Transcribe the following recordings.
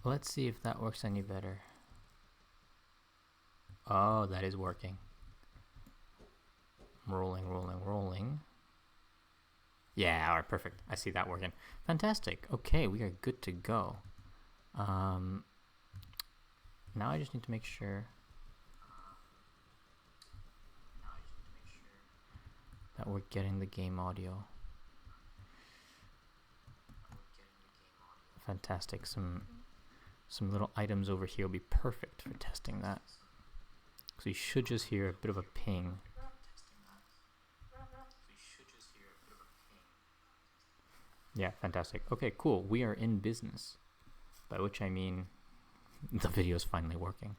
Let's see if that works any better. Oh, that is working. Rolling. Yeah, all right, perfect. I see that working. Fantastic. Okay, we are good to go. Now I just need to make sure that we're getting the game audio. Fantastic. Some little items over here will be perfect for testing that. So you should just hear a bit of a ping. Yeah, fantastic. Okay, cool. We are in business. By which I mean the video is finally working.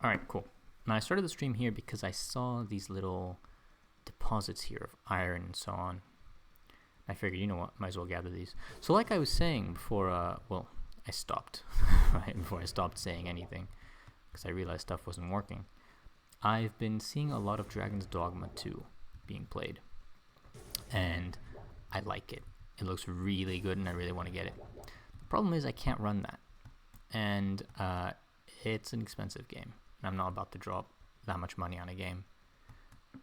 All right, cool. Now I started the stream here because I saw these little deposits here of iron and so on. I figured, you know what, might as well gather these. So like I was saying before, well, I stopped, right, before I stopped saying anything, because I realized stuff wasn't working. I've been seeing a lot of Dragon's Dogma 2 being played, and I like it. It looks really good, and I really want to get it. The problem is I can't run that, and it's an expensive game, and I'm not about to drop that much money on a game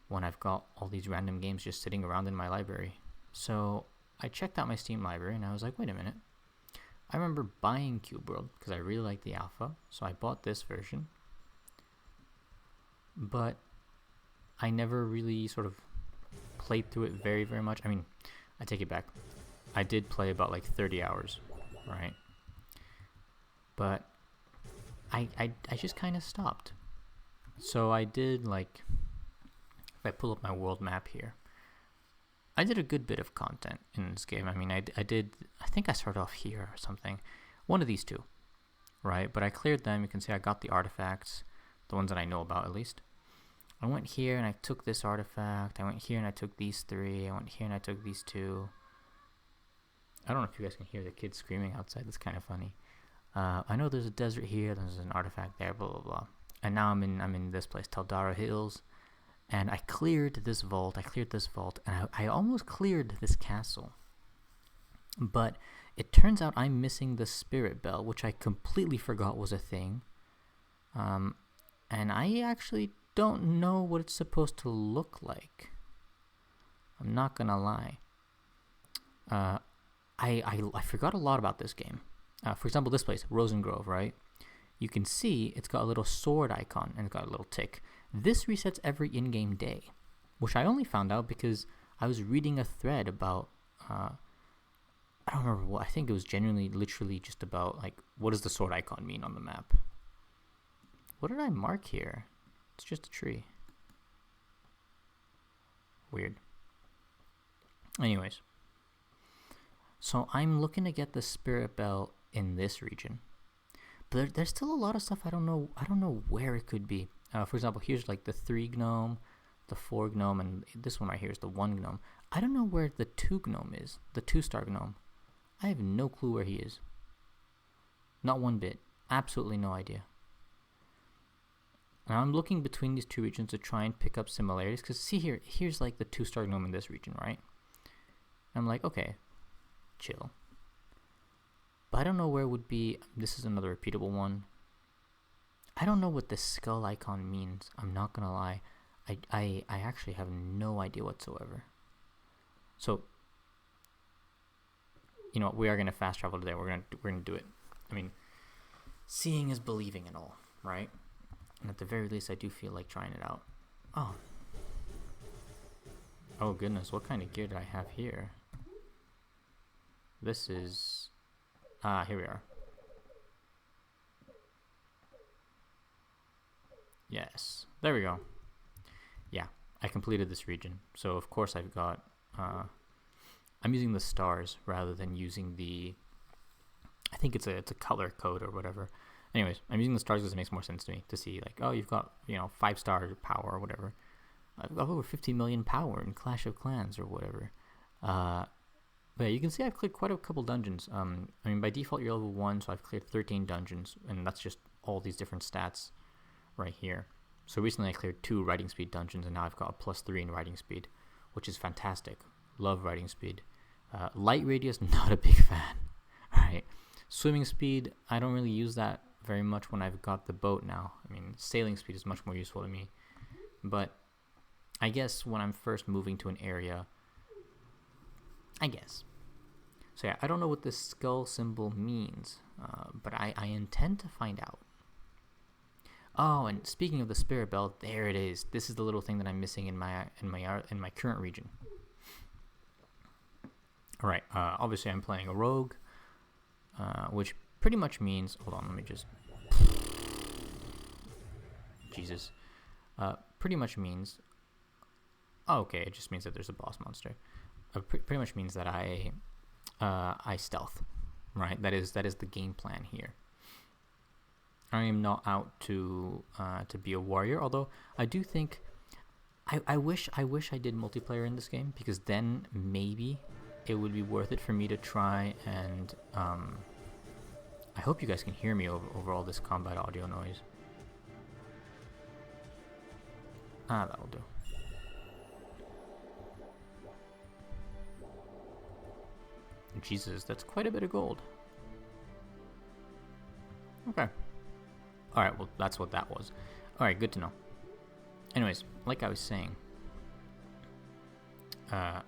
when I've got all these random games just sitting around in my library. So I checked out my Steam library, and I was like, wait a minute. I remember buying CubeWorld because I really liked the alpha, so I bought this version. But I never really sort of played through it very, very much. I mean, I take it back. I did play about like 30 hours, right? But I just kind of stopped. So I did like, if I pull up my world map here, I did a good bit of content in this game. I mean, I think I started off here or something. One of these two, right? But I cleared them. You can see I got the artifacts, the ones that I know about at least. I went here and I took this artifact. I went here and I took these 3. I went here and I took these 2. I don't know if you guys can hear the kids screaming outside. That's kind of funny. I know there's a desert here. There's an artifact there, blah, blah, blah. And now I'm in this place, Taldara Hills. And I cleared this vault, and I almost cleared this castle. But it turns out I'm missing the spirit bell, which I completely forgot was a thing. And I actually don't know what it's supposed to look like. I'm not gonna lie. I forgot a lot about this game. For example, this place, Rosengrove, right? You can see it's got a little sword icon and it's got a little tick. This resets every in-game day, which I only found out because I was reading a thread about, I don't remember what, I think it was genuinely, literally just about, like, what does the sword icon mean on the map? What did I mark here? It's just a tree. Weird. Anyways. So I'm looking to get the spirit bell in this region. But there's still a lot of stuff I don't know where it could be. For example, here's like the 3 gnome, the 4 gnome, and this one right here is the 1 gnome. I don't know where the 2 gnome is, the 2-star gnome. I have no clue where he is. Not one bit. Absolutely no idea. And I'm looking between these 2 regions to try and pick up similarities, because see here, here's like the 2-star gnome in this region, right? I'm like, okay, chill. But I don't know where it would be. This is another repeatable one. I don't know what the skull icon means. I'm not gonna lie. I actually have no idea whatsoever. So, you know what? We are gonna fast travel today. We're gonna do it. I mean, seeing is believing and all, right? And at the very least, I do feel like trying it out. Oh goodness! What kind of gear did I have here? This is. Here we are. Yes, there we go. Yeah, I completed this region. So of course I've got, I'm using the stars rather than using the, I think it's a color code or whatever. Anyways, I'm using the stars because it makes more sense to me to see like, oh, you've got, 5-star power or whatever. I've got over 50 million power in Clash of Clans or whatever. But yeah, you can see I've cleared quite a couple dungeons. I mean, by default you're level 1, so I've cleared 13 dungeons, and that's just all these different stats right here. So recently I cleared 2 writing speed dungeons, and now I've got a +3 in writing speed, which is fantastic. Love writing speed. Light radius, not a big fan. Right? Swimming speed, I don't really use that very much when I've got the boat now. I mean, sailing speed is much more useful to me. But I guess when I'm first moving to an area, I guess. So yeah, I don't know what this skull symbol means, but I intend to find out. Oh, and speaking of the spirit belt, there it is. This is the little thing that I'm missing in my current region. All right. Obviously, I'm playing a rogue, which pretty much means. Hold on, let me just. Jesus. Pretty much means. Oh, okay. It just means that there's a boss monster. Pretty much means that I stealth, right? That is the game plan here. I am not out to be a warrior, although I do think I wish I did multiplayer in this game, because then maybe it would be worth it for me to try and I hope you guys can hear me over all this combat audio noise. That'll do. Jesus, that's quite a bit of gold. Okay. Alright, well, that's what that was. Alright, good to know. Anyways, like I was saying, I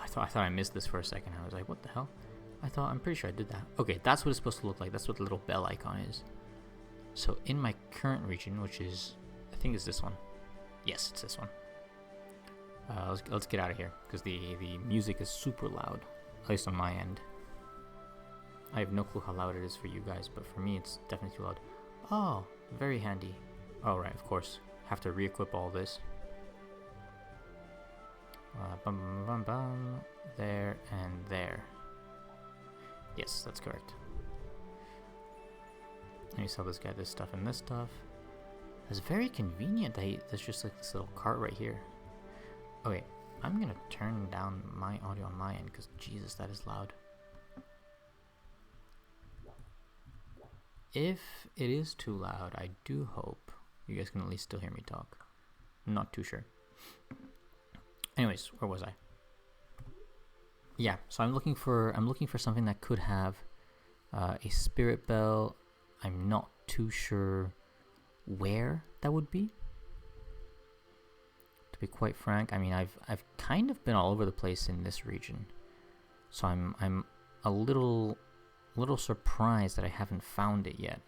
thought I missed this for a second. I was like, what the hell? I'm pretty sure I did that. Okay, that's what it's supposed to look like. That's what the little bell icon is. So in my current region, which is, I think it's this one. Yes, it's this one. Let's get out of here, because the music is super loud, at least on my end. I have no clue how loud it is for you guys, but for me it's definitely too loud. Oh, very handy. Oh, right, of course. Have to re-equip all this. Bum, bum, bum, bum. There and there. Yes, that's correct. Let me sell this guy this stuff and this stuff. It's very convenient that there's just like this little cart right here. Okay, I'm gonna turn down my audio on my end, because Jesus, that is loud. If it is too loud, I do hope you guys can at least still hear me talk. I'm not too sure. Anyways, where was I? Yeah, so I'm looking for something that could have a spirit bell. I'm not too sure where that would be. To be quite frank, I mean, I've kind of been all over the place in this region, so I'm a little surprised that I haven't found it yet,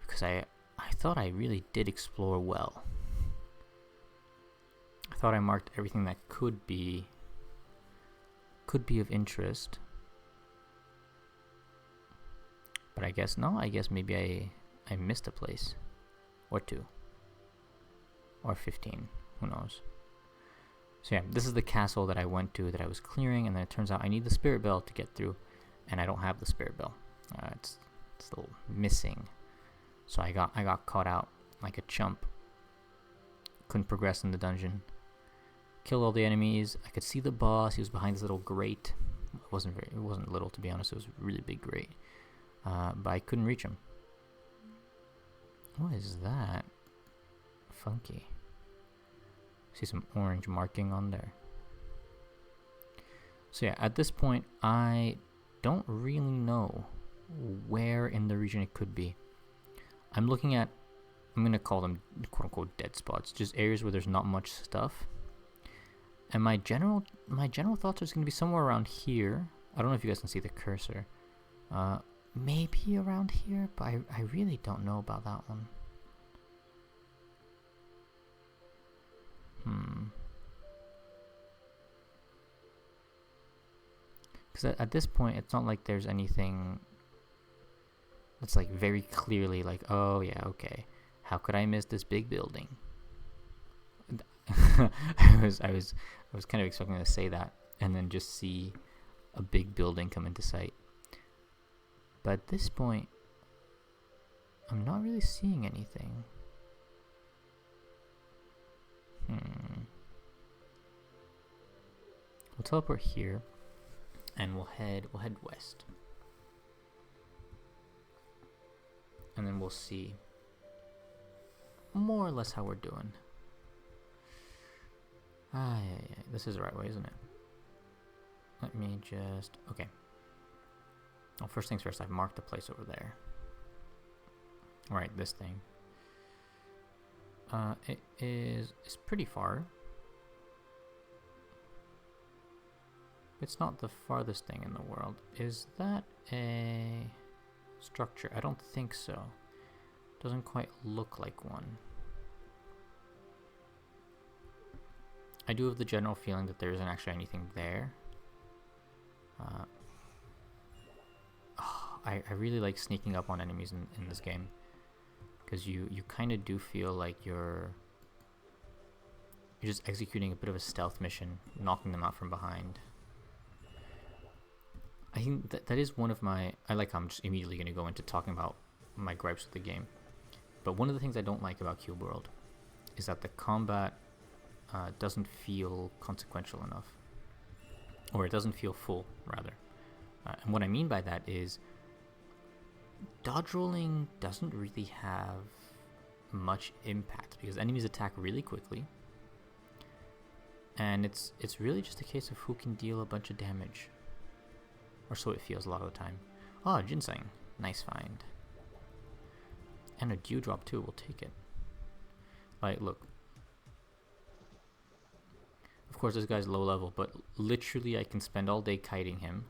because I thought I really did explore well. I thought I marked everything that could be of interest, but I guess no. I guess maybe I missed a place or two or 15. Who knows? So yeah, this is the castle that I went to, that I was clearing, and then it turns out I need the spirit bell to get through, and I don't have the spirit bell. It's still missing. So I got caught out like a chump. Couldn't progress in the dungeon. Killed all the enemies. I could see the boss. He was behind this little grate. It wasn't little, to be honest. It was a really big grate. But I couldn't reach him. What is that? Funky. See some orange marking on there. So yeah, at this point, I don't really know where in the region it could be. I'm looking at, I'm going to call them quote-unquote dead spots, just areas where there's not much stuff. And my general thoughts are going to be somewhere around here. I don't know if you guys can see the cursor. Maybe around here, but I really don't know about that one. Because at this point, it's not like there's anything that's like very clearly like, oh yeah, okay, how could I miss this big building? I was kind of expecting to say that and then just see a big building come into sight. But at this point, I'm not really seeing anything. We'll teleport here, and we'll head west, and then we'll see more or less how we're doing. Yeah, this is the right way, isn't it? Let me just... Okay. Well, first things first, I've marked the place over there. Right, this thing. It's pretty far. It's not the farthest thing in the world. Is that a structure? I don't think so. Doesn't quite look like one. I do have the general feeling that there isn't actually anything there. I really like sneaking up on enemies in this game, because you kind of do feel like you're just executing a bit of a stealth mission, knocking them out from behind. I think that is one of my... I'm just immediately going to go into talking about my gripes with the game. But one of the things I don't like about CubeWorld is that the combat doesn't feel consequential enough. Or it doesn't feel full, rather. And what I mean by that is dodge rolling doesn't really have much impact, because enemies attack really quickly. And it's really just a case of who can deal a bunch of damage. Or so it feels a lot of the time. Oh, ginseng. Nice find. And a dewdrop too, we'll take it. Like, look. Of course this guy's low level, but literally I can spend all day kiting him.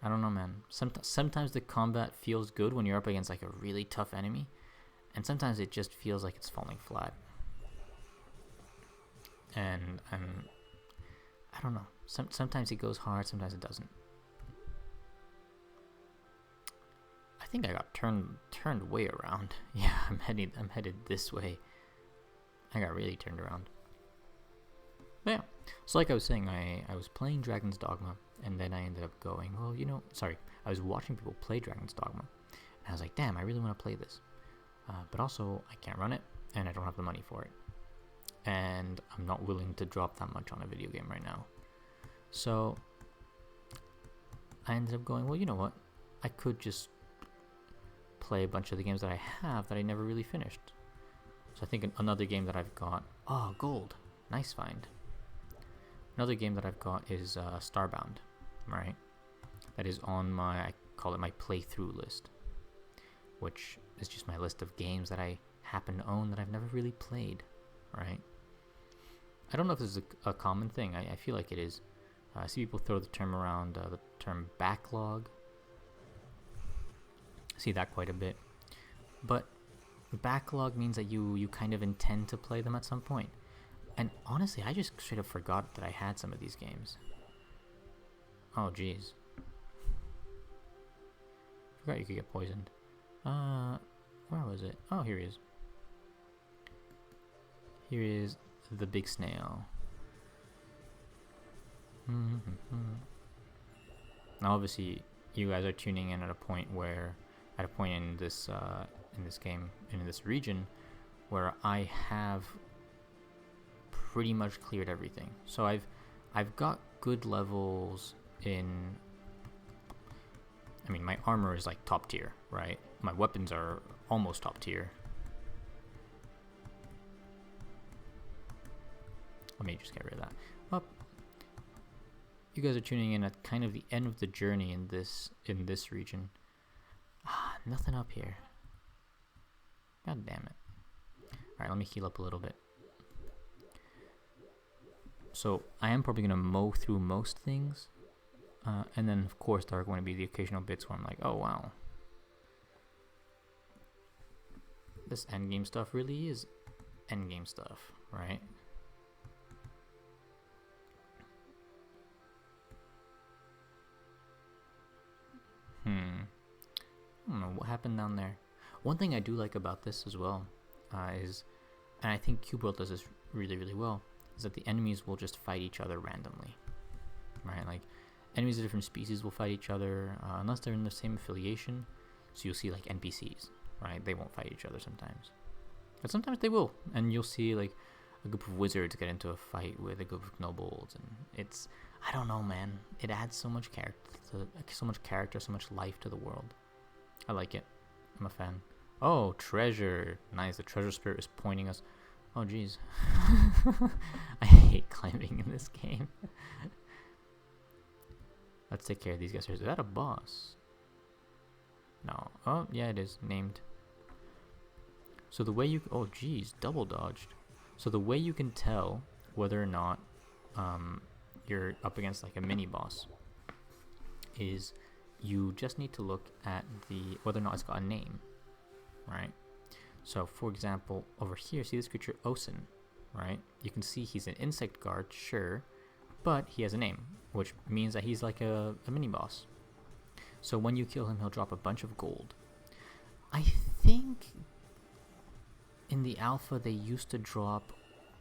I don't know, man. Sometimes the combat feels good when you're up against like a really tough enemy. And sometimes it just feels like it's falling flat. And I don't know. Sometimes it goes hard, sometimes it doesn't. I think I got turned way around. Yeah, I'm headed this way. I got really turned around. But yeah. So like I was saying, I was playing Dragon's Dogma, and then I ended up going, well, I was watching people play Dragon's Dogma, and I was like, damn, I really want to play this. But also, I can't run it, and I don't have the money for it. And I'm not willing to drop that much on a video game right now. So I ended up going, well, you know what? I could just play a bunch of the games that I have that I never really finished. So I think another game that I've got... Oh, gold. Nice find. Another game that I've got is Starbound, right? That is on my... I call it my playthrough list, which is just my list of games that I happen to own that I've never really played, right? I don't know if this is a common thing. I feel like it is. I see people throw the term around, the term backlog. I see that quite a bit. But backlog means that you kind of intend to play them at some point. And honestly, I just straight up forgot that I had some of these games. Oh, jeez. Forgot you could get poisoned. Where was it? Oh, here he is. Here is the big snail. Now, obviously, you guys are tuning in at a point in this game and in this region where I have pretty much cleared everything. So I've got good levels in. I mean, my armor is like top tier, right? My weapons are almost top tier. Let me just get rid of that. Well, you guys are tuning in at kind of the end of the journey in this region. Nothing up here. God damn it. Alright, let me heal up a little bit. So, I am probably going to mow through most things. And then, of course, there are going to be the occasional bits where I'm like, oh, wow. This endgame stuff really is endgame stuff, right? I don't know what happened down there. One thing I do like about this as well is, and I think CubeWorld does this really, really well, is that the enemies will just fight each other randomly, right? Like, enemies of different species will fight each other, unless they're in the same affiliation. So you'll see, like, NPCs, right? They won't fight each other sometimes. But sometimes they will, and you'll see, like, a group of wizards get into a fight with a group of nobles, and it's, I don't know, man. It adds so much character, so much life to the world. I like it. I'm a fan. Oh, treasure. Nice, the treasure spirit is pointing us. Oh, jeez. I hate climbing in this game. Let's take care of these guys. Is that a boss? No. Oh, yeah, it is. Named. So the way you... Oh, jeez. Double dodged. So the way you can tell whether or not you're up against like a mini-boss is you just need to look at whether or not it's got a name. Right? So, for example, over here, see this creature, Osen, right? You can see he's an insect guard, sure, but he has a name, which means that he's like a mini-boss. So when you kill him, he'll drop a bunch of gold. I think in the alpha, they used to drop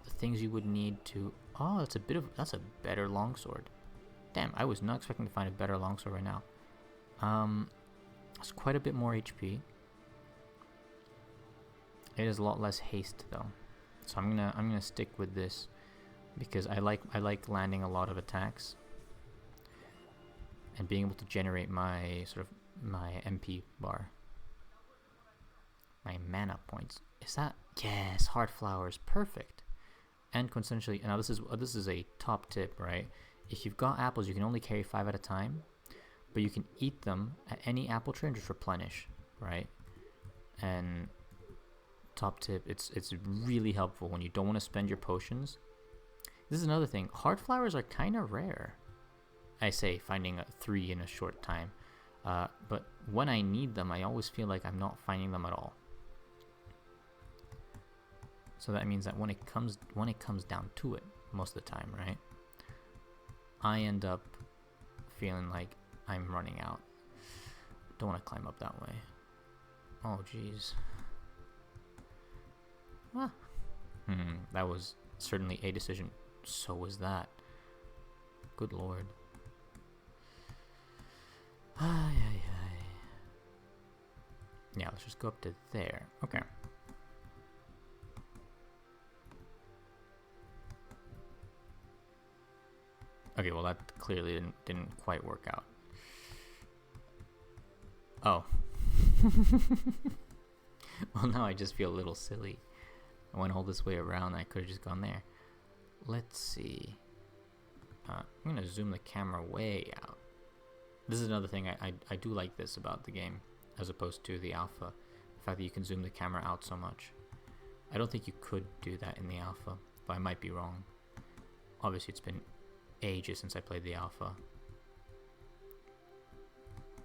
the things you would need to... Oh, that's a better longsword. Damn, I was not expecting to find a better longsword right now. It's quite a bit more HP. It is a lot less haste though, so I'm gonna stick with this because I like landing a lot of attacks and being able to generate my my MP bar, my mana points. Is that yes? Heart flowers, perfect. And coincidentally, now this is a top tip, right? If you've got apples, you can only carry 5 at a time, but you can eat them at any apple tree and just replenish, right? And top tip, it's really helpful when you don't want to spend your potions. This is another thing. Heart flowers are kind of rare. I say finding 3 in a short time, but when I need them, I always feel like I'm not finding them at all. So that means that when it comes down to it, most of the time, right? I end up feeling like I'm running out. Don't want to climb up that way. Oh, jeez. Ah. That was certainly a decision. So was that. Good lord. Ay, ay, ay. Yeah, let's just go up to there. Okay. Okay, well that clearly didn't quite work out. Oh. Well, now I just feel a little silly. I went all this way around. I could have just gone there. Let's see. I'm going to zoom the camera way out. This is another thing. I do like this about the game as opposed to the alpha. The fact that you can zoom the camera out so much. I don't think you could do that in the alpha, but I might be wrong. Obviously, it's been ages since I played the alpha.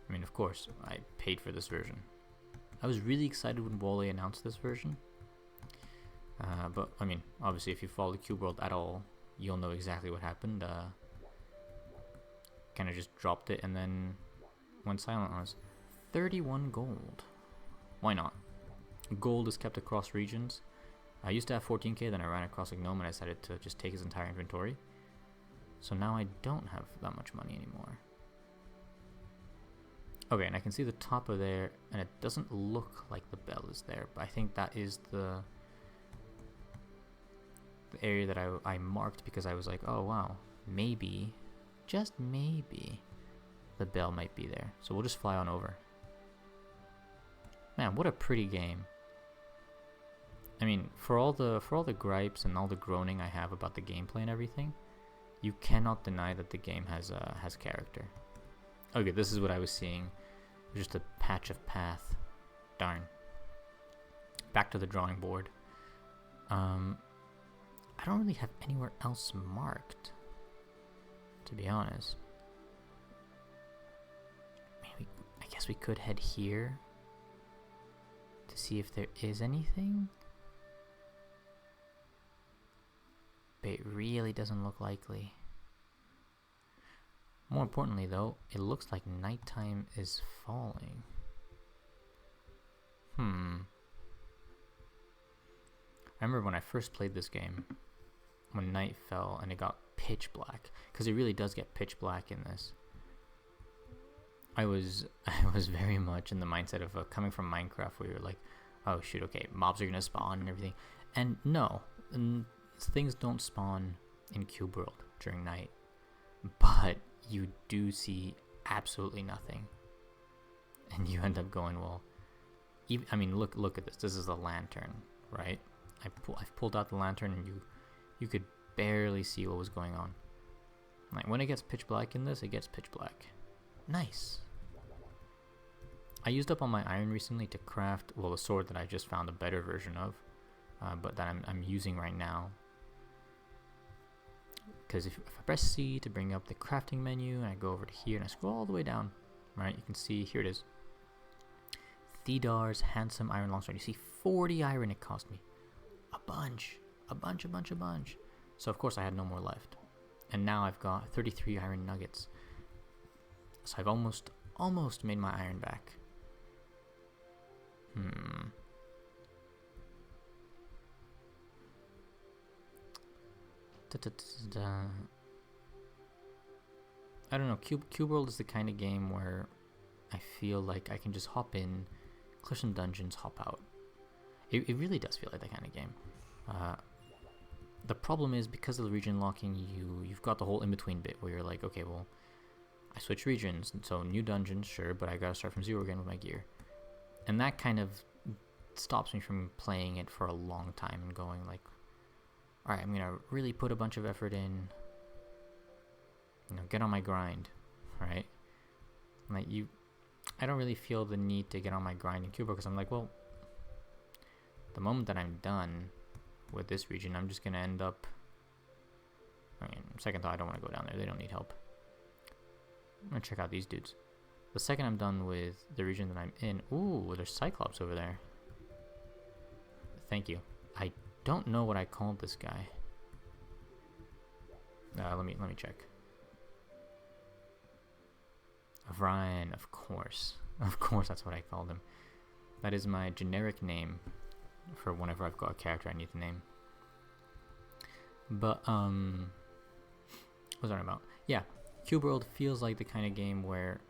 I mean, of course, I paid for this version. I was really excited when Wally announced this version. But, I mean, obviously if you follow the CubeWorld at all, you'll know exactly what happened. Kind of just dropped it and then went silent on us. 31 gold. Why not? Gold is kept across regions. I used to have 14k, then I ran across a gnome and I decided to just take his entire inventory. So now I don't have that much money anymore. Okay, and I can see the top of there, and it doesn't look like the bell is there, but I think that is the area that I marked because I was like, oh wow, maybe, just maybe, the bell might be there. So we'll just fly on over. Man, what a pretty game. I mean, for all the gripes and all the groaning I have about the gameplay and everything, you cannot deny that the game has character. Okay, this is what I was seeing. Just a patch of path. Darn. Back to the drawing board. I don't really have anywhere else marked, to be honest. Maybe, I guess we could head here to see if there is anything. But it really doesn't look likely. More importantly though, it looks like nighttime is falling. I remember when I first played this game, when night fell and it got pitch black, because it really does get pitch black in this. I was very much in the mindset of coming from Minecraft, where you're like, oh shoot, okay, mobs are gonna spawn and everything. And no, things don't spawn in CubeWorld during night, but you do see absolutely nothing, and you end up going, well, I mean, look at this. This is a lantern, right? I've pulled out the lantern and you could barely see what was going on. Like when it gets pitch black in this, it gets pitch black. Nice. I used up all my iron recently to craft, well, the sword that I just found a better version of, but that I'm using right now. Because if I press C to bring up the crafting menu, and I go over to here and I scroll all the way down, right, you can see, here it is. Thedar's handsome iron longsword. You see 40 iron it cost me. A bunch. So of course I had no more left. And now I've got 33 iron nuggets. So I've almost made my iron back. I don't know, CubeWorld is the kind of game where I feel like I can just hop in, clear some dungeons, hop out. It really does feel like that kind of game. The problem is, because of the region locking, you've got the whole in-between bit where you're like, okay, well, I switch regions, and so new dungeons, sure, but I gotta start from zero again with my gear. And that kind of stops me from playing it for a long time and going like, alright, I'm gonna really put a bunch of effort in, get on my grind, right? Like I don't really feel the need to get on my grind in CubeWorld because I'm like, well, the moment that I'm done with this region, I'm just gonna end up, second thought, I don't want to go down there, they don't need help. I'm gonna check out these dudes. The second I'm done with the region that I'm in, ooh, there's Cyclops over there. Thank you. I don't know what I called this guy. Let me check. Ryan, of course. Of course that's what I called him. That is my generic name for whenever I've got a character I need to name. But, what was I about? Yeah, CubeWorld feels like the kind of game where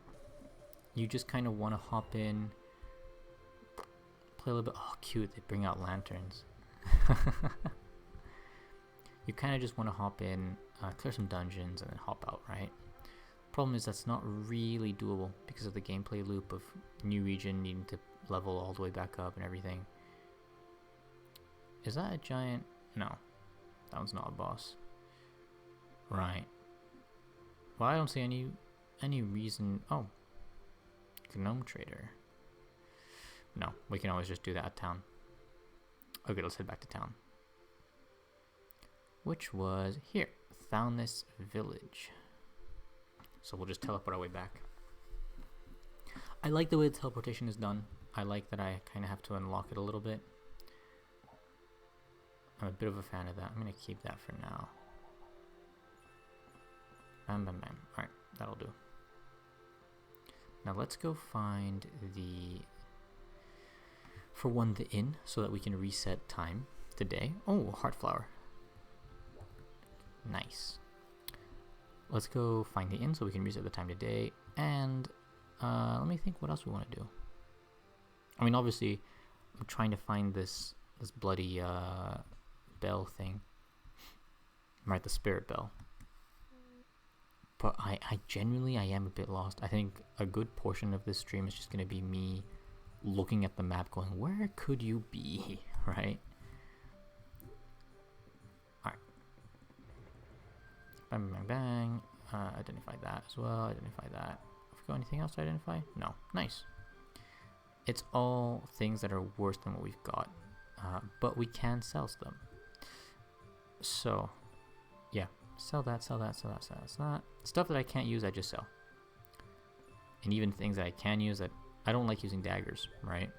you just kind of want to hop in, play a little bit. Oh, cute, they bring out lanterns. You kind of just want to hop in, clear some dungeons, and then hop out, right? Problem is that's not really doable because of the gameplay loop of new region needing to level all the way back up and everything. Is that a giant? No, that one's not a boss. Right. Well, I don't see any reason. Oh, gnome trader. No, we can always just do that at town. Okay, let's head back to town. Which was here, Thalness Village. So we'll just teleport our way back. I like the way the teleportation is done. I like that I kind of have to unlock it a little bit. I'm a bit of a fan of that. I'm going to keep that for now. Bam, bam, bam. Alright, that'll do. Now let's go find the inn so that we can reset time today. Oh, heart flower. Nice. Let's go find the inn so we can reset the time today. And let me think what else we want to do. I mean, obviously, I'm trying to find this bloody bell thing. Right, the spirit bell. But I genuinely am a bit lost. I think a good portion of this stream is just going to be me looking at the map going, where could you be, right? Alright. Bang, bang, bang. Identify that as well. Identify that. Have we got anything else to identify? No. Nice. It's all things that are worse than what we've got. But we can sell them. So, yeah. Sell that, sell that, sell that, sell that, sell that. Stuff that I can't use, I just sell. And even things that I can use that I don't like using daggers, right?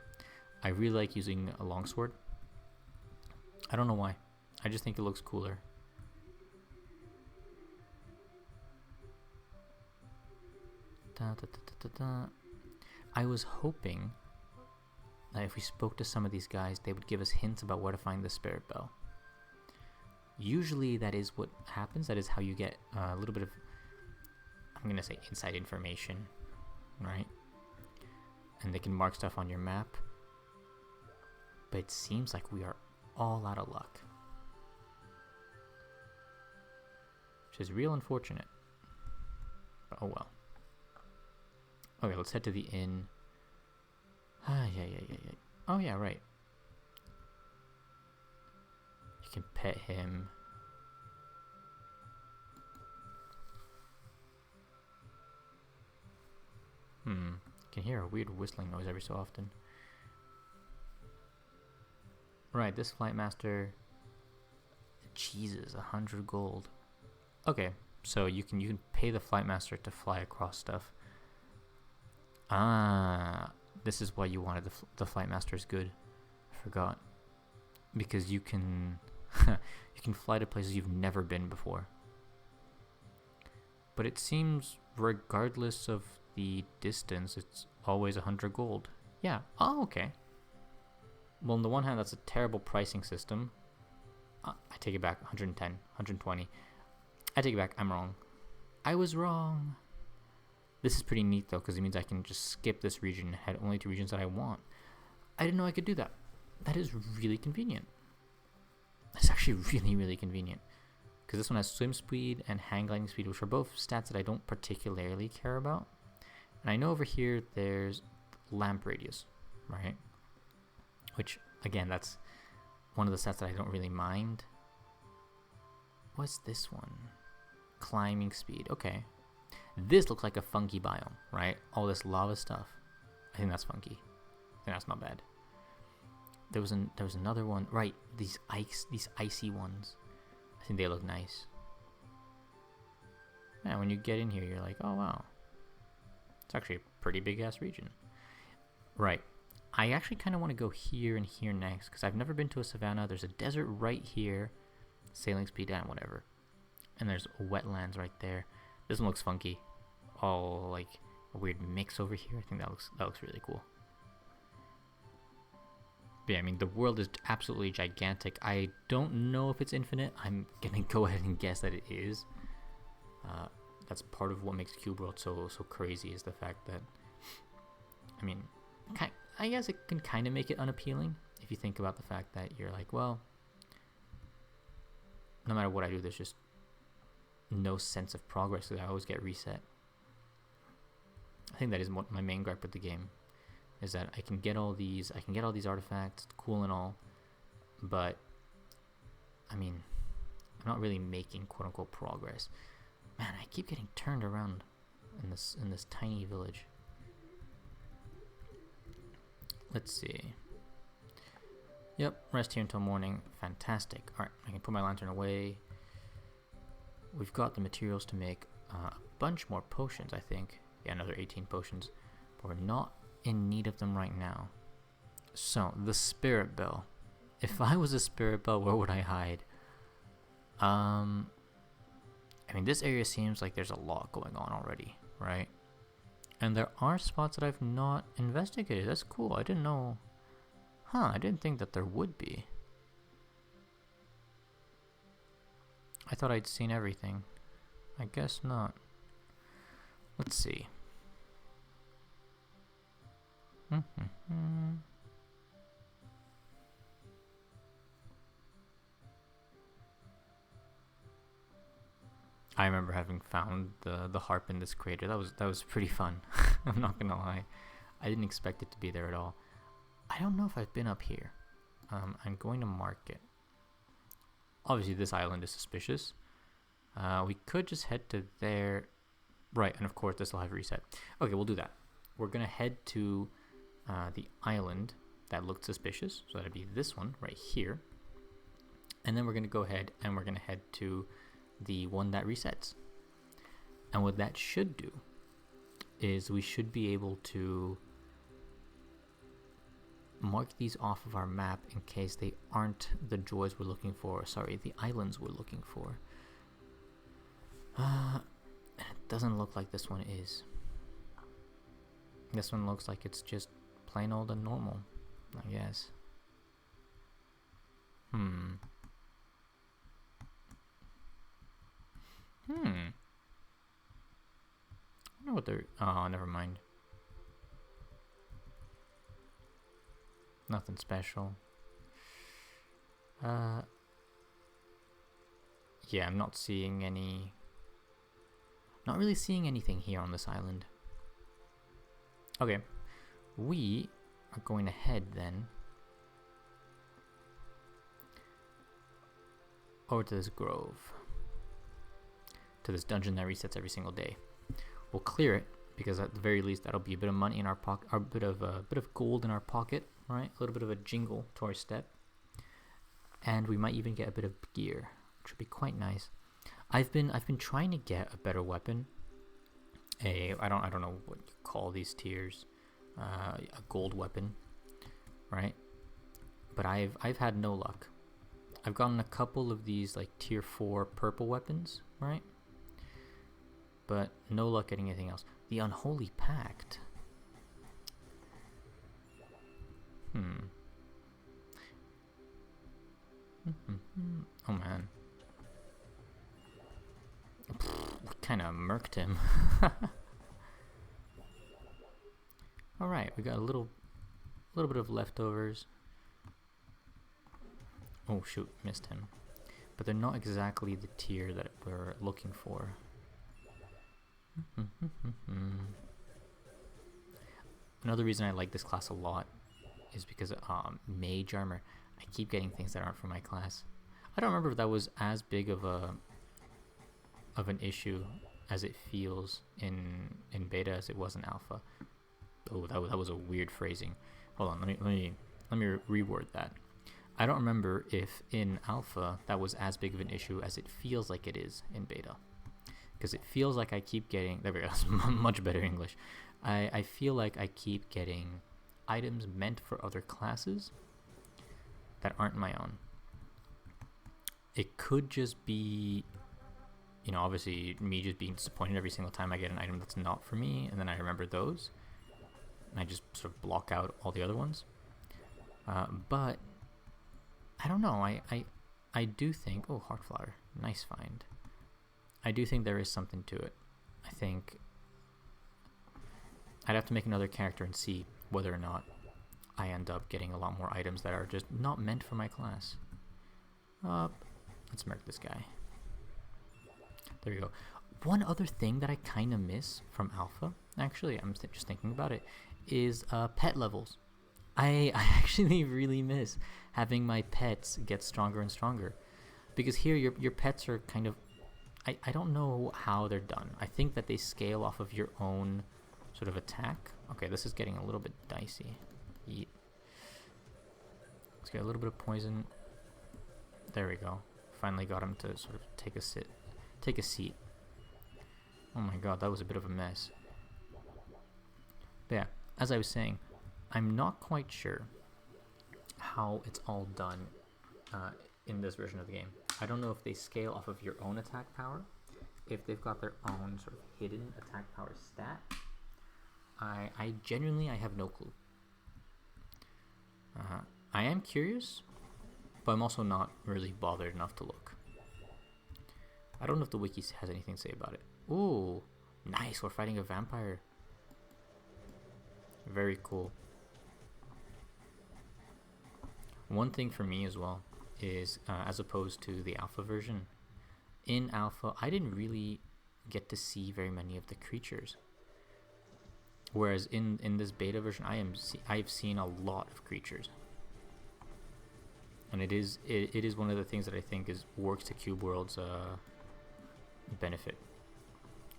I really like using a longsword. I don't know why. I just think it looks cooler. Da, da, da, da, da. I was hoping that if we spoke to some of these guys, they would give us hints about where to find the spirit bell. Usually that is what happens. That is how you get a little bit of, I'm going to say, inside information, right? And they can mark stuff on your map. But it seems like we are all out of luck. Which is real unfortunate. But oh well. Okay, let's head to the inn. Yeah. Oh yeah, right. You can pet him. You can hear a weird whistling noise every so often. Right, this flight master. Jesus, 100 gold. Okay, so you can pay the flight master to fly across stuff. Ah, this is why you wanted the flight master is good. I forgot, because you can you can fly to places you've never been before. But it seems regardless of the distance, it's always 100 gold. Yeah. Oh, okay. Well, on the one hand, that's a terrible pricing system. I take it back. 110, 120. I take it back. I'm wrong. I was wrong. This is pretty neat, though, because it means I can just skip this region and head only to regions that I want. I didn't know I could do that. That is really convenient. It's actually really, really convenient. Because this one has swim speed and hang gliding speed, which are both stats that I don't particularly care about. And I know over here there's lamp radius, right? Which, again, that's one of the stats that I don't really mind. What's this one? Climbing speed. Okay. This looks like a funky biome, right? All this lava stuff. I think that's funky. I think that's not bad. There was another one. Right, these icy ones. I think they look nice. Yeah, when you get in here, you're like, oh wow. It's actually a pretty big ass region. Right. I actually kind of want to go here and here next, because I've never been to a savanna. There's a desert right here. Sailing speed and whatever. And there's wetlands right there. This one looks funky. All like a weird mix over here. I think that looks really cool. But yeah, I mean, the world is absolutely gigantic. I don't know if it's infinite. I'm gonna go ahead and guess that it is. That's part of what makes CubeWorld so crazy, is the fact that, I mean, I guess it can kind of make it unappealing if you think about the fact that you're like, well, no matter what I do, there's just no sense of progress, because I always get reset. I think that is my main gripe with the game, is that I can get all these artifacts, cool and all, but I mean, I'm not really making quote unquote progress. Man, I keep getting turned around in this tiny village. Let's see. Yep, rest here until morning. Fantastic. Alright, I can put my lantern away. We've got the materials to make a bunch more potions, I think. Yeah, another 18 potions. But we're not in need of them right now. So, the spirit bell. If I was a spirit bell, where would I hide? I mean, this area seems like there's a lot going on already, right? And there are spots that I've not investigated. That's cool. I didn't know. Huh, I didn't think that there would be. I thought I'd seen everything. I guess not. Let's see. I remember having found the harp in this crater. That was pretty fun. I'm not gonna lie. I didn't expect it to be there at all. I don't know if I've been up here. I'm going to mark it. Obviously, this island is suspicious. We could just head to there. Right, and of course, this will have reset. Okay, we'll do that. We're going to head to the island that looked suspicious. So that'd be this one right here. And then we're going to go ahead and we're going to head to the one that resets. And what that should do is we should be able to mark these off of our map in case they aren't the joys we're looking for. Sorry, the islands we're looking for. It doesn't look like this one is. This one looks like it's just plain old and normal, I guess. I wonder what they're... Oh, never mind. Nothing special. Yeah, I'm not seeing any... Not really seeing anything here on this island. Okay. We are going to head then over to this grove, to this dungeon that resets every single day. We'll clear it because at the very least that'll be a bit of money in our pocket, or a bit of gold in our pocket, right? A little bit of a jingle to our step, and we might even get a bit of gear, which would be quite nice. I've been trying to get a better weapon. I don't know what you call these tiers, a gold weapon, right? But I've had no luck. I've gotten a couple of these like tier 4 purple weapons, right? But no luck getting anything else. The Unholy Pact. Oh man. Kind of murked him. Alright, we got a little bit of leftovers. Oh shoot, missed him. But they're not exactly the tier that we're looking for. Another reason I like this class a lot is because mage armor. I keep getting things that aren't for my class. I don't remember if that was as big of an issue as it feels in beta as it was in alpha. Oh, that was a weird phrasing. Hold on, let me reword that. I don't remember if in alpha that was as big of an issue as it feels like it is in beta. Because it feels like I keep getting... There we go, much better English. I feel like I keep getting items meant for other classes that aren't my own. It could just be, you know, obviously me just being disappointed every single time I get an item that's not for me, and then I remember those, and I just sort of block out all the other ones. But I don't know. I do think... Oh, Heartflower. Nice find. I do think there is something to it. I think I'd have to make another character and see whether or not I end up getting a lot more items that are just not meant for my class. Let's murk this guy. There we go. One other thing that I kind of miss from alpha, actually, I'm just thinking about it, is pet levels. I actually really miss having my pets get stronger and stronger. Because here your pets are kind of... I don't know how they're done. I think that they scale off of your own sort of attack. Okay, this is getting a little bit dicey. Yeet. Let's get a little bit of poison. There we go. Finally got him to sort of take a seat. Oh my god, that was a bit of a mess. But yeah, as I was saying, I'm not quite sure how it's all done in this version of the game. I don't know if they scale off of your own attack power, if they've got their own sort of hidden attack power stat. I genuinely have no clue. I am curious, but I'm also not really bothered enough to look. I don't know if the wiki has anything to say about it. Ooh, nice, we're fighting a vampire. Very cool. One thing for me as well is, as opposed to the alpha version, in alpha I didn't really get to see very many of the creatures, whereas in this beta version I've seen a lot of creatures, and it is one of the things that I think works to CubeWorld's benefit,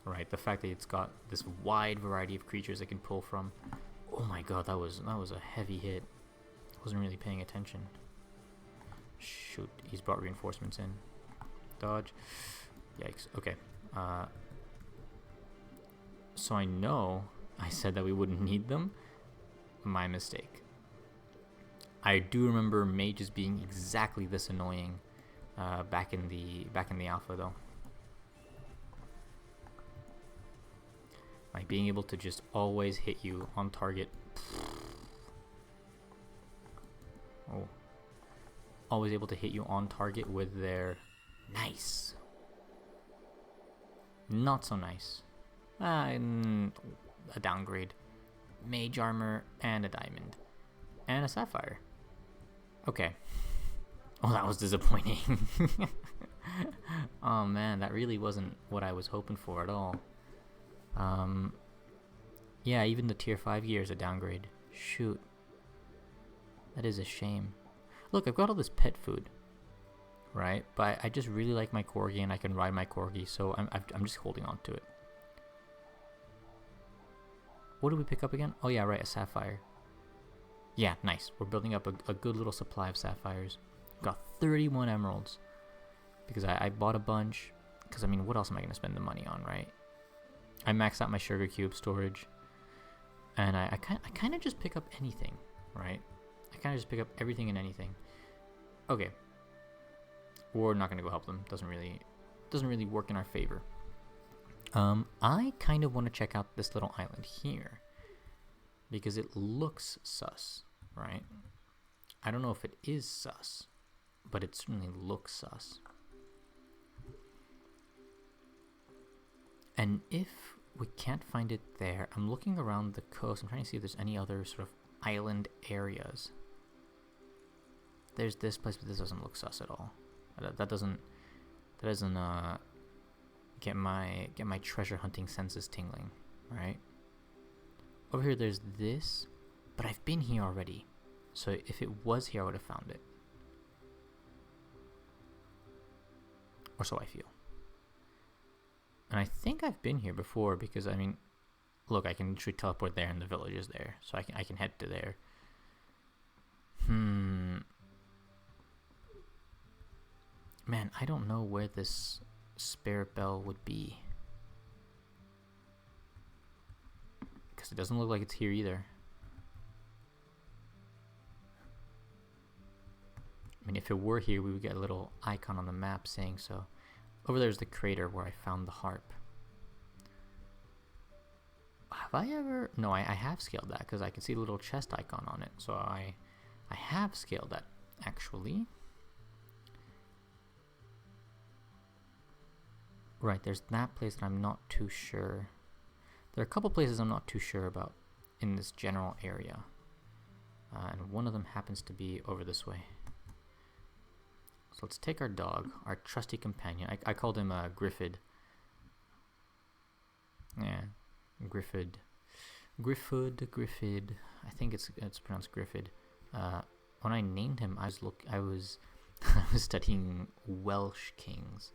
right? The fact that it's got this wide variety of creatures it can pull from. Oh my god, that was a heavy hit. Wasn't really paying attention. Shoot, he's brought reinforcements in. Dodge. Yikes. Okay. So I know I said that we wouldn't need them. My mistake. I do remember mages being exactly this annoying back in the alpha though. Like being able to just always hit you on target. Oh. Always able to hit you on target with their... Nice. Not so nice. A downgrade. Mage armor and a diamond. And a sapphire. Okay. Oh, that was disappointing. Oh man, that really wasn't what I was hoping for at all. Yeah, even the tier 5 gear is a downgrade. Shoot. That is a shame. Look, I've got all this pet food. right? But I just really like my corgi, and I can ride my corgi, so I'm just holding on to it. What did we pick up again? Oh yeah, right, a sapphire. Yeah, nice. We're building up a good little supply of sapphires. Got 31 emeralds because I bought a bunch. Because I mean, what else am I going to spend the money on, right? I maxed out my sugar cube storage, and I kind of just pick up anything, right? I kind of just pick up everything and anything. Okay, we're not going to go help them. Doesn't really work in our favor. I kind of want to check out this little island here because it looks sus, right? I don't know if it is sus, but it certainly looks sus. And if we can't find it there, I'm looking around the coast. I'm trying to see if there's any other sort of island areas. There's this place, but this doesn't look sus at all. That doesn't get my treasure hunting senses tingling, right? Over here there's this, but I've been here already. So if it was here, I would have found it. Or so I feel. And I think I've been here before because, I mean, look, I can literally teleport there and the village is there. So I can head to there. Man, I don't know where this spare bell would be. Because it doesn't look like it's here either. I mean, if it were here, we would get a little icon on the map saying so. Over there's the crater where I found the harp. Have I ever... No, I have scaled that because I can see the little chest icon on it. So I have scaled that, actually. Right, there's that place that I'm not too sure. There are a couple places I'm not too sure about in this general area. And one of them happens to be over this way. So let's take our dog, our trusty companion. I called him Griffid. Yeah, Griffid. Griffid. I think it's pronounced Griffid. When I named him, I was studying Welsh kings.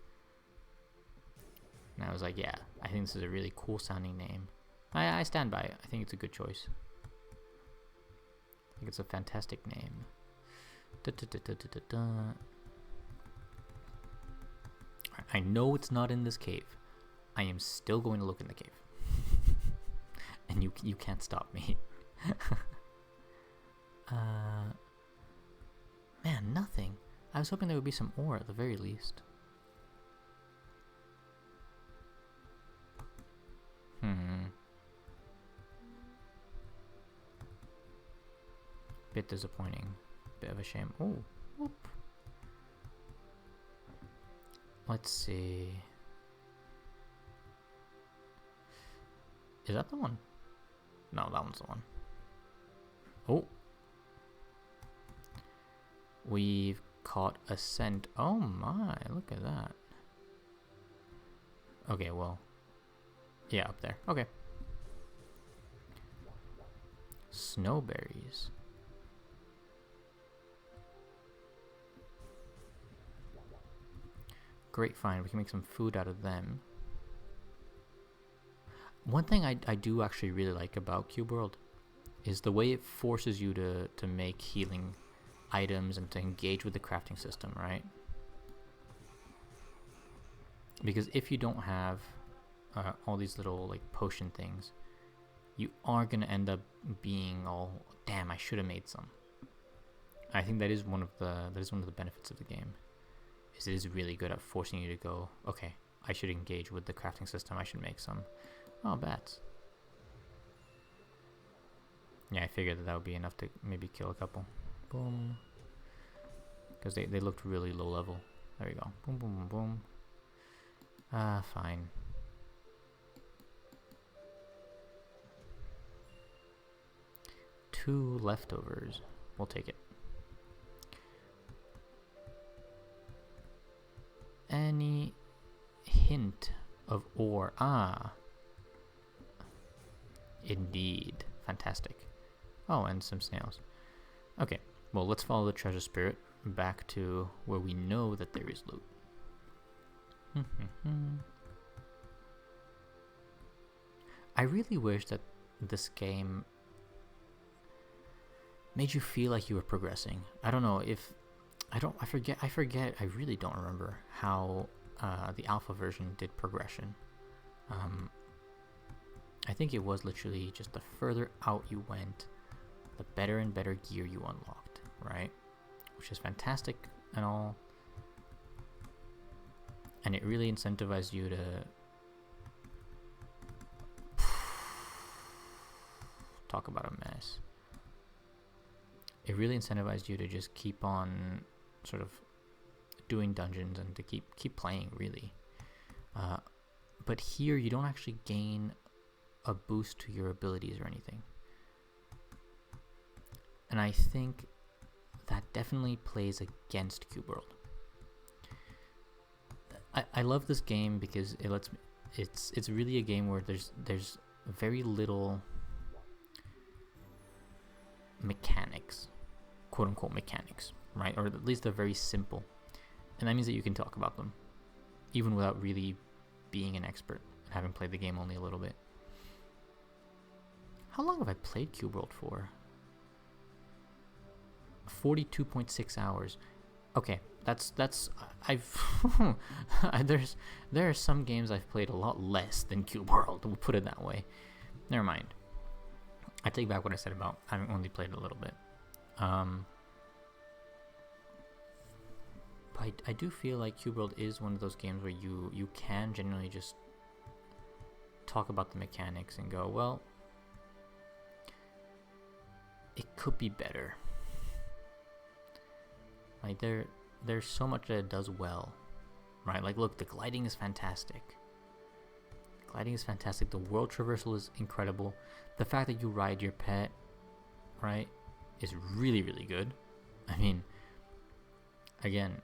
And I was like, yeah, I think this is a really cool sounding name. I stand by it. I think it's a good choice. I think it's a fantastic name. I know it's not in this cave. I am still going to look in the cave. And you can't stop me. Man, nothing. I was hoping there would be some ore at the very least. Bit disappointing. Bit of a shame. Oh, whoop. Let's see. Is that the one? No, that one's the one. Oh. We've caught a scent. Oh my, look at that. Okay, well. Yeah, up there. Okay. Snowberries. Great find. We can make some food out of them. One thing I do actually really like about CubeWorld is the way it forces you to make healing items and to engage with the crafting system, right? Because if you don't have all these little like potion things, you are gonna end up being all, damn, I should have made some. I think that is one of the benefits of the game. Is it is really good at forcing you to go, okay, I should engage with the crafting system, I should make some. Oh, bats. Yeah, I figured that would be enough to maybe kill a couple. Boom. Because they looked really low level. There we go. Boom, boom, boom, boom. Fine. Two leftovers. We'll take it. Any hint of ore? Ah. Indeed. Fantastic. Oh, and some snails. Okay. Well, let's follow the treasure spirit. back to where we know that there is loot. I really wish that this game made you feel like you were progressing. I don't know if I forget. I really don't remember how the alpha version did progression. I think it was literally just the further out you went, the better and better gear you unlocked, right? Which is fantastic and all. And it really incentivized you to talk about a mess. It really incentivized you to just keep on sort of doing dungeons and to keep playing, really. But here you don't actually gain a boost to your abilities or anything. And I think that definitely plays against CubeWorld. I love this game because it lets me, it's really a game where there's very little mechanics, quote unquote mechanics, right? Or at least they're very simple. And that means that you can talk about them even without really being an expert and having played the game only a little bit. How long have I played CubeWorld for? 42.6 hours. Okay, that's I've there are some games I've played a lot less than CubeWorld. We'll put it that way. Never mind. I take back what I said about having only played a little bit. But I do feel like CubeWorld is one of those games where you can genuinely just talk about the mechanics and go, well, it could be better. Like there's so much that it does well, right? Like look, the gliding is fantastic. Gliding is fantastic. The world traversal is incredible. The fact that you ride your pet, right, is really, really good. I mean, again,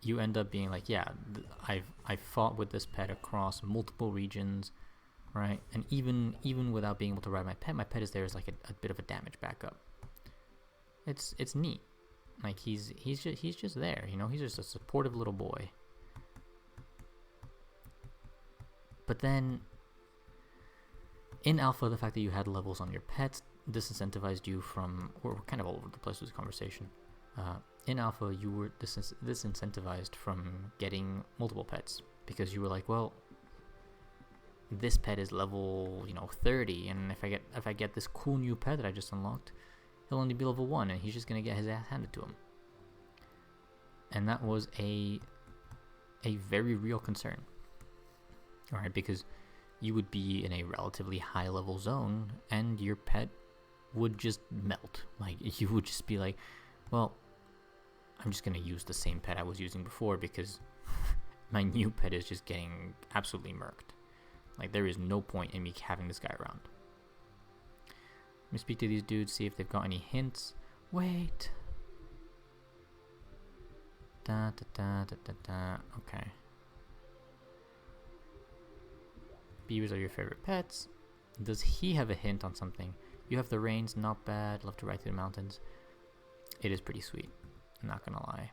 you end up being like, yeah, I've fought with this pet across multiple regions, right? And even without being able to ride my pet is there as like a bit of a damage backup. It's neat. Like he's just there, you know. He's just a supportive little boy. But then in alpha, the fact that you had levels on your pets disincentivized you from. We're kind of all over the place with this conversation. In alpha, you were disincentivized from getting multiple pets because you were like, well, this pet is level 30, and if I get this cool new pet that I just unlocked, he'll only be level 1, and he's just gonna get his ass handed to him. And that was a very real concern. Alright, because you would be in a relatively high level zone and your pet would just melt. Like you would just be like, well, I'm just gonna use the same pet I was using before because my new pet is just getting absolutely murked. Like there is no point in me having this guy around. Let me speak to these dudes, see if they've got any hints. Wait. Okay. Beavers are your favorite pets. Does he have a hint on something? You have the reins, not bad. Love to ride through the mountains. It is pretty sweet. I'm not gonna lie.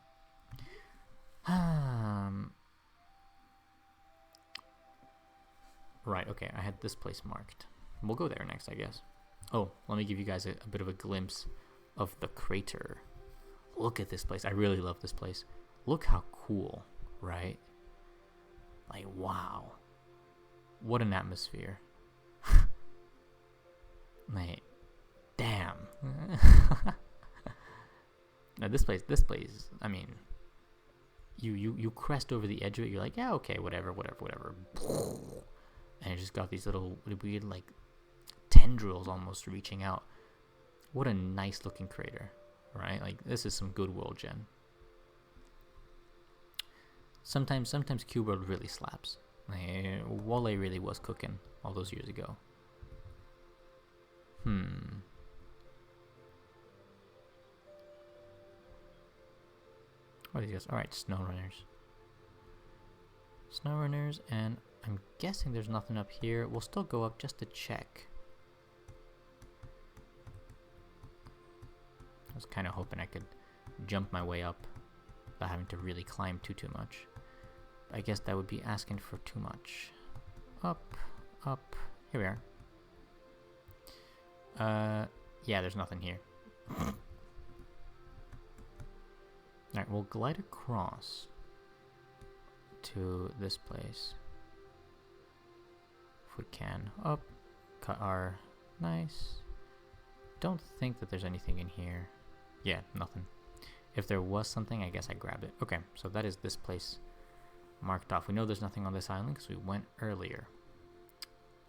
Right, okay, I had this place marked. We'll go there next, I guess. Oh, let me give you guys a bit of a glimpse of the crater. Look at this place. I really love this place. Look how cool, right? Like, wow. What an atmosphere. Mate, damn. Now this place, I mean, you crest over the edge of it, you're like, yeah, okay, whatever. And it just got these little weird, like, tendrils almost reaching out. What a nice looking crater, right? Like, this is some good world gen. Sometimes CubeWorld really slaps. Like, Wale really was cooking all those years ago. What are these guys? Alright, SnowRunners. SnowRunners, and I'm guessing there's nothing up here. We'll still go up just to check. I was kind of hoping I could jump my way up without having to really climb too much. I guess that would be asking for too much. Up, up. Here we are. Yeah, there's nothing here. Alright, we'll glide across to this place. If we can. Up. Cut our... Nice. Don't think that there's anything in here. Yeah, nothing. If there was something, I guess I'd grab it. Okay, so that is this place marked off. We know there's nothing on this island because we went earlier.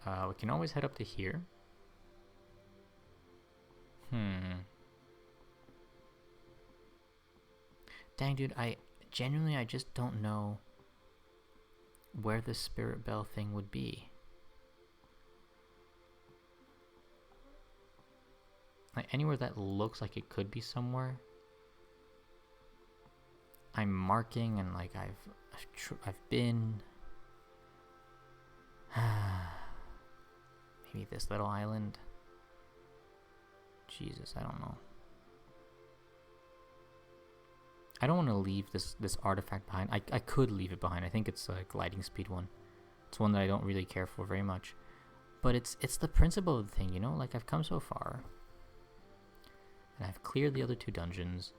We can always head up to here. Dang, dude, I just don't know where the spirit bell thing would be. Like, anywhere that looks like it could be somewhere, I'm marking, and like I've been. Maybe this little island. Jesus, I don't know. I don't want to leave this artifact behind. I could leave it behind. I think it's a gliding speed one. It's one that I don't really care for very much. But it's the principle of the thing, you know? Like, I've come so far. And I've cleared the other 2 dungeons.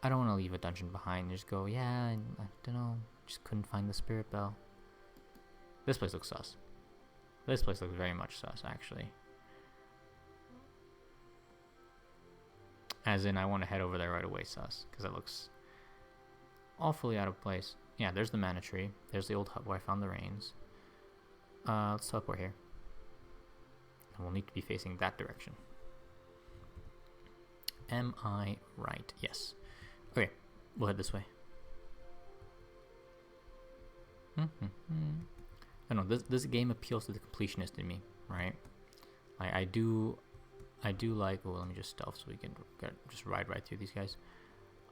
I don't want to leave a dungeon behind and just go, yeah, I don't know. Just couldn't find the spirit bell. This place looks sus. This place looks very much sus, actually. As in, I want to head over there right away, sus. Because it looks awfully out of place. Yeah, there's the mana tree. There's the old hut where I found the reins. Let's teleport here. And we'll need to be facing that direction. Am I right? Yes. Okay, we'll head this way. I know this game appeals to the completionist in me, right? I do like. Oh, let me just stealth so we can just ride right through these guys.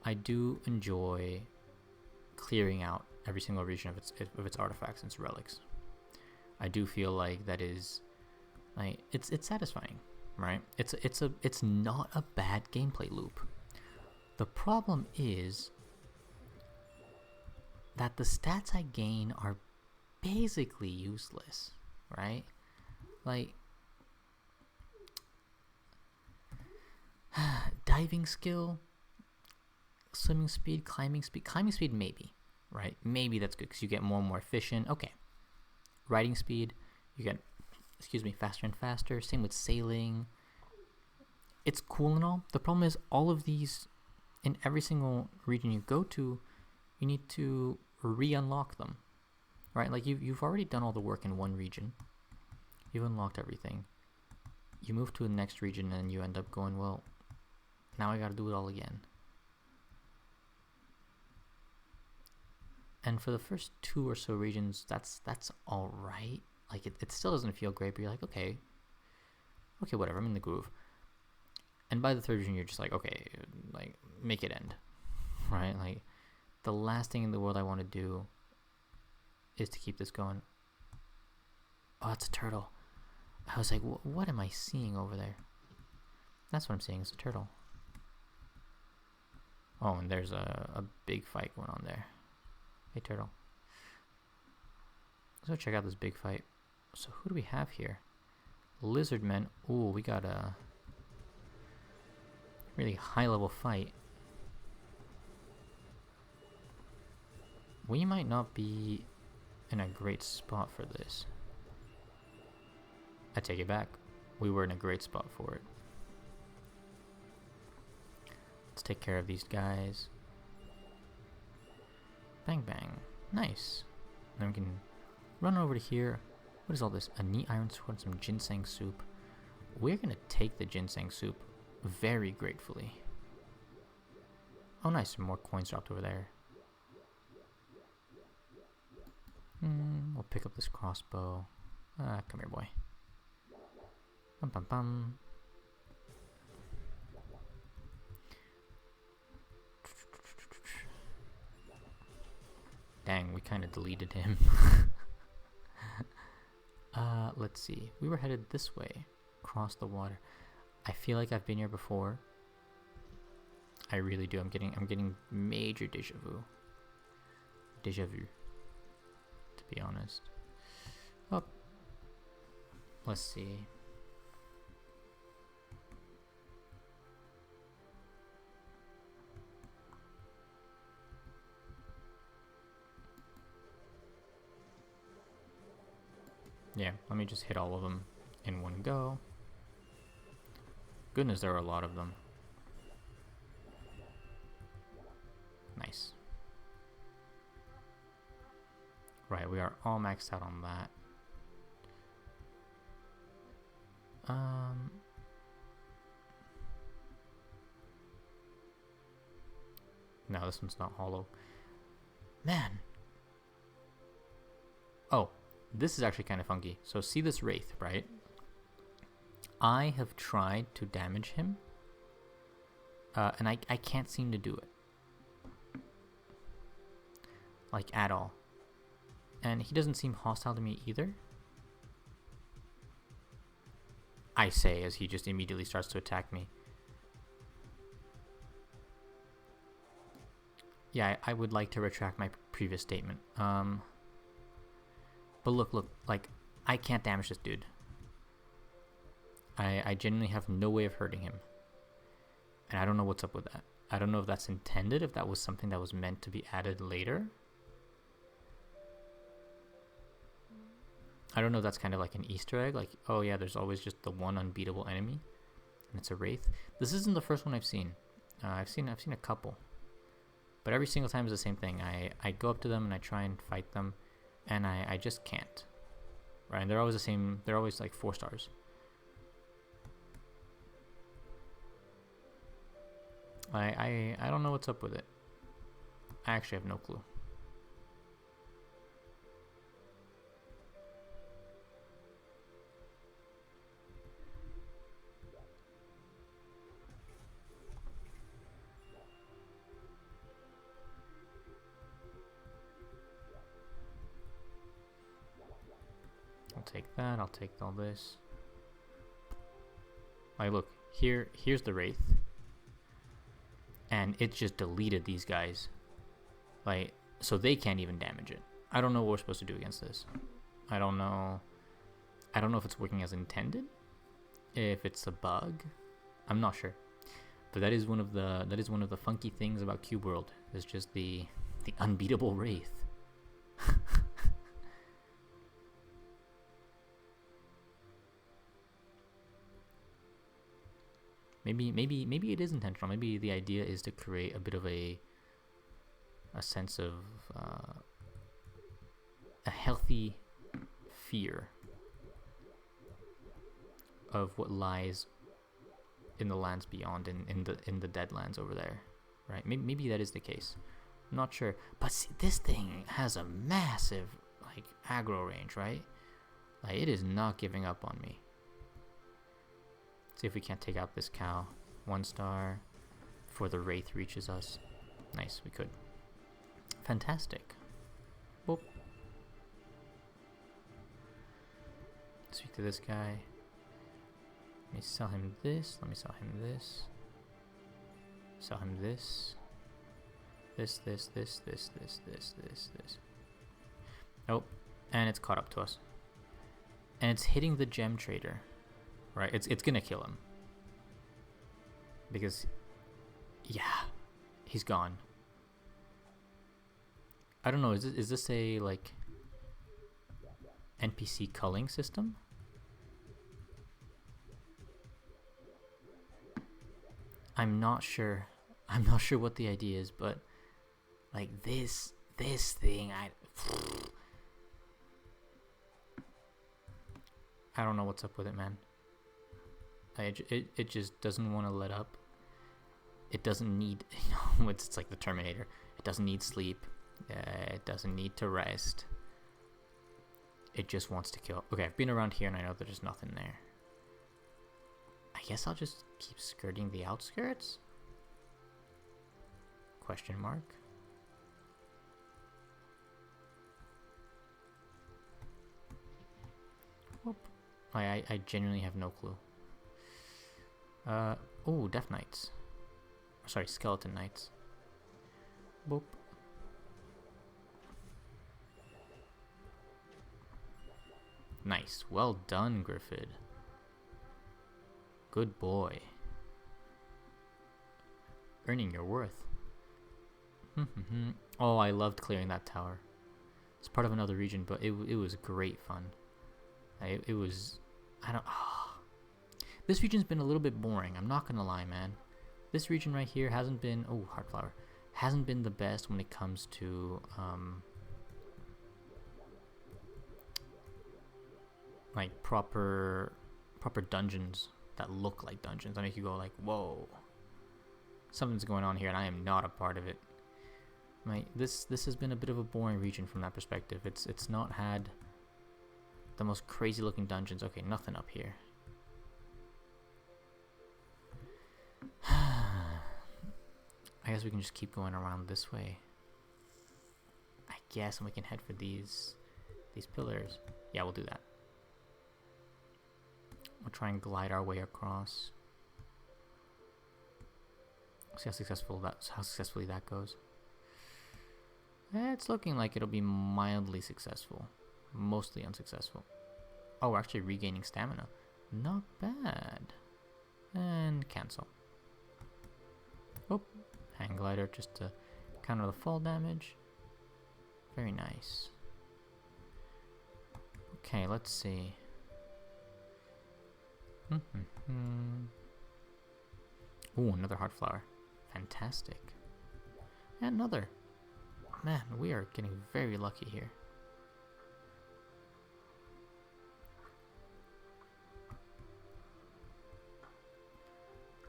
I do enjoy clearing out every single region of its artifacts and its relics. I do feel like that is, like, it's satisfying, right? It's not a bad gameplay loop. The problem is that the stats I gain are basically useless, right? Like, diving skill, swimming speed, climbing speed maybe, right? Maybe that's good because you get more and more efficient. Okay. Riding speed, you get, faster and faster. Same with sailing. It's cool and all. The problem is all of these, in every single region you go to, you need to re-unlock them, right? Like, you've already done all the work in one region. You've unlocked everything. You move to the next region and you end up going, well, now I gotta do it all again. And for the first 2 or so regions, that's all right. Like, it still doesn't feel great, but you're like, okay, whatever, I'm in the groove. And by the 3rd region, you're just like, okay, like, make it end, right? Like, the last thing in the world I want to do is to keep this going. Oh, it's a turtle. I was like, what am I seeing over there? That's what I'm seeing, it's a turtle. Oh, and there's a big fight going on there. Hey, turtle. Let's go check out this big fight. So who do we have here? Lizardmen. Ooh, we got a really high level fight. We might not be in a great spot for this. I take it back. We were in a great spot for it. Let's take care of these guys. Bang bang. Nice. Then we can run over to here. What is all this? A neat iron sword and some ginseng soup. We're gonna take the ginseng soup very gratefully. Oh nice, some more coins dropped over there. We'll pick up this crossbow. Come here, boy. Bum bum bum. Dang, we kind of deleted him. Let's see. We were headed this way, across the water. I feel like I've been here before. I really do. I'm getting major deja vu. Deja vu. To be honest. Oh. Let's see. Yeah, let me just hit all of them in one go. Goodness, there are a lot of them. Nice. Right, we are all maxed out on that. No, this one's not hollow. Man. Oh, this is actually kind of funky. So see this Wraith, right? I have tried to damage him, and I can't seem to do it. Like, at all. And he doesn't seem hostile to me either. I say as he just immediately starts to attack me. Yeah, I would like to retract my previous statement. But look, like, I can't damage this dude. I genuinely have no way of hurting him. And I don't know what's up with that. I don't know if that's intended, if that was something that was meant to be added later. I don't know if that's kind of like an Easter egg, like, oh yeah, there's always just the one unbeatable enemy, and it's a Wraith. This isn't the first one I've seen. I've seen a couple. But every single time is the same thing. I go up to them and I try and fight them, and I just can't. Right? And they're always the same. They're always like 4 stars. I don't know what's up with it. I actually have no clue. I'll take that, I'll take all this. Like, look, here's the Wraith. And it just deleted these guys. Like, so they can't even damage it. I don't know what we're supposed to do against this. I don't know if it's working as intended. If it's a bug. I'm not sure. But that is one of the funky things about CubeWorld. Is just the unbeatable Wraith. Maybe it is intentional. Maybe the idea is to create a bit of a sense of a healthy fear of what lies in the lands beyond, in the Deadlands over there, right? Maybe that is the case. I'm not sure, but see, this thing has a massive like aggro range, right? Like, it is not giving up on me. See if we can't take out this cow. 1 star before the Wraith reaches us. Nice, we could. Fantastic. Boop. Speak to this guy. Let me sell him this. Let me sell him this. Sell him this. This. Oh, and it's caught up to us. And it's hitting the gem trader. Right, it's gonna kill him. Because, yeah, he's gone. I don't know, is this a, like, NPC culling system? I'm not sure. I'm not sure what the idea is, but, like, this thing, I don't know what's up with it, man. It just doesn't want to let up. It doesn't need, you know, it's like the Terminator. It doesn't need sleep. It doesn't need to rest. It just wants to kill. Okay, I've been around here and I know that there's nothing there. I guess I'll just keep skirting the outskirts? Question mark. Whoop. I genuinely have no clue. Oh, Death Knights. Sorry, skeleton knights. Boop. Nice. Well done, Griffith. Good boy. Earning your worth. Oh, I loved clearing that tower. It's part of another region, but it was great fun. It was... I don't... Oh. This region's been a little bit boring. I'm not gonna lie, man. This region right here hasn't been... Oh, Heartflower. Hasn't been the best when it comes to... like proper dungeons that look like dungeons. That make you go like, whoa, something's going on here, and I am not a part of it. This has been a bit of a boring region from that perspective. It's not had the most crazy looking dungeons. Okay, nothing up here. I guess we can just keep going around this way. I guess, and we can head for these pillars. Yeah, we'll do that. We'll try and glide our way across. See how successfully that goes. It's looking like it'll be mildly successful. Mostly unsuccessful. Oh, we're actually regaining stamina. Not bad. And cancel. Oh, hang glider just to counter the fall damage. Very nice. Okay, let's see. Ooh, another Heartflower. Fantastic. And another. Man, we are getting very lucky here.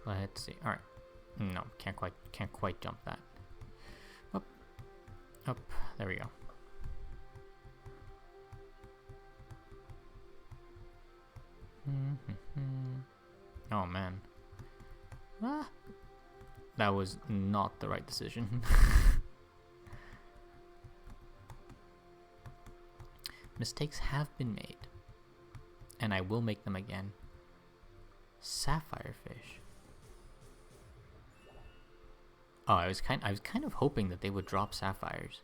Let's see. Alright. No, can't quite jump that. Up. Up. There we go. Oh man. Ah, that was not the right decision. Mistakes have been made, and I will make them again. Sapphire fish. Oh, I was kind of hoping that they would drop sapphires.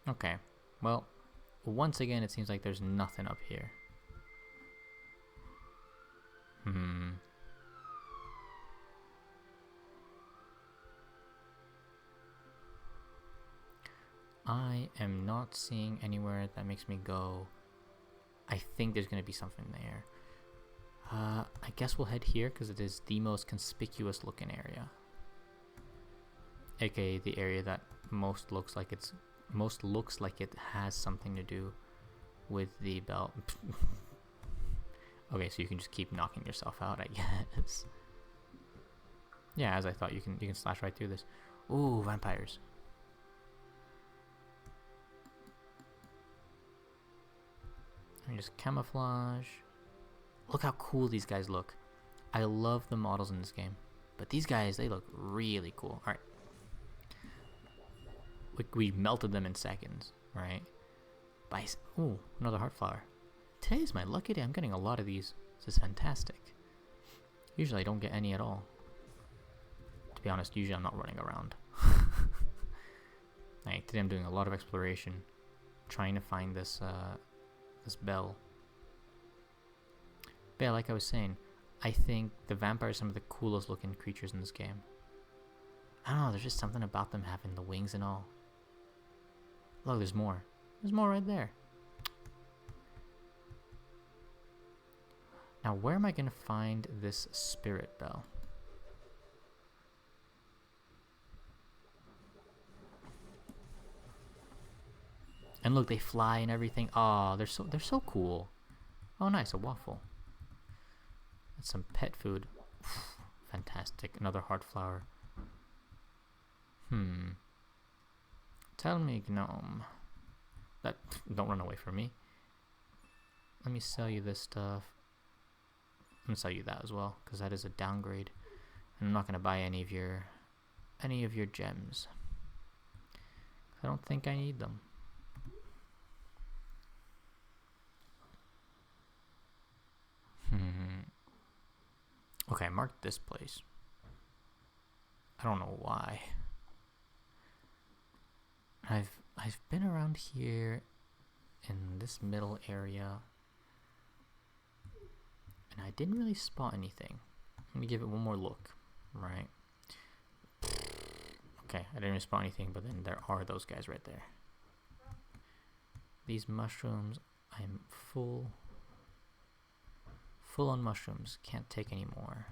Okay, well, once again it seems like there's nothing up here. I am not seeing anywhere that makes me go, I think there's going to be something there. I guess we'll head here because it is the most conspicuous looking area. AKA the area that most looks like it has something to do with the belt. Okay, so you can just keep knocking yourself out, I guess. Yeah, as I thought, you can slash right through this. Ooh, vampires. Let me just camouflage. Look how cool these guys look. I love the models in this game, but these guys, they look really cool. All right. We melted them in seconds, right? Ooh, another Heartflower. Today's my lucky day. I'm getting a lot of these. This is fantastic. Usually I don't get any at all. To be honest, usually I'm not running around. Like, today I'm doing a lot of exploration, trying to find this this bell. But yeah, like I was saying, I think the vampires are some of the coolest looking creatures in this game. I don't know, there's just something about them having the wings and all. Look, there's more. There's more right there. Now, where am I going to find this spirit bell? And look, they fly and everything. Oh, they're so cool. Oh, nice, a waffle. That's some pet food. Fantastic. Another Heartflower. Tell me, gnome. Don't run away from me. Let me sell you this stuff. I'm gonna sell you that as well, because that is a downgrade. And I'm not gonna buy any of your gems. I don't think I need them. Okay, I marked this place. I don't know why. I've been around here in this middle area, and I didn't really spot anything. Let me give it one more look, right? Okay, I didn't really spot anything, but then there are those guys right there. These mushrooms, I'm full on mushrooms, can't take any more.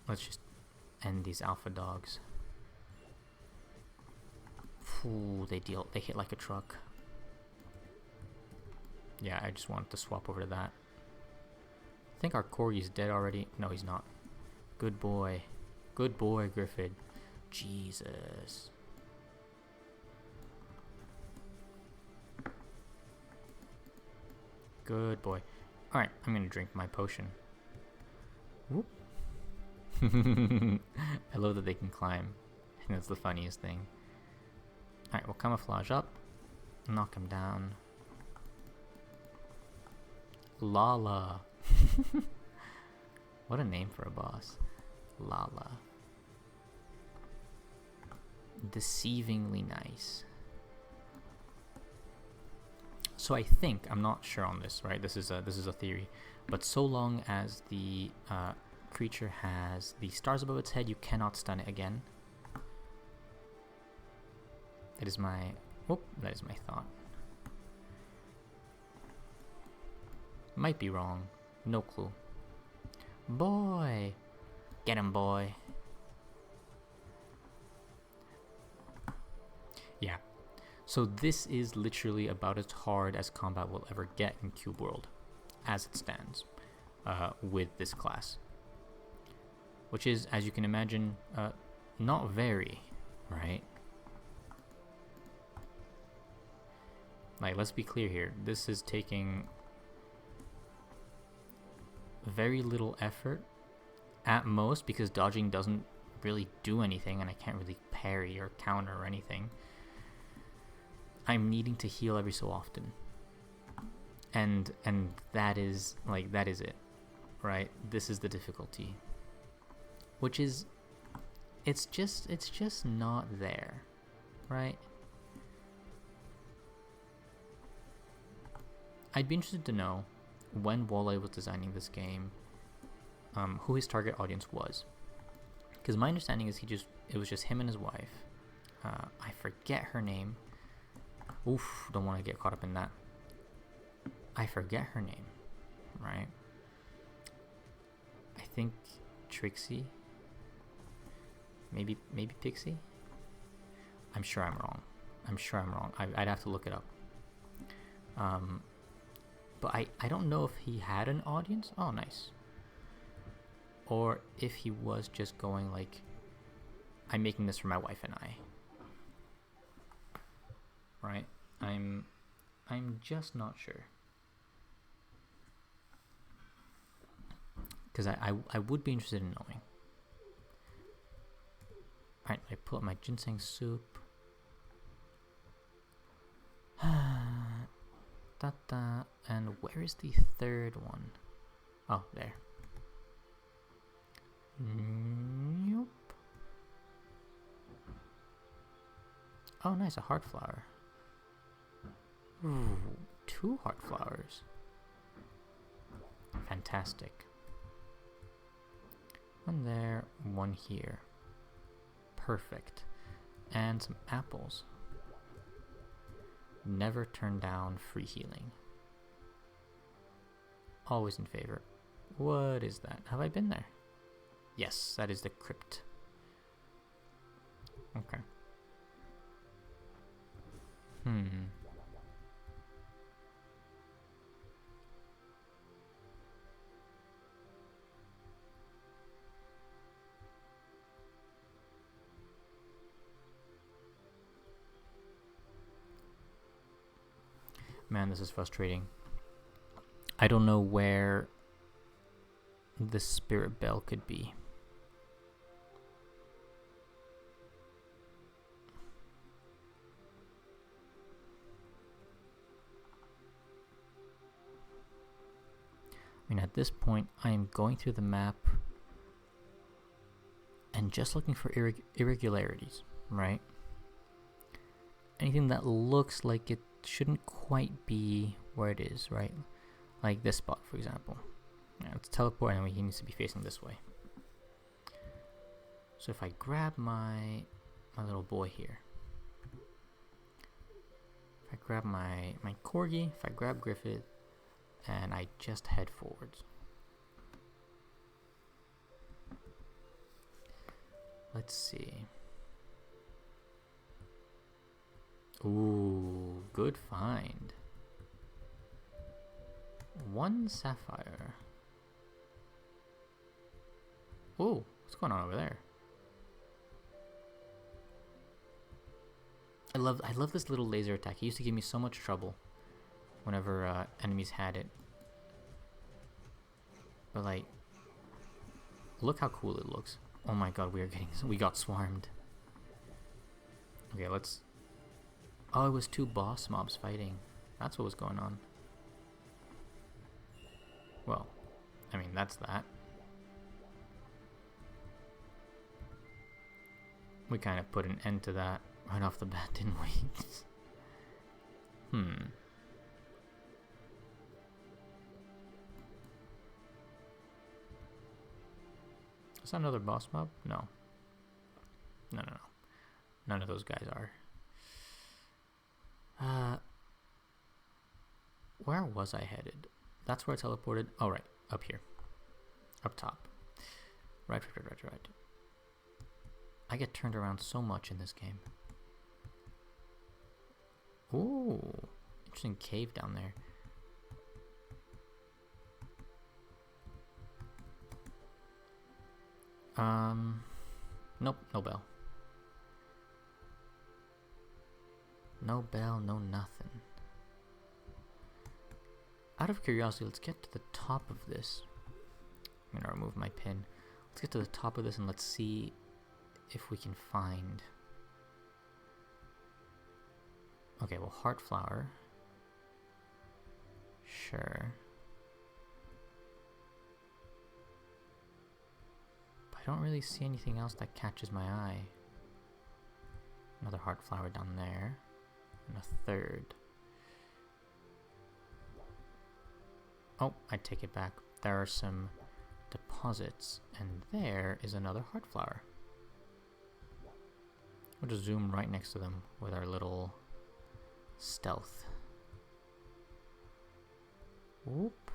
Let's just end these alpha dogs. Ooh, they hit like a truck. Yeah, I just wanted to swap over to that. I think our corgi's dead already. No, he's not. Good boy. Good boy, Griffith. Jesus. Good boy. Alright, I'm gonna drink my potion. Whoop. I love that they can climb. I think that's the funniest thing. Alright, we'll camouflage up. Knock him down. Lala. What a name for a boss. Lala. Deceivingly nice. So I think, I'm not sure on this, right? This is a theory, but so long as the creature has the stars above its head, you cannot stun it again. That is my thought. Might be wrong. No clue. Boy! Get him, boy. Yeah. So this is literally about as hard as combat will ever get in CubeWorld, as it stands, with this class. Which is, as you can imagine, not very, right? Like, let's be clear here. This is taking very little effort at most, because dodging doesn't really do anything and I can't really parry or counter or anything. I'm needing to heal every so often, and that is it, right? This is the difficulty, which is it's just not there, right? I'd be interested to know, when Walleye was designing this game, who his target audience was, because my understanding is it was just him and his wife. I forget her name. Oof, don't want to get caught up in that. I forget her name, right? I think Trixie. Maybe Pixie? I'm sure I'm wrong. I'd have to look it up. But I don't know if he had an audience. Oh, nice. Or if he was just going like, I'm making this for my wife and I. Right? I'm just not sure. Because I would be interested in knowing. Alright, I pull up my ginseng soup. And where is the third one? Oh, there. Nope. Oh, nice, a heart flower. Ooh, 2 heart flowers. Fantastic. One there, one here. Perfect. And some apples. Never turn down free healing. Always in favor. What is that? Have I been there? Yes, that is the crypt. Okay. Man, this is frustrating. I don't know where the spirit bell could be. I mean, at this point, I am going through the map and just looking for irregularities, right? Anything that looks like it shouldn't quite be where it is, right? Like this spot, for example. Yeah, let's teleport, and he needs to be facing this way. So if I grab my little boy here, if I grab my corgi, if I grab Griffith, and I just head forwards. Let's see. Ooh, good find. 1 sapphire. Ooh, what's going on over there? I love this little laser attack. It used to give me so much trouble whenever enemies had it. But like, look how cool it looks. Oh my god, we got swarmed. Okay, let's... Oh, it was 2 boss mobs fighting. That's what was going on. Well, I mean, that's that. We kind of put an end to that right off the bat, didn't we? Is that another boss mob? No. No. None of those guys are. Where was I headed? That's where I teleported. Oh, right. Up here. Up top. Right. I get turned around so much in this game. Ooh. Interesting cave down there. Nope, no bell. No bell, no nothing. Out of curiosity, let's get to the top of this. I'm gonna remove my pin. Let's get to the top of this and let's see if we can find... Okay, well, heart flower. Sure. But I don't really see anything else that catches my eye. Another heart flower down there. And a third. Oh, I take it back. There are some deposits, and there is another heart flower. We'll just zoom right next to them with our little stealth. Whoop.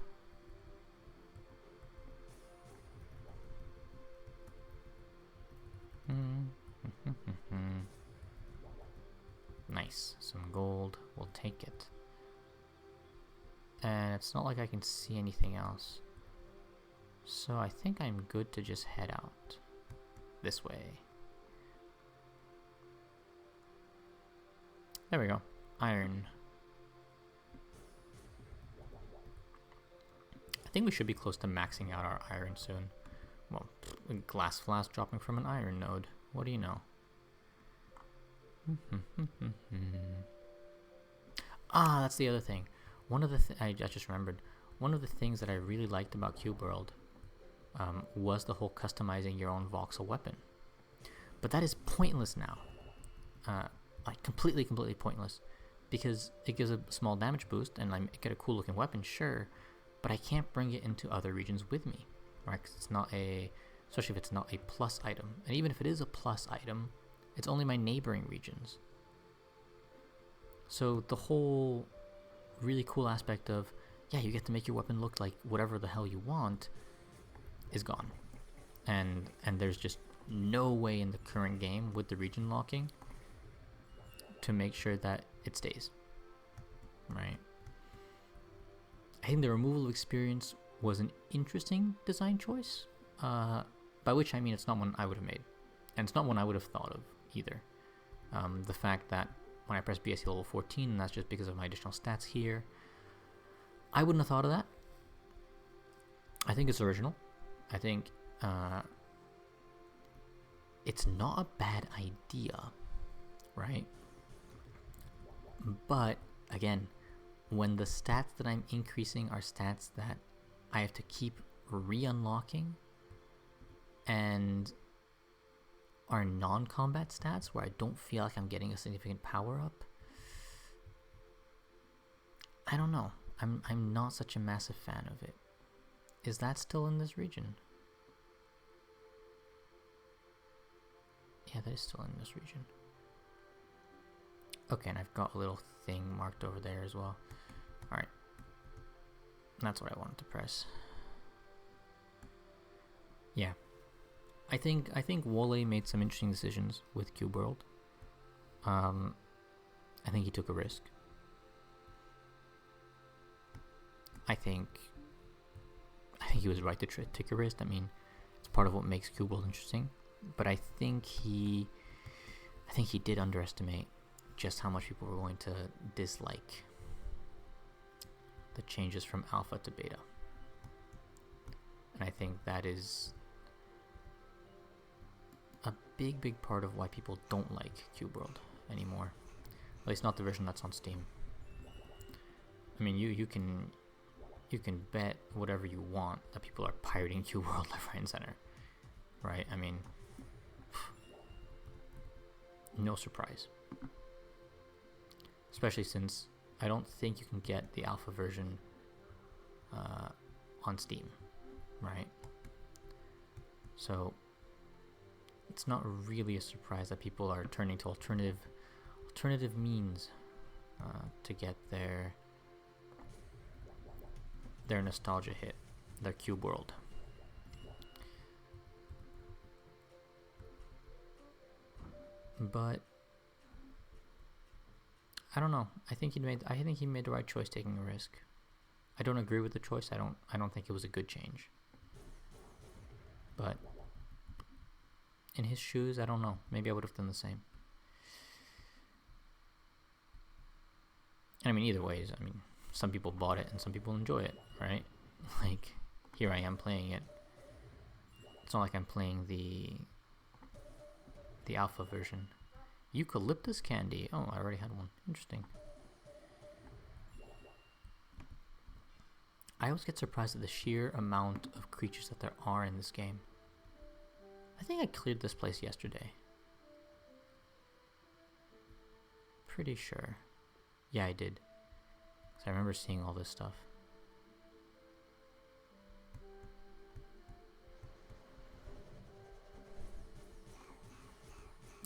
Nice. Some gold. We'll take it. And it's not like I can see anything else. So I think I'm good to just head out this way. There we go. Iron. I think we should be close to maxing out our iron soon. Well, a glass flask dropping from an iron node. What do you know? Ah, that's the other thing. One of the I just remembered. One of the things that I really liked about CubeWorld was the whole customizing your own voxel weapon. But that is pointless now. Like completely pointless, because it gives a small damage boost and I get a cool looking weapon, sure, but I can't bring it into other regions with me, right? 'Cause it's not a, especially if it's not a plus item, and even if it is a plus item, it's only my neighboring regions. So the whole really cool aspect of, yeah, you get to make your weapon look like whatever the hell you want, is gone, and there's just no way in the current game with the region locking to make sure that it stays, right? I think the removal of experience was an interesting design choice, by which I mean it's not one I would have made, and it's not one I would have thought of either. The fact that when I press BSC level 14, and that's just because of my additional stats here, I wouldn't have thought of that. I think it's original. I think it's not a bad idea, right? But again, when the stats that I'm increasing are stats that I have to keep re-unlocking, and our non-combat stats where I don't feel like I'm getting a significant power up. I don't know. I'm not such a massive fan of it. Is that still in this region? Yeah, that is still in this region. Okay, and I've got a little thing marked over there as well. Alright. That's what I wanted to press. Yeah. I think Wole made some interesting decisions with CubeWorld. I think he took a risk. I think he was right to take a risk. I mean, it's part of what makes CubeWorld interesting. But I think he did underestimate just how much people were going to dislike the changes from alpha to beta. And I think that is a big part of why people don't like CubeWorld anymore. At least not the version that's on Steam. I mean, you can bet whatever you want that people are pirating CubeWorld left, right, and center. Right? I mean, no surprise. Especially since I don't think you can get the alpha version on Steam, right? So it's not really a surprise that people are turning to alternative means to get their nostalgia hit, their CubeWorld. But I don't know. I think he made the right choice taking a risk. I don't agree with the choice. I don't think it was a good change. But in his shoes, I don't know. Maybe I would have done the same. I mean, either ways, I mean, some people bought it and some people enjoy it, right? Like, here I am playing it. It's not like I'm playing the alpha version. Eucalyptus candy. Oh, I already had one. Interesting. I always get surprised at the sheer amount of creatures that there are in this game. I think I cleared this place yesterday. Pretty sure. Yeah, I did. 'Cause I remember seeing all this stuff.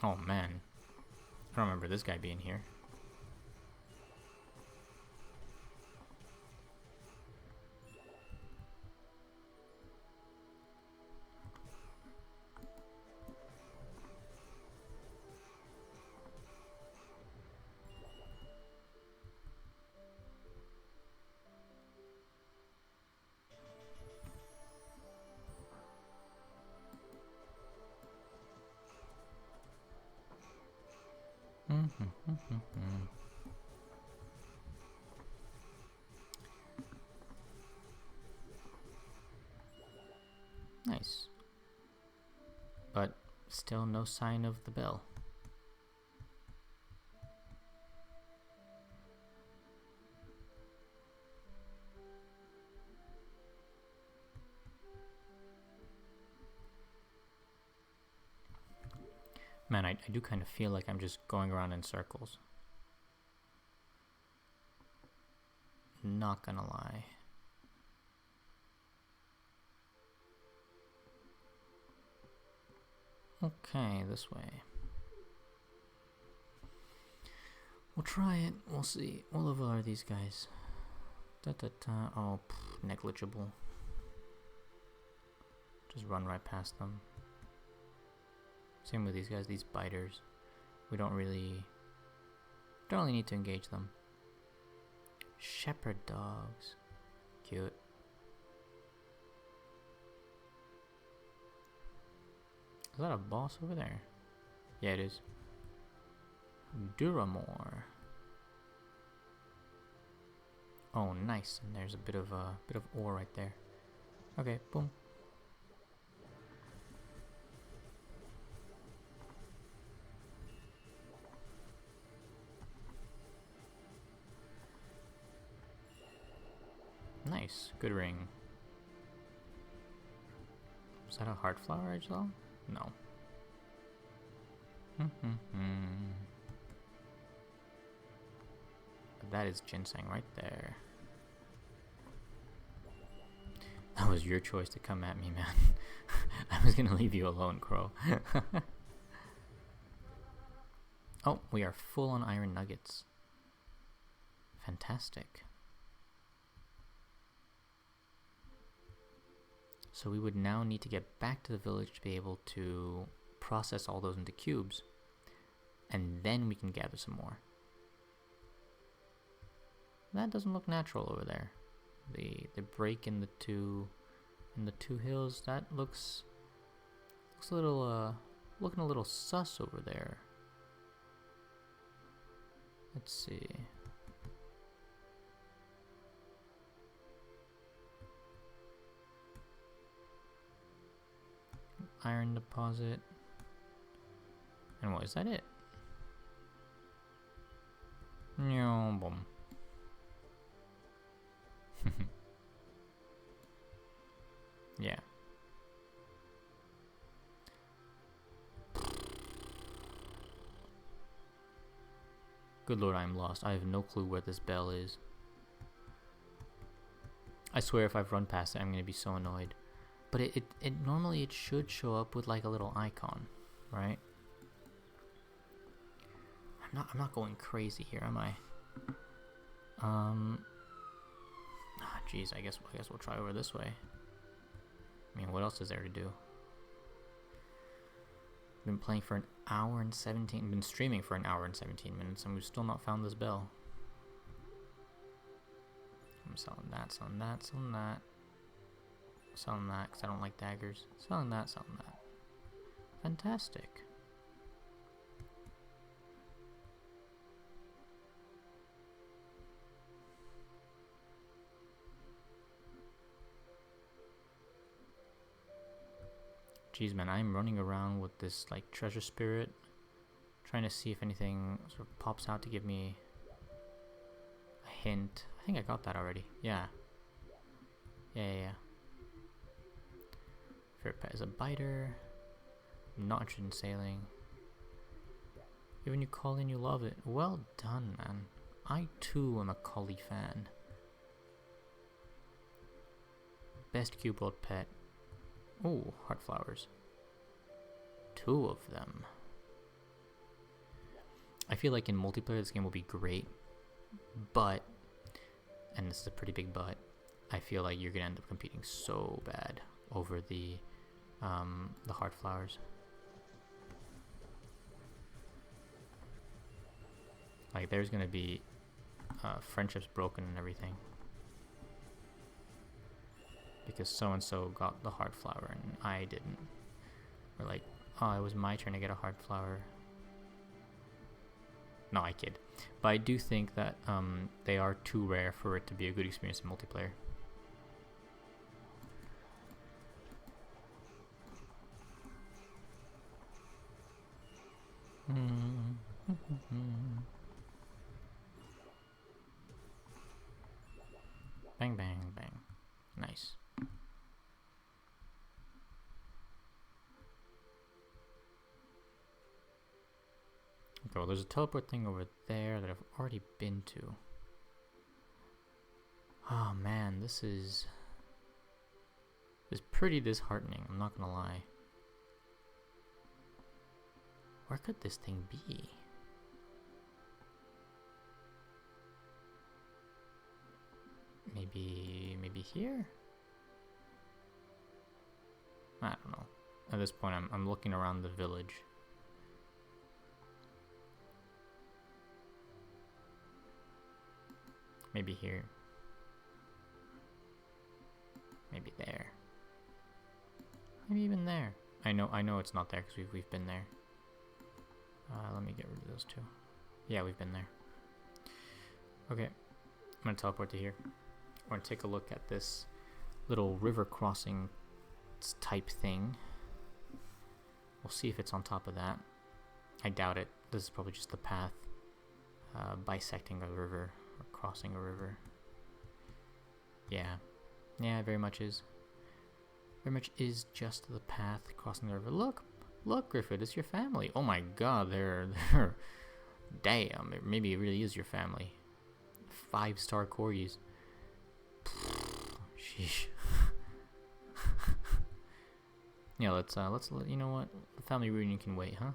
Oh man. I don't remember this guy being here. Nice. But still no sign of the bell. Man, I do kind of feel like I'm just going around in circles. Not gonna lie. Okay, this way. We'll try it. We'll see. What level are these guys? Oh, negligible. Just run right past them. Same with these guys, these biters. We don't really need to engage them. Shepherd dogs. Cute. Is that a boss over there? Yeah, it is. Duramore. Oh, nice. And there's a bit of ore right there. Okay, boom. Nice. Good ring. Was that a heart flower I saw? No. That is ginseng right there. That was your choice to come at me, man. I was gonna leave you alone, Crow. Oh, we are full on iron nuggets. Fantastic. So we would now need to get back to the village to be able to process all those into cubes. And then we can gather some more. That doesn't look natural over there. The break in the two hills, that looks a little looking a little sus over there. Let's see. Iron deposit. And what is that it? No, boom. Yeah. Good lord, I'm lost. I have no clue where this bell is. I swear if I've run past it, I'm gonna be so annoyed. But it normally it should show up with like a little icon, right? I'm not going crazy here, am I? Geez, I guess we'll try over this way. I mean, what else is there to do? Been playing for an hour and 17, been streaming for an hour and 17 minutes, and we've still not found this bell. I'm selling that, selling that, selling that. Selling that, because I don't like daggers. Selling that, selling that. Fantastic. Jeez, man, I'm running around with this, like, treasure spirit, trying to see if anything sort of pops out to give me a hint. I think I got that already. Yeah. Yeah. Favorite pet is a biter. I'm not interested in sailing. Even you Colleen, you love it. Well done, man. I too am a collie fan. Best CubeWorld pet. Oh, heart flowers. 2 of them. I feel like in multiplayer this game will be great, but, and this is a pretty big but, I feel like you're gonna end up competing so bad over the heart flowers. Like there's gonna be friendships broken and everything. Because so-and-so got the heart flower and I didn't. Or like, oh, it was my turn to get a heart flower. No, I kid. But I do think that they are too rare for it to be a good experience in multiplayer. Bang, bang, bang. Nice. Okay, well, there's a teleport thing over there that I've already been to. Oh man, this is pretty disheartening, I'm not gonna lie. Where could this thing be? Maybe here? I don't know. At this point, I'm looking around the village. Maybe here. Maybe there. Maybe even there. I know it's not there because we've been there. Let me get rid of those 2. Yeah, we've been there. Okay, I'm gonna teleport to here. We're gonna take a look at this little river crossing type thing. We'll see if it's on top of that. I doubt it. This is probably just the path bisecting a river or crossing a river. Yeah, it very much is. Very much is just the path crossing the river. Look, look, Griffith, it's your family. Oh my god, they're damn, maybe it really is your family. 5-star corgis. Sheesh. Yeah, let's you know what? The family reunion can wait, huh?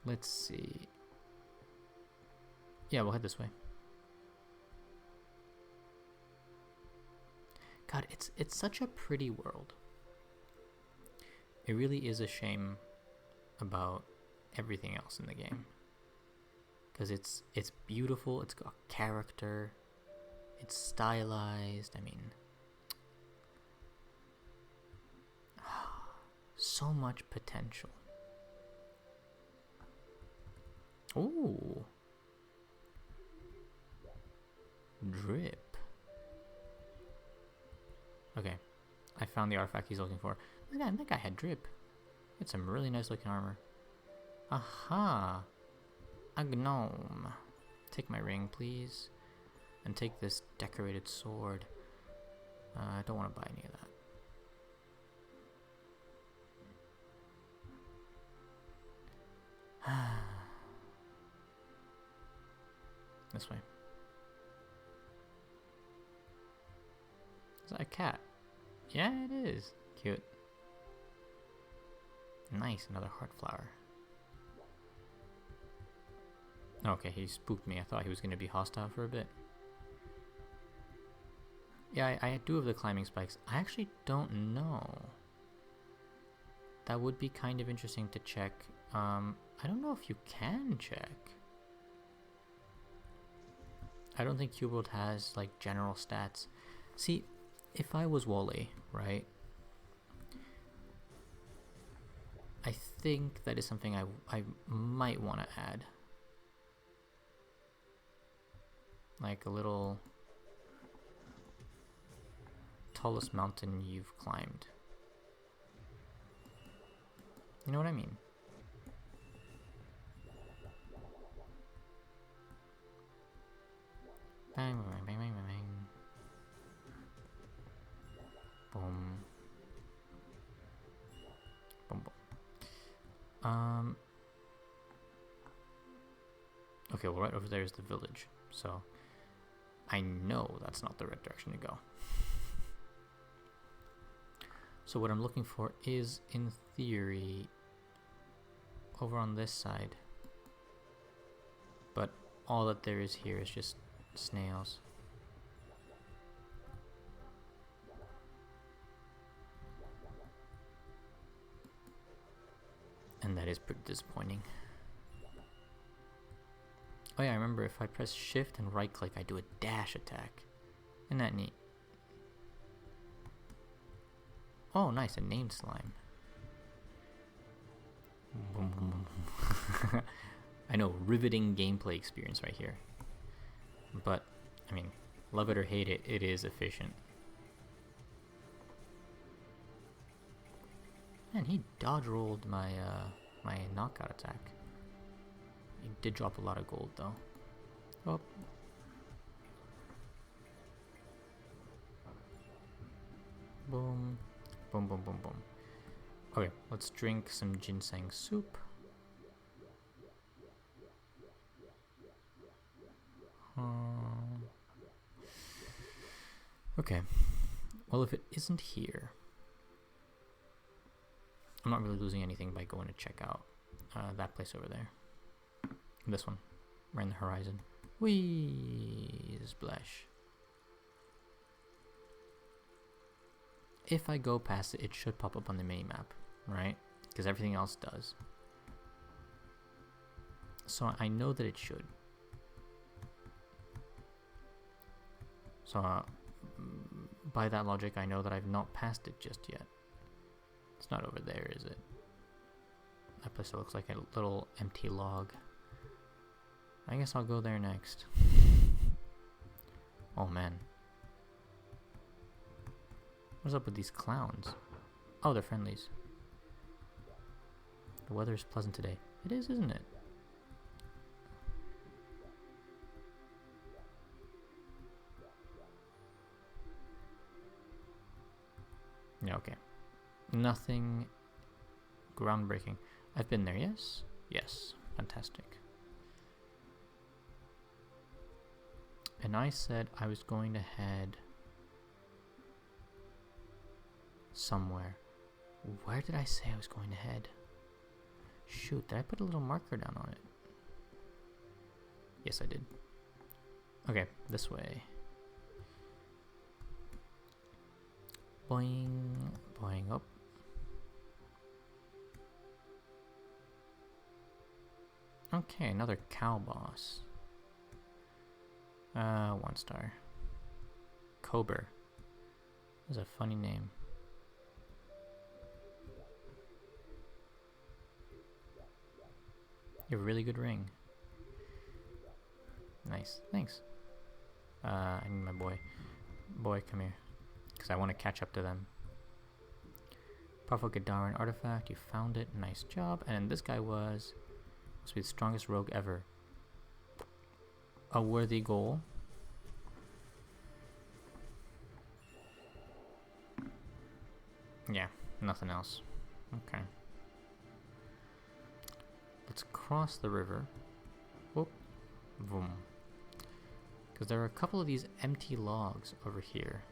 Let's see. Yeah, we'll head this way. God, it's such a pretty world. It really is a shame about everything else in the game. Because it's beautiful, it's got character, it's stylized, I mean... so much potential. Ooh. Drip. Okay. I found the artifact he's looking for. That guy had drip. It's some really nice looking armor. Aha. A gnome. Take my ring, please. And take this decorated sword. I don't want to buy any of that. This way. Is that a cat? Yeah, it is. Cute. Nice, another heart flower. Okay, he spooked me. I thought he was going to be hostile for a bit. Yeah, I do have the climbing spikes. I actually don't know. That would be kind of interesting to check. I don't know if you can check. I don't think CubeWorld has like general stats. See, if I was Wally, right? I think that is something I might want to add. Like a little tallest mountain you've climbed. You know what I mean? Bang, bang, bang, bang, bang, bang. Boom. Boom, boom. Okay, well right over there is the village, so I know that's not the right direction to go. So what I'm looking for is, in theory, over on this side. But all that there is here is just snails. And that is pretty disappointing. Oh yeah, I remember if I press shift and right click I do a dash attack. Isn't that neat? Oh nice, a named slime. Boom, boom, boom. I know, riveting gameplay experience right here. But, I mean, love it or hate it, it is efficient. Man, he dodge rolled my my knockout attack. He did drop a lot of gold though. Oh. Boom. Boom, boom, boom, boom. Okay, let's drink some ginseng soup. Okay. Well, if it isn't here, I'm not really losing anything by going to check out that place over there. This one, right in the horizon. Whee! Splash. If I go past it, it should pop up on the mini-map, right? Because everything else does. So I know that it should. So by that logic, I know that I've not passed it just yet. It's not over there, is it? That place looks like a little empty log. I guess I'll go there next. Oh man. What's up with these clowns? Oh, they're friendlies. The weather is pleasant today. It is, isn't it? Yeah, okay. Nothing groundbreaking. I've been there, yes? Yes. Fantastic. And I said I was going to head somewhere. Where did I say I was going to head? Shoot, did I put a little marker down on it? Yes, I did. Okay, this way. Boing, boing up. Okay, another cow boss. 1 star. Cobra. That's a funny name. You have a really good ring. Nice, thanks. I need my boy. Boy, come here. Because I want to catch up to them. Powerful Gadaran artifact, you found it, nice job. And this guy must be the strongest rogue ever. A worthy goal. Yeah, nothing else. Okay. Let's cross the river. Whoop. Boom. Because there are a couple of these empty logs over here.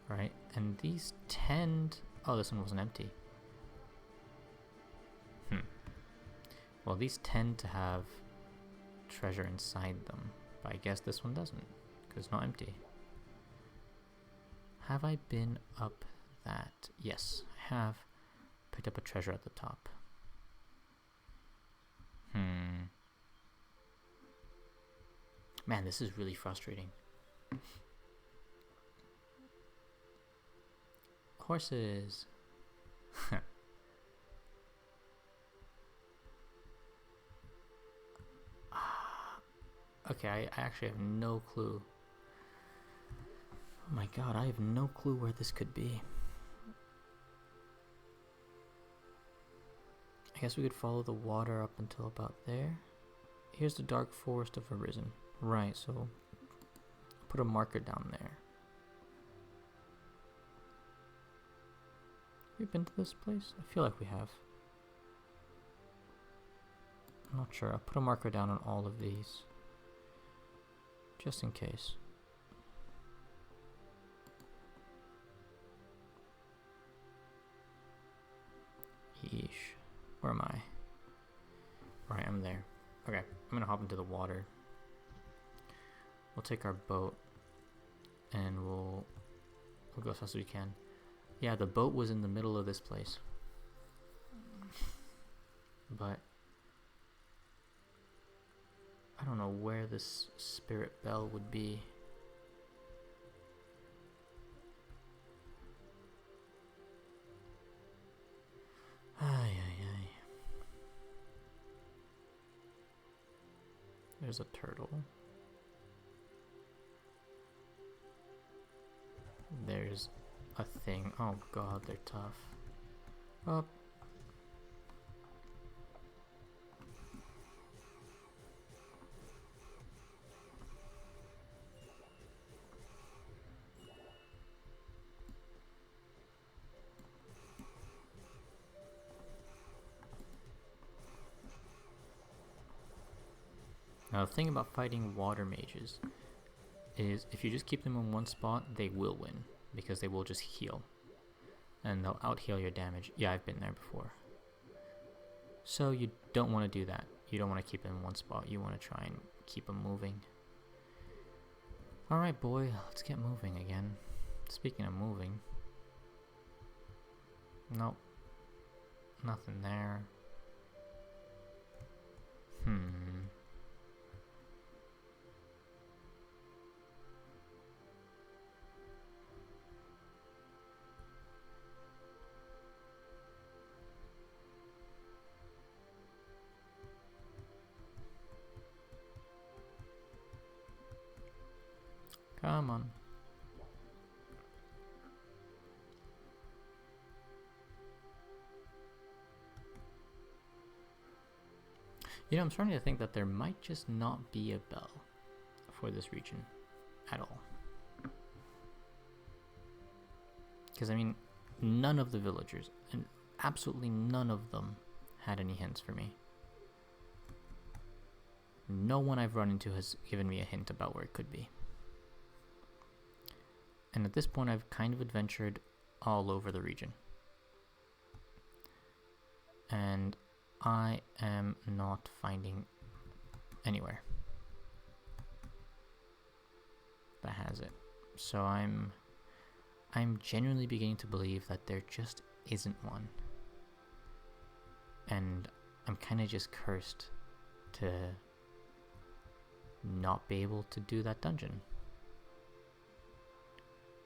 Right? And these tend... Oh, this one wasn't empty. Well, these tend to have treasure inside them. But I guess this one doesn't. Because it's not empty. Have I been up that? Yes, I have. Picked up a treasure at the top. Man, this is really frustrating. Horses. Okay, I actually have no clue. Oh my god, I have no clue where this could be. I guess we could follow the water up until about there. Here's the dark forest of Arisen. Right, so put a marker down there. Have we been to this place? I feel like we have. I'm not sure. I'll put a marker down on all of these. Just in case. Yeesh. Where am I? Right, I'm there. Okay, I'm gonna hop into the water. We'll take our boat and we'll go as fast as we can. Yeah, the boat was in the middle of this place. But I don't know where this spirit bell would be. Ay, ay, ay. There's a turtle. There's a thing. Oh god, they're tough. Up. Now the thing about fighting water mages is if you just keep them in one spot, they will win. Because they will just heal. And they'll out-heal your damage. Yeah, I've been there before. So you don't want to do that. You don't want to keep them in one spot. You want to try and keep them moving. Alright, boy. Let's get moving again. Speaking of moving. Nope. Nothing there. Come on. You know, I'm starting to think that there might just not be a bell for this region at all. Because, I mean, none of the villagers, and absolutely none of them, had any hints for me. No one I've run into has given me a hint about where it could be. And at this point, I've kind of adventured all over the region. And I am not finding anywhere that has it. So I'm genuinely beginning to believe that there just isn't one. And I'm kind of just cursed to not be able to do that dungeon,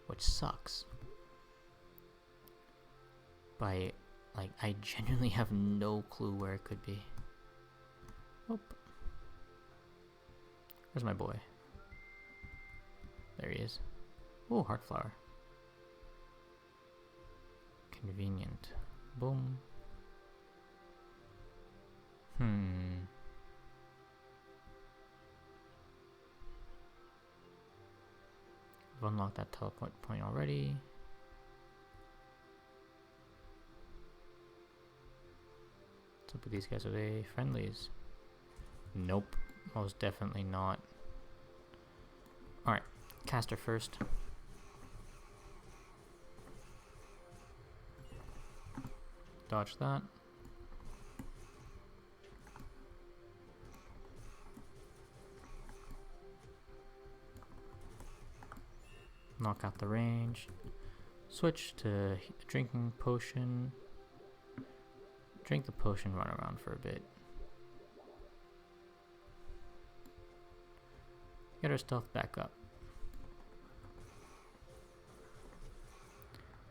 which sucks. Like, I genuinely have no clue where it could be. Oh, where's my boy? There he is. Oh, heart flower. Convenient. Boom. I've unlocked that teleport point already. What's up with these guys? Are they friendlies? Nope. Most definitely not. Alright. Caster first. Dodge that. Knock out the range. Switch to drinking potion. Drink the potion, run around for a bit. Get our stealth back up.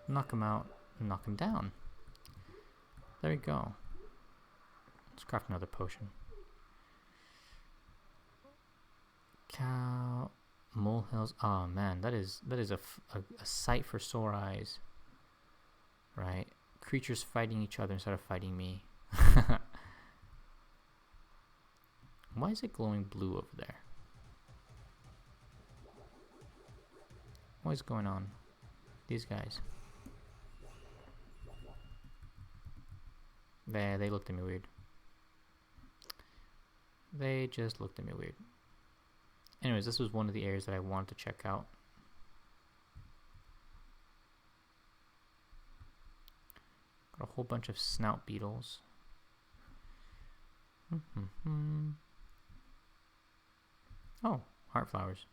Knock him out, knock him down. There we go. Let's craft another potion. Cow, molehills. Oh man, that is a sight for sore eyes. Right, creatures fighting each other instead of fighting me. Why is it glowing blue over there? What is going on? These guys. They looked at me weird. They just looked at me weird. Anyways, this was one of the areas that I wanted to check out. Got a whole bunch of snout beetles. Oh, heart flowers.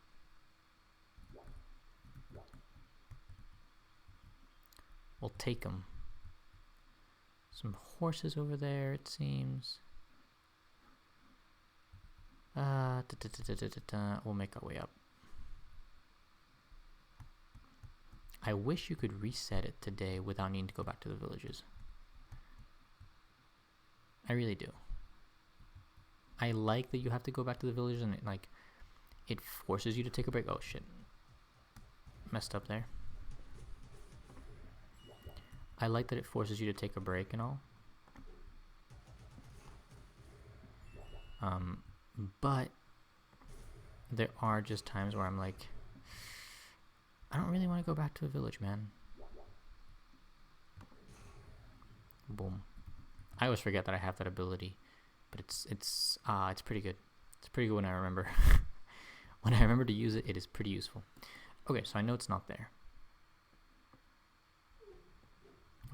We'll take them. Some horses over there, it seems. We'll make our way up. I wish you could reset it today without needing to go back to the villages. I really do. I like that you have to go back to the villages and it forces you to take a break. Oh shit. Messed up there. I like that it forces you to take a break and all. But there are just times where I'm like, I don't really want to go back to a village, man. Boom. I always forget that I have that ability, but it's pretty good. It's pretty good when I remember. When I remember to use it, it is pretty useful. Okay, so I know it's not there.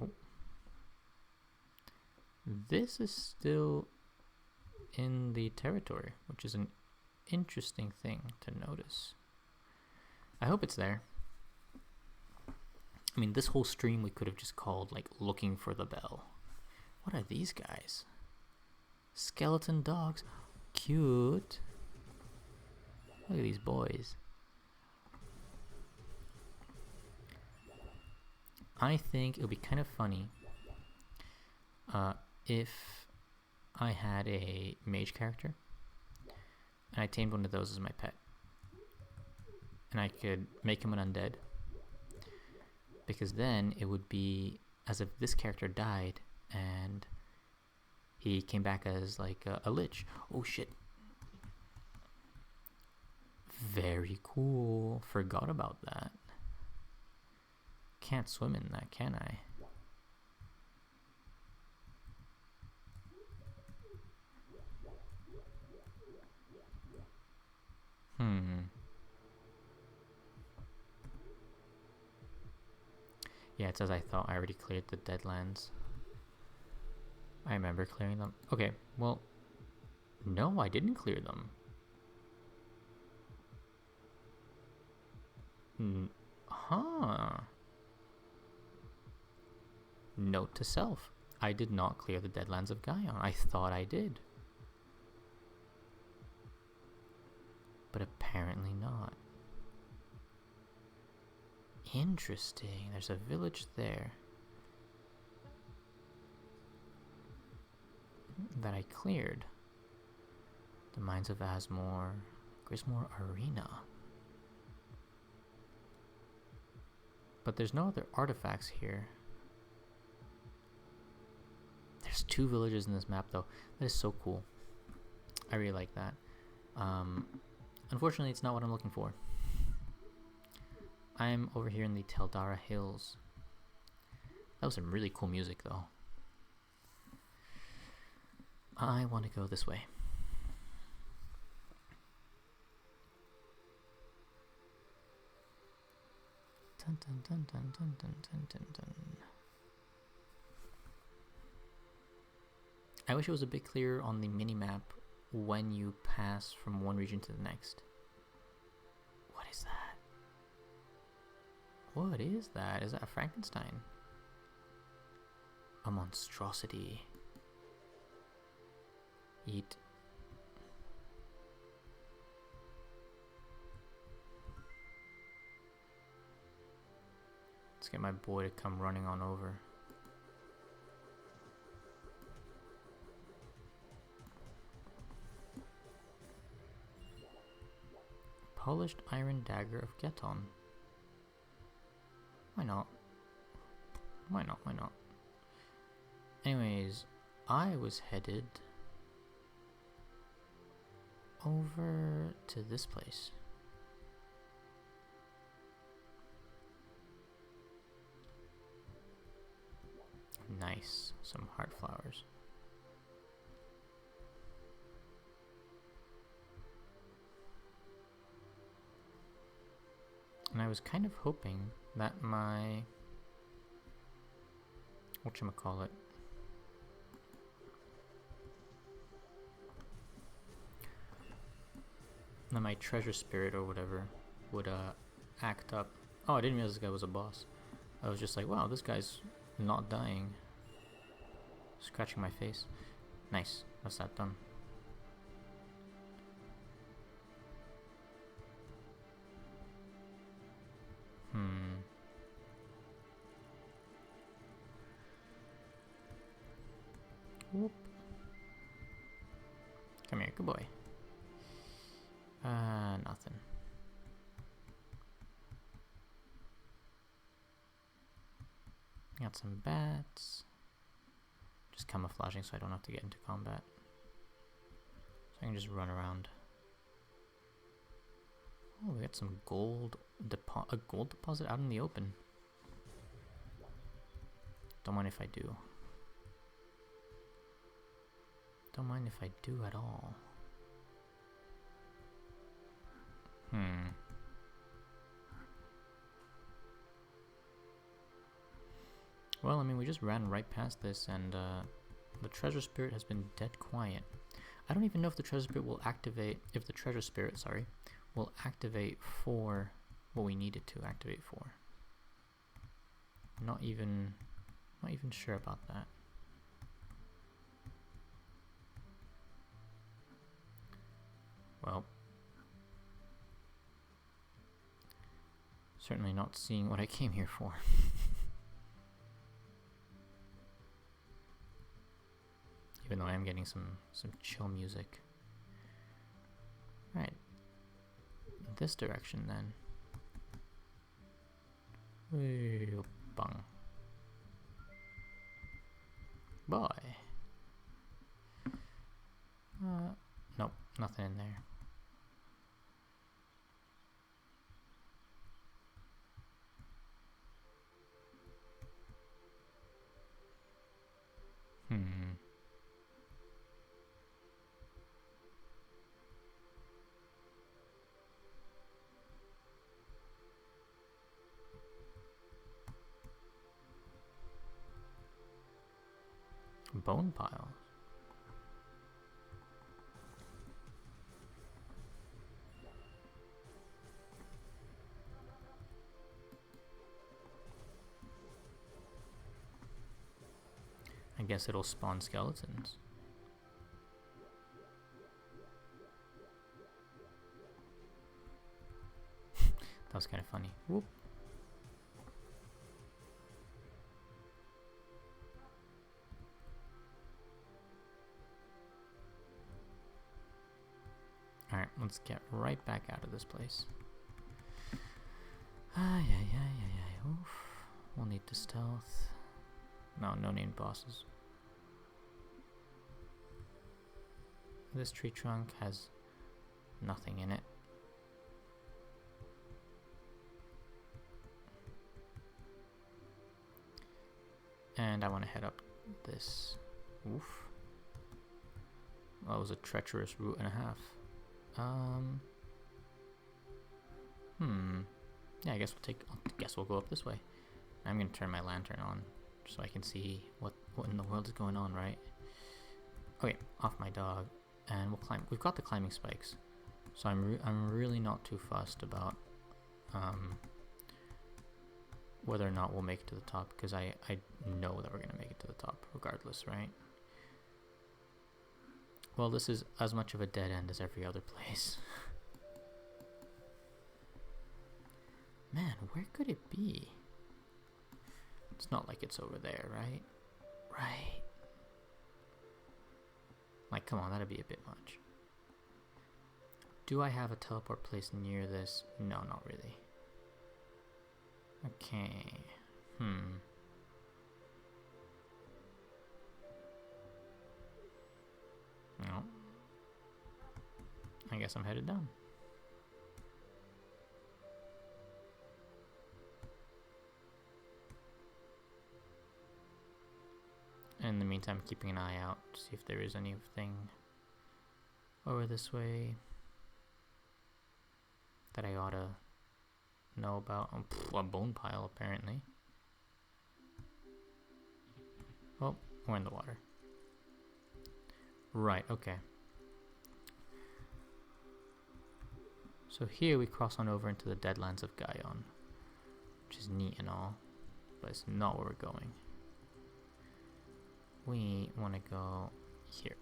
Oh. This is still in the territory, which is an interesting thing to notice. I hope it's there. I mean, this whole stream we could have just called, like, looking for the bell. What are these guys? Skeleton dogs. Cute. Look at these boys. I think it would be kind of funny if I had a mage character and I tamed one of those as my pet. And I could make him an undead. Because then it would be as if this character died and he came back as like a lich. Oh shit. Very cool. Forgot about that. can't swim in that, can I? Yeah, it says I thought I already cleared the Deadlands. I remember clearing them. Okay, well, no, I didn't clear them. Huh. Note to self. I did not clear the Deadlands of Gaion. I thought I did. But apparently not. Interesting. There's a village there that I cleared. The Mines of Asmore, Grismore Arena. But there's no other artifacts here. There's 2 villages in this map though. That is so cool. I really like that. Unfortunately, it's not what I'm looking for. I'm over here in the Teldara Hills. That was some really cool music though. I want to go this way. Dun, dun, dun, dun, dun, dun, dun, dun, dun. I wish it was a bit clearer on the mini-map when you pass from one region to the next. What is that? What is that? Is that a Frankenstein? A monstrosity. Eat. Let's get my boy to come running on over. Polished Iron Dagger of Geton. Why not? Why not? Why not? Anyways, I was headed over to this place. Nice. Some heart flowers. And I was kind of hoping that my... whatchamacallit? That my treasure spirit or whatever would act up. Oh, I didn't realize this guy was a boss. I was just like, wow, this guy's not dying. Scratching my face. Nice. That's that done. Whoop. Come here, good boy. Nothing. Got some bats. Just camouflaging so I don't have to get into combat. So I can just run around. Oh, we got some gold. A gold deposit out in the open. Don't mind if I do. Don't mind if I do at all. Well, I mean, we just ran right past this, and the treasure spirit has been dead quiet. I don't even know if the treasure spirit will activate. If the treasure spirit, sorry, will activate for what we need it to activate for. Not even sure about that. Well, certainly not seeing what I came here for. Even though I am getting some chill music. Right. This direction then. Bang. Boy. Nope, nothing in there. Hmm. Bone pile. I guess it'll spawn skeletons. That was kind of funny. Whoop. Alright, let's get right back out of this place. Oof. We'll need to stealth. No named bosses. This tree trunk has nothing in it. And I want to head up this. Oof. That was a treacherous route and a half. Yeah, I guess we'll go up this way. I'm gonna turn my lantern on so I can see what in the world is going on, right? Okay, off my dog, and we'll climb. We've got the climbing spikes, so I'm really not too fussed about whether or not we'll make it to the top, because I know that we're gonna make it to the top regardless, right? Well, this is as much of a dead end as every other place. Man, where could it be? It's not like it's over there, right? Right. Like, come on, that'd be a bit much. Do I have a teleport place near this? No, not really. Okay. No. I guess I'm headed down. In the meantime, keeping an eye out to see if there is anything over this way that I ought to know about. Oh, a bone pile, apparently. Oh, we're in the water. Right, okay. So here we cross on over into the Deadlands of Gaion, which is neat and all, but it's not where we're going. We want to go here.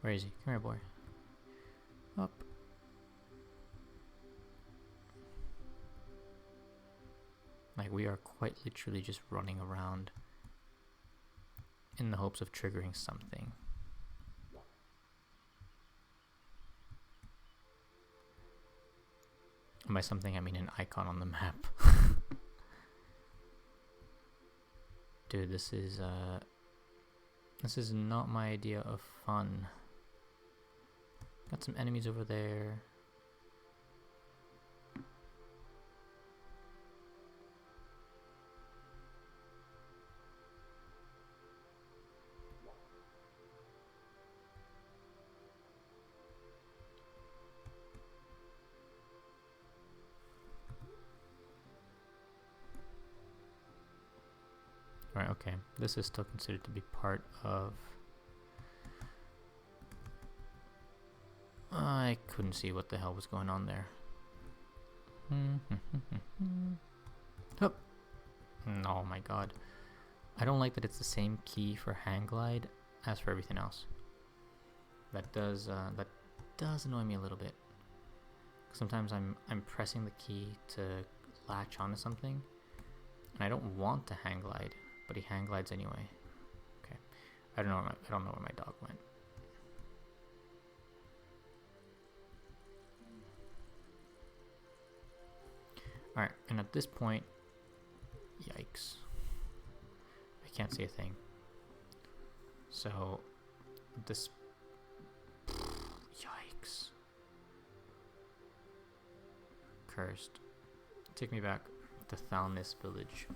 Where is he? Come here, boy. Up. Like, we are quite literally just running around in the hopes of triggering something. And by something, I mean an icon on the map. Dude, this is not my idea of fun. Got some enemies over there. Right, okay. This is still considered to be part of... I couldn't see what the hell was going on there. Oh. Oh my god. I don't like that it's the same key for hang glide as for everything else. That does annoy me a little bit. Sometimes I'm pressing the key to latch onto something, and I don't want to hang glide, but he hang glides anyway. Okay, I don't know where my dog went. All right, and at this point, yikes. can't see a thing. So this, yikes, cursed. Take me back to Thalnis village,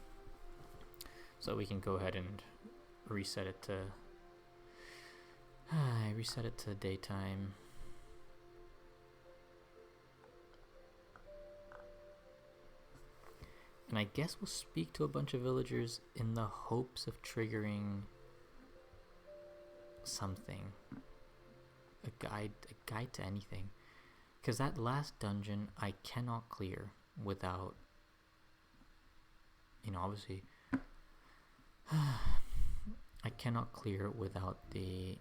so we can go ahead and reset it to daytime. And I guess we'll speak to a bunch of villagers in the hopes of triggering something. A guide to anything. Because that last dungeon I cannot clear without, you know, obviously I cannot clear without the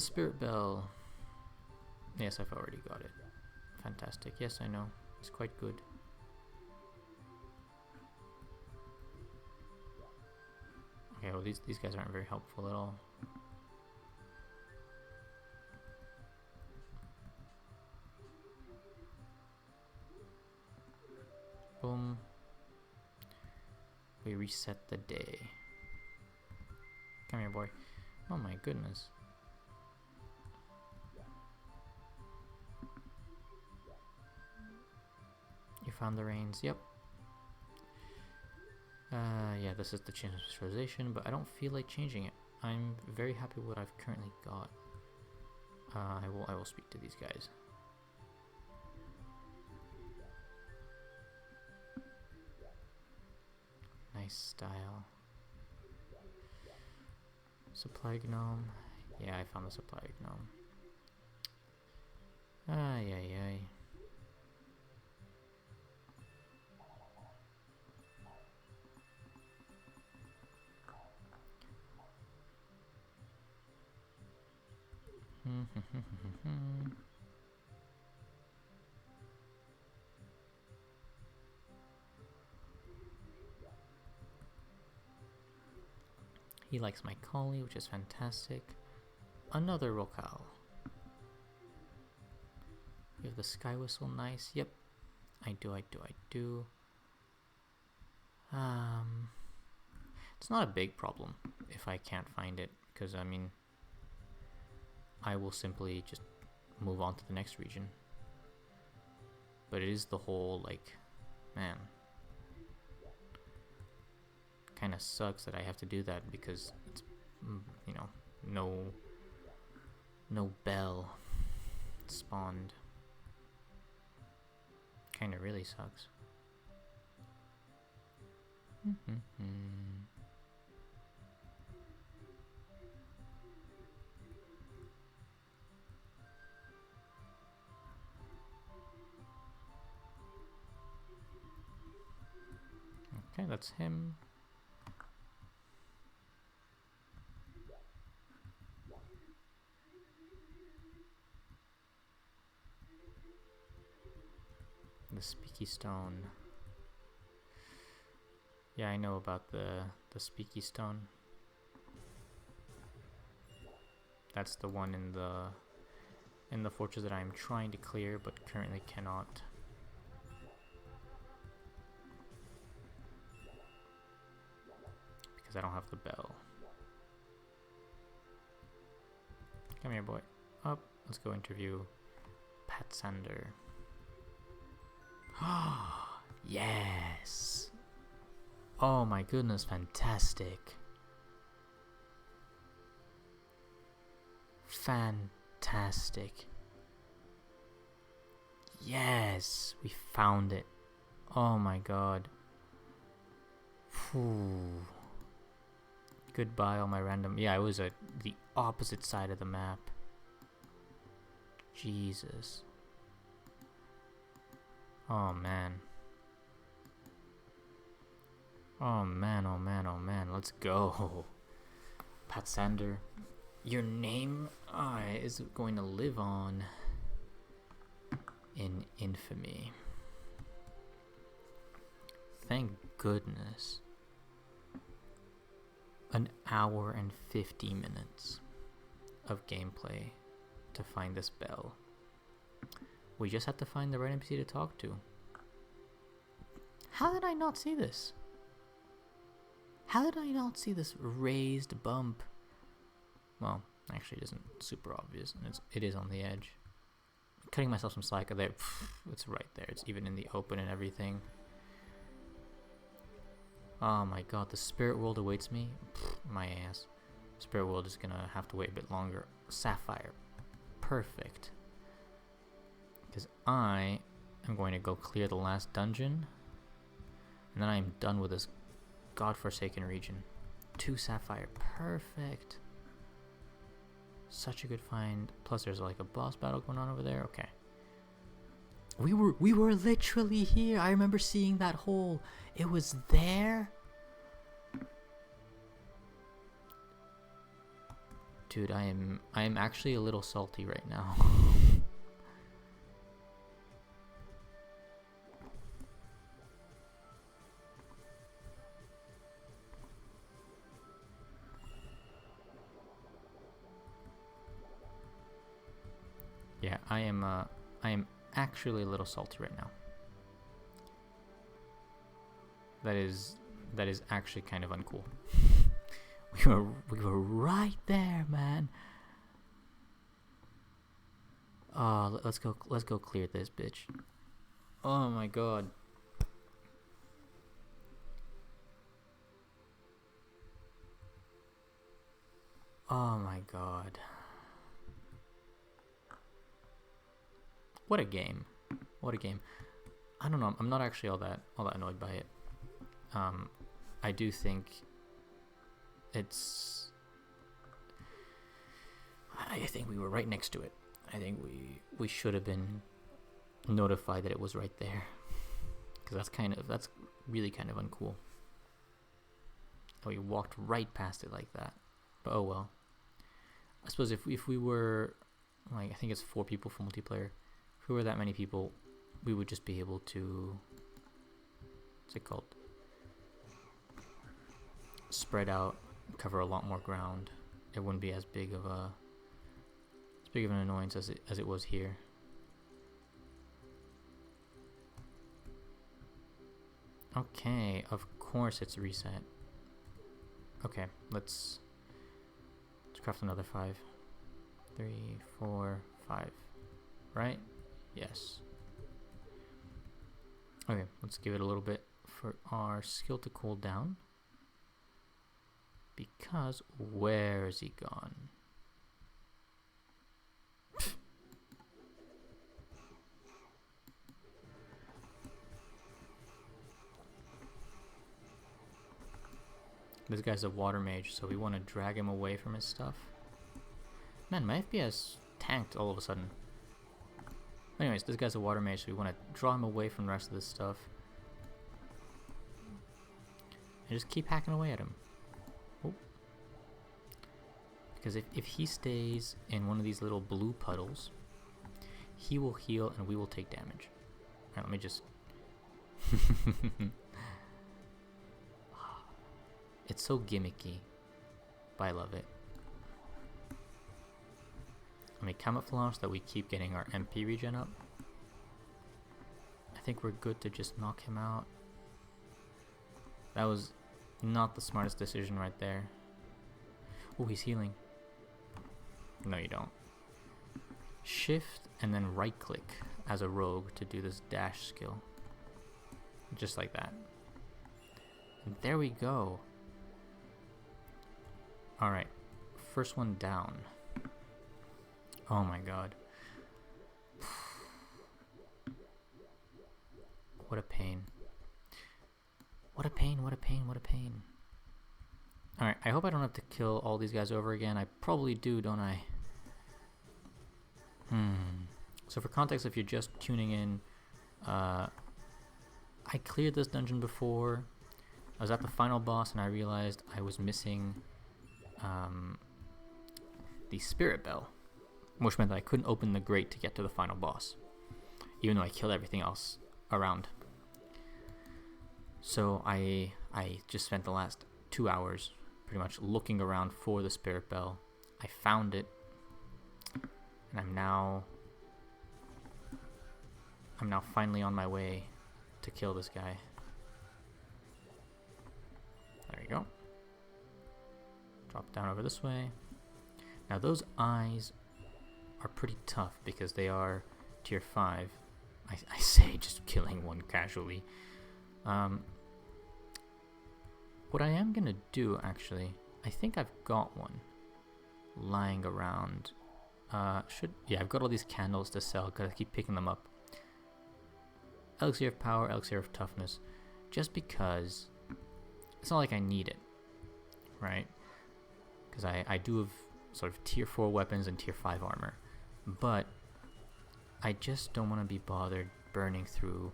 spirit bell. Yes, I've already got it. Fantastic. Yes, I know. It's quite good. Okay, well these guys aren't very helpful at all. Boom. We reset the day. Come here, boy. Oh my goodness. You found the reins. Yep. Yeah, this is the change of specialization, but I don't feel like changing it. I'm very happy with what I've currently got. I will speak to these guys. Nice style. Supply gnome. Yeah, I found the supply gnome. Ay, ay, ay. He likes my collie, which is fantastic. Another locale. You have the sky whistle, nice. Yep, I do. It's not a big problem if I can't find it, because I mean, I will simply just move on to the next region. But it is the whole, like, man, kind of sucks that I have to do that because it's, you know, no bell spawned. Kind of really sucks. Okay, that's him. The Speaky Stone. Yeah, I know about the Speaky Stone. That's the one in the fortress that I'm trying to clear but currently cannot. Because I don't have the bell. Come here, boy. Up. Let's go interview Pat Sander. Yes. Oh my goodness, fantastic. Fantastic. Yes, we found it. Oh my god. Phew. Goodbye, all my random. Yeah, I was at the opposite side of the map. Jesus. Oh man. Oh man, oh man, oh man. Let's go. Pat Sander, your name is going to live on in infamy. Thank goodness. an hour and 50 minutes of gameplay to find this bell. We just have to find the right NPC to talk to. How did I not see this? How did I not see this raised bump? Well, actually it isn't super obvious, and it is on the edge. Cutting myself some slack there. It's right there. It's even in the open and everything. Oh my god, the spirit world awaits me. My ass. Spirit world is gonna have to wait a bit longer. Sapphire. Perfect. Because I am going to go clear the last dungeon. And then I am done with this godforsaken region. 2 sapphire. Perfect. Such a good find. Plus there's like a boss battle going on over there. Okay. We were literally here. I remember seeing that hole. It was there. Dude, I am actually a little salty right now. Yeah, I am actually a little salty right now. That is actually kind of uncool. we were right there, man. Let's go clear this bitch. Oh my god. Oh my god. What a game. What a game. I don't know, I'm not actually all that annoyed by it. I do think I think we were right next to it. I think we should have been notified that it was right there. Because that's really kind of uncool. We walked right past it like that. But oh well. I suppose if we were, like, I think it's 4 people for multiplayer. If we were that many people, we would just be able to, what's it called? Spread out, cover a lot more ground. It wouldn't be as big of an annoyance as it was here. Okay, of course it's reset. Okay, let's craft another 5. 3, 4, 5. Right? Yes. Okay, let's give it a little bit for our skill to cool down. Because where is he gone? This guy's a water mage, so we want to drag him away from his stuff. Man, my FPS tanked all of a sudden. Anyways, this guy's a water mage, so we want to draw him away from the rest of this stuff. And just keep hacking away at him. Oh. Because if he stays in one of these little blue puddles, he will heal and we will take damage. Alright, let me just... It's so gimmicky, but I love it. Let me camouflage so that we keep getting our MP regen up. I think we're good to just knock him out. That was not the smartest decision right there. Oh, he's healing. No, you don't. Shift and then right click as a rogue to do this dash skill. Just like that. And there we go. Alright, first one down. Oh my god. What a pain. What a pain, what a pain, what a pain. Alright, I hope I don't have to kill all these guys over again. I probably do, don't I? So for context, if you're just tuning in, I cleared this dungeon before. I was at the final boss and I realized I was missing the spirit bell, which meant that I couldn't open the grate to get to the final boss, even though I killed everything else around. So I just spent the last 2 hours pretty much looking around for the spirit bell. I found it, and I'm now finally on my way to kill this guy. There you go. Drop down over this way. Now those eyes are pretty tough because they are tier 5. I say just killing one casually. What I am gonna do, actually, I think I've got one lying around. Yeah, I've got all these candles to sell because I keep picking them up. Elixir of Power, Elixir of Toughness, just because it's not like I need it, right? Because I do have sort of tier 4 weapons and tier 5 armor, but I just don't want to be bothered burning through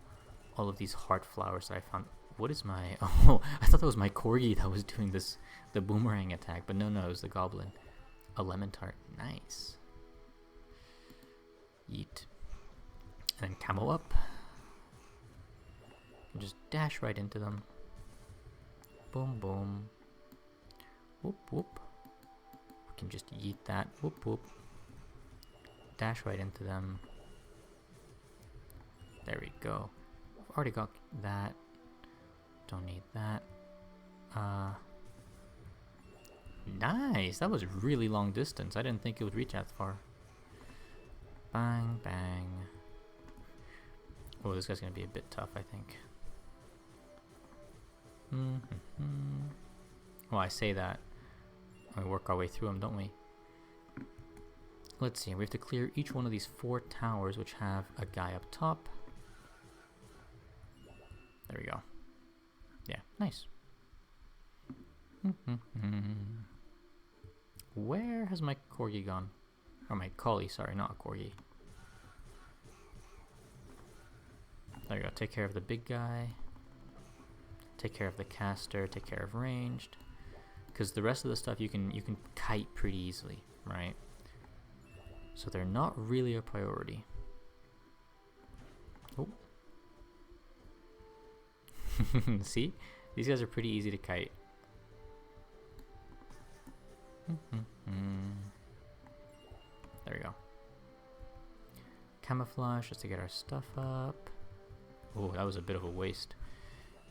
all of these heart flowers that I found. What is my... Oh, I thought that was my corgi that was doing this, the boomerang attack, but no, it was the goblin. A lemon tart. Nice. Yeet. And then camo up. And just dash right into them. Boom, boom. Whoop, whoop. We can just yeet that. Whoop, whoop. Dash right into them. There we go. I've already got that. Don't need that. Nice! That was really long distance. I didn't think it would reach that far. Bang, bang. Oh, this guy's gonna be a bit tough, I think. Well, I say that. We work our way through them, don't we? Let's see. We have to clear each one of these 4 towers, which have a guy up top. There we go. Yeah, nice. Where has my corgi gone? Or my collie, sorry, not a corgi. There you go. Take care of the big guy. Take care of the caster. Take care of ranged. Because the rest of the stuff you can kite pretty easily, right? So they're not really a priority. Oh. See? These guys are pretty easy to kite. There we go. Camouflage just to get our stuff up. Oh, that was a bit of a waste.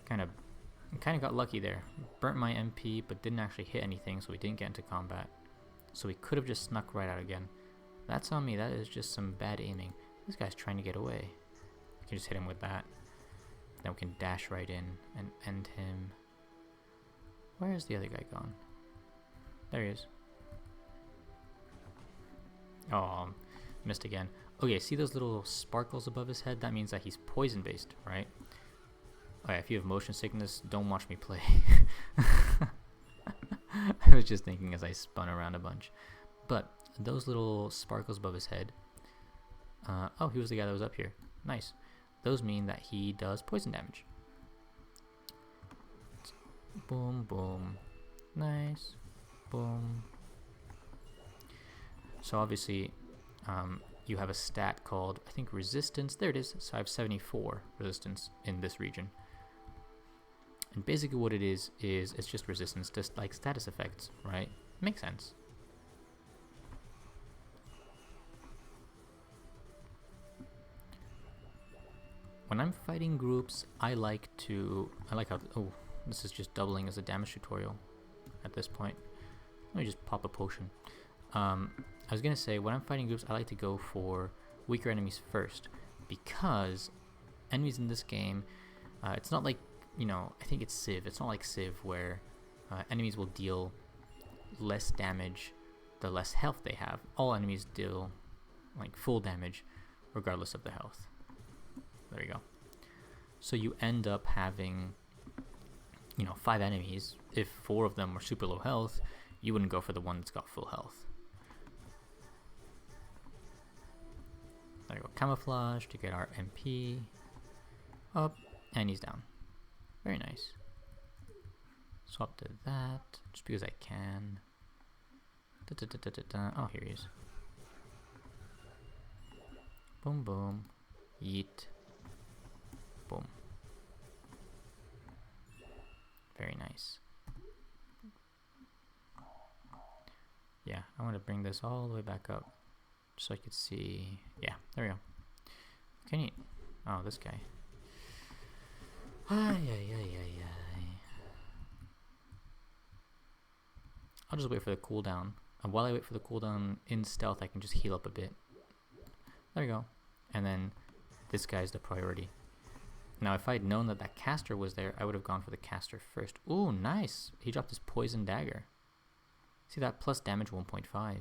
Kind of got lucky there. Burnt my MP, but didn't actually hit anything, so we didn't get into combat. So we could have just snuck right out again. That's on me. That is just some bad aiming. This guy's trying to get away. We can just hit him with that. Then we can dash right in and end him. Where is the other guy gone? There he is. Oh, missed again. Okay, see those little sparkles above his head? That means that he's poison based, right? Oh yeah, if you have motion sickness, don't watch me play. I was just thinking as I spun around a bunch. But those little sparkles above his head. Oh, he was the guy that was up here. Nice. Those mean that he does poison damage. Boom, boom. Nice. Boom. So obviously, you have a stat called, I think, resistance. There it is. So I have 74 resistance in this region. And basically what it is it's just resistance, just like status effects, right? Makes sense. When I'm fighting groups, I like how, oh, this is just doubling as a damage tutorial at this point. Let me just pop a potion. I was gonna say, when I'm fighting groups, I like to go for weaker enemies first, because enemies in this game, it's not like, you know, I think it's Civ. It's not like Civ where enemies will deal less damage the less health they have. All enemies deal like full damage regardless of the health. There you go. So you end up having, you know, 5 enemies. If 4 of them were super low health, you wouldn't go for the one that's got full health. There you go. Camouflage to get our MP up, and he's down. Very nice. Swap to that, just because I can. Oh, here he is. Boom, boom. Yeet. Boom. Very nice. Yeah, I want to bring this all the way back up so I could see. Yeah, there we go. Okay, neat. Oh, this guy. Ay, ay, ay, ay, ay. I'll just wait for the cooldown. And while I wait for the cooldown in stealth, I can just heal up a bit. There you go. And then this guy's the priority. Now, if I'd known that that caster was there, I would have gone for the caster first. Ooh, nice. He dropped his poison dagger. See that? Plus damage 1.5.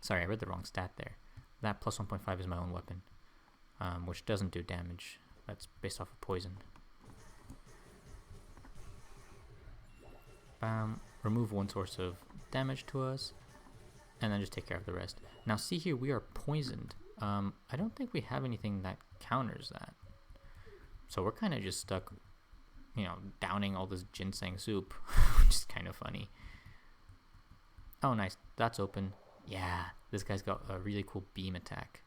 Sorry, I read the wrong stat there. That plus 1.5 is my own weapon, which doesn't do damage. That's based off of poison. Bam. Remove one source of damage to us, and then just take care of the rest. Now, see here, we are poisoned. I don't think we have anything that counters that. So we're kind of just stuck, you know, downing all this ginseng soup, which is kind of funny. Oh, nice. That's open. Yeah, this guy's got a really cool beam attack.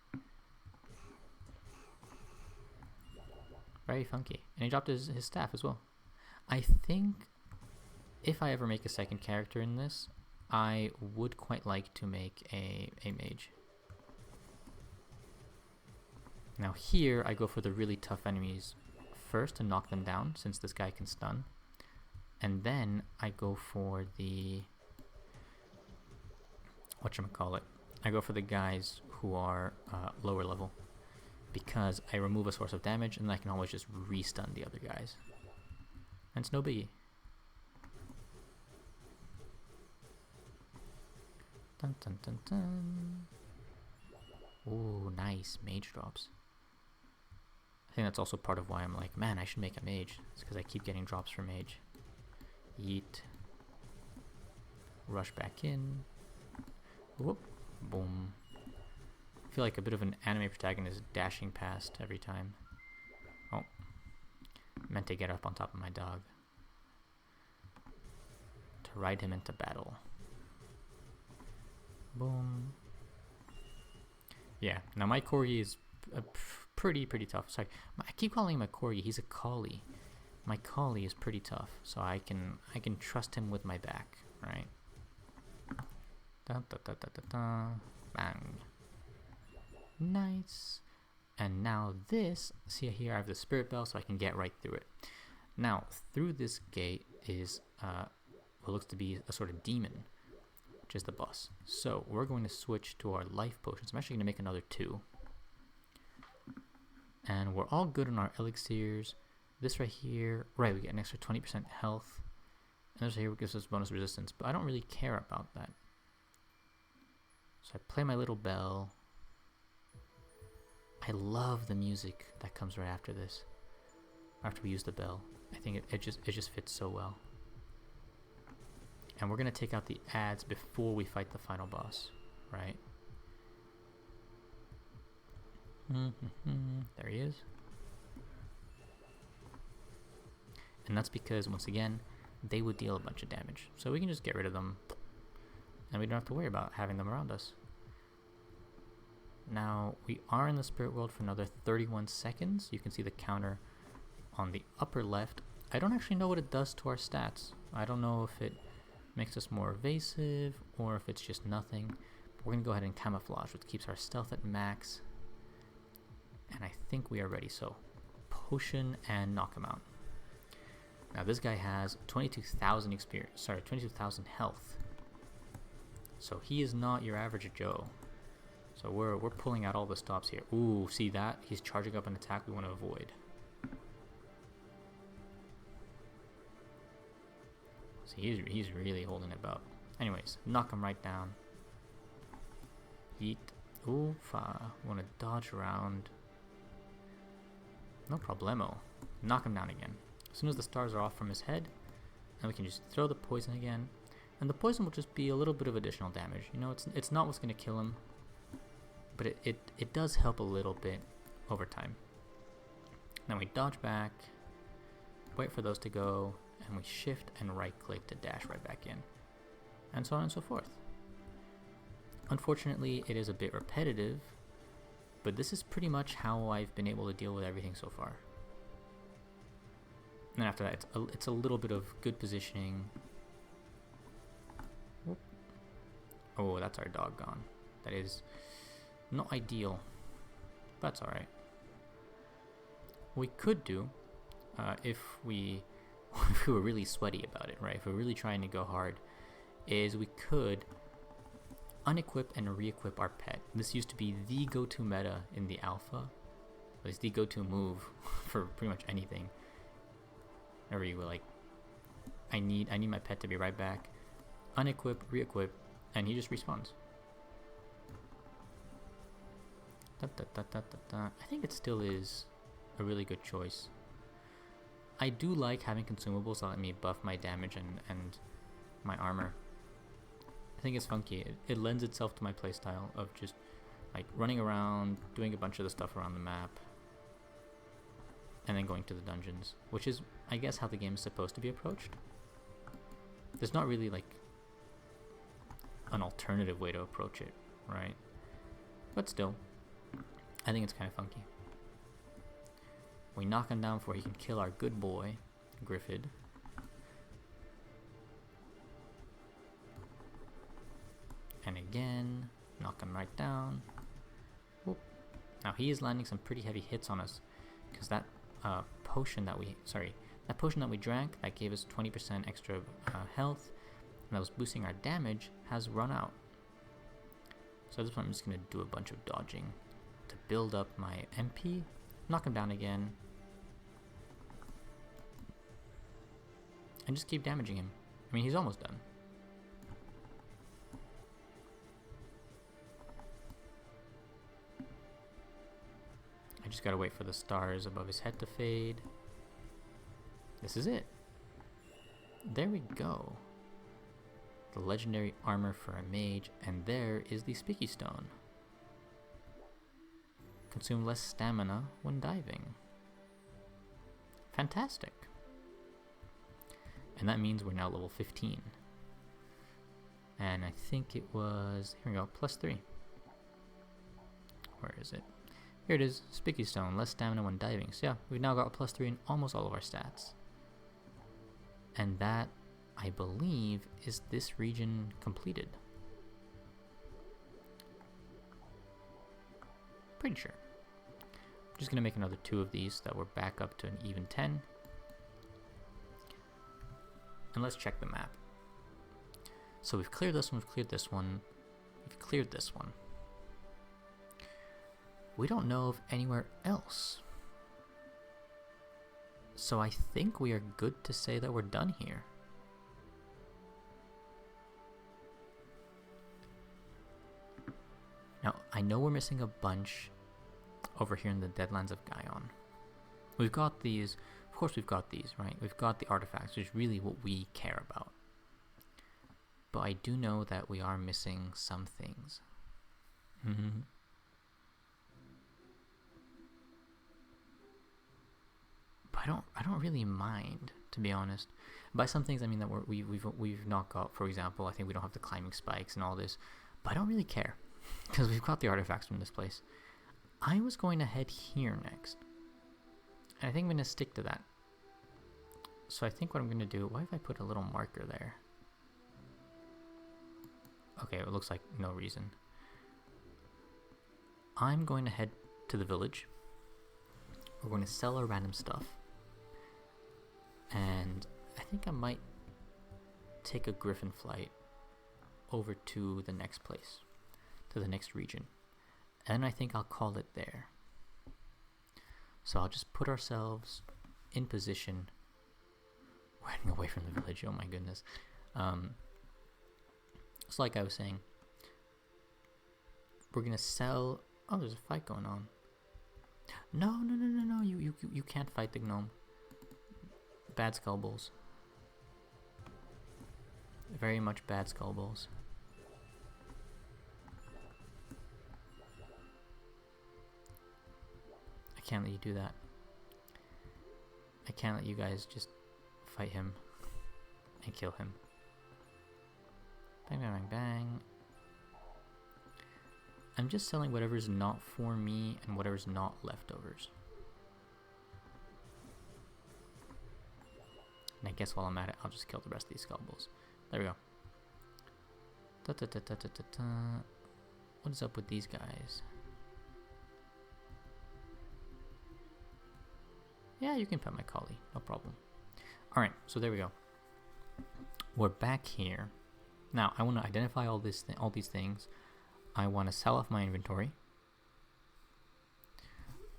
Very funky. And he dropped his staff as well. I think if I ever make a second character in this, I would quite like to make a mage. Now here, I go for the really tough enemies first to knock them down, since this guy can stun. And I go for the... whatchamacallit? I go for the guys who are lower level, because I remove a source of damage and I can always just re-stun the other guys. And it's no biggie. Dun dun dun dun. Ooh, nice. Mage drops. I think that's also part of why I'm like, man, I should make a mage. It's because I keep getting drops for mage. Yeet. Rush back in. Whoop. Boom. I feel like a bit of an anime protagonist dashing past every time. Oh. Meant to get up on top of my dog. To ride him into battle. Boom. Yeah, now my corgi is pretty tough. Sorry, I keep calling him a corgi. He's a collie. My collie is pretty tough, so I can trust him with my back, right? Da da da da da da. Bang. Nice. And now this. See here, I have the spirit bell, so I can get right through it. Now through this gate is what looks to be a sort of demon, which is the boss. So we're going to switch to our life potions. I'm actually going to make another 2. And we're all good on our elixirs. This right here, right, we get an extra 20% health. And this right here gives us bonus resistance, but I don't really care about that. So I play my little bell. I love the music that comes right after this. After we use the bell. I think it just fits so well. And we're going to take out the ads before we fight the final boss, right? There he is. And that's because, once again, they would deal a bunch of damage. So we can just get rid of them, and we don't have to worry about having them around us. Now, we are in the spirit world for another 31 seconds. You can see the counter on the upper left. I don't actually know what it does to our stats. I don't know if it makes us more evasive or if it's just nothing. But we're going to go ahead and camouflage, which keeps our stealth at max. And I think we are ready. So, potion and knock him out. Now this guy has 22,000 experience. Sorry, 22,000 health. So he is not your average Joe. So we're pulling out all the stops here. Ooh, see that? He's charging up an attack we want to avoid. See, he's really holding it about. Anyways, knock him right down. Yeet. Ooh, want to dodge around. No problemo. Knock him down again. As soon as the stars are off from his head, and we can just throw the poison again. And the poison will just be a little bit of additional damage. You know, it's not what's going to kill him, but it does help a little bit over time. Then we dodge back, wait for those to go, and we shift and right click to dash right back in. And so on and so forth. Unfortunately, it is a bit repetitive, but this is pretty much how I've been able to deal with everything so far. And after that, it's a little bit of good positioning, Oh, that's our dog gone. That is not ideal. But that's alright. We could do, if we if we were really sweaty about it, right? If we're really trying to go hard, is we could unequip and re-equip our pet. This used to be the go-to meta in the alpha. It's the go-to move for pretty much anything. Whenever you were like, I need my pet to be right back. Unequip, re-equip, and he just respawns. I think it still is a really good choice. I do like having consumables that let me buff my damage and my armor. I think it's funky. It lends itself to my playstyle of just like running around, doing a bunch of the stuff around the map, and then going to the dungeons, which is, I guess, how the game is supposed to be approached. There's not really like an alternative way to approach it, right? But still, I think it's kind of funky. We knock him down before he can kill our good boy, Griffith. And again, knock him right down. Whoop. Now he is landing some pretty heavy hits on us, because that potion that we drank that gave us 20% extra health, and that was boosting our damage, has run out. So at this point I'm just going to do a bunch of dodging to build up my MP, knock him down again, and just keep damaging him. I mean, he's almost done. I just gotta wait for the stars above his head to fade. This is it. There we go. The legendary armor for a mage, and there is the Spiky Stone. Consume less stamina when diving. Fantastic. And that means we're now level 15. And I think it was, here we go, +3. Where is it? Here it is, Spiky Stone, less stamina when diving. So yeah, we've now got a +3 in almost all of our stats. And that, I believe, is this region completed. Pretty sure. I'm just gonna make another 2 of these so that we're back up to an even 10. And let's check the map. So we've cleared this one, we've cleared this one, we've cleared this one. We don't know of anywhere else. So I think we are good to say that we're done here. Now, I know we're missing a bunch over here in the Deadlands of Gaion. We've got these, of course we've got these, right? We've got the artifacts, which is really what we care about. But I do know that we are missing some things. But I don't really mind, to be honest. By some things I mean that we've not got, for example, I think we don't have the climbing spikes and all this. But I don't really care, because we've got the artifacts from this place. I was going to head here next. And I think I'm going to stick to that. So I think what I'm going to do, why if I put a little marker there? Okay, it looks like no reason. I'm going to head to the village. We're going to sell our random stuff. And I think I might take a griffin flight over to the next place, to the next region. And I think I'll call it there. So I'll just put ourselves in position. We're heading away from the village, oh my goodness. It's like I was saying. We're gonna sell. Oh, there's a fight going on. No, you can't fight the gnome. Bad skull bulls. Very much bad skull bulls. I can't let you do that. I can't let you guys just fight him and kill him. Bang, bang, bang, bang. I'm just selling whatever's not for me and whatever's not leftovers. And I guess while I'm at it, I'll just kill the rest of these skull bulls. There we go. Da, da, da, da, da, da, da. What is up with these guys? Yeah, you can pet my collie, no problem. Alright, so there we go. We're back here. Now, I want to identify all these things. I want to sell off my inventory.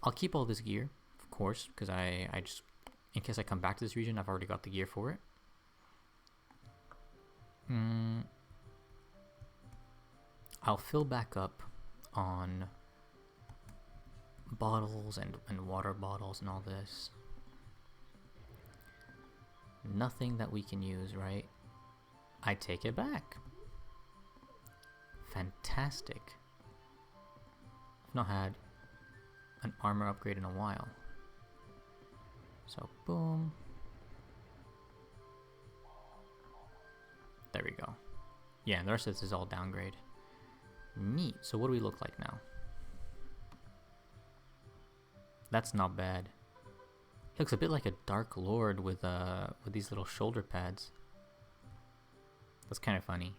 I'll keep all this gear, of course, because I just, in case I come back to this region, I've already got the gear for it. I'll fill back up on bottles and water bottles and all this. Nothing that we can use, right? I take it back. Fantastic. I've not had an armor upgrade in a while. So, boom. There we go. Yeah, the rest of this is all downgrade. Neat. So what do we look like now? That's not bad. He looks a bit like a Dark Lord with these little shoulder pads. That's kind of funny.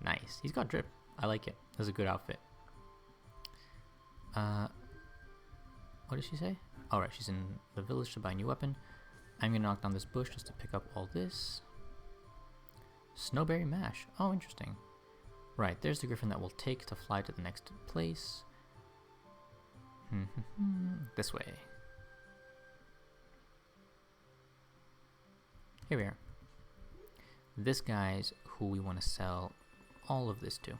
Nice. He's got drip. I like it. That's a good outfit. What did she say? Alright, she's in the village to buy a new weapon. I'm gonna knock down this bush just to pick up all this. Snowberry mash. Oh, interesting. Right, there's the griffin that we'll take to fly to the next place. This way. Here we are. This guy's who we want to sell all of this to.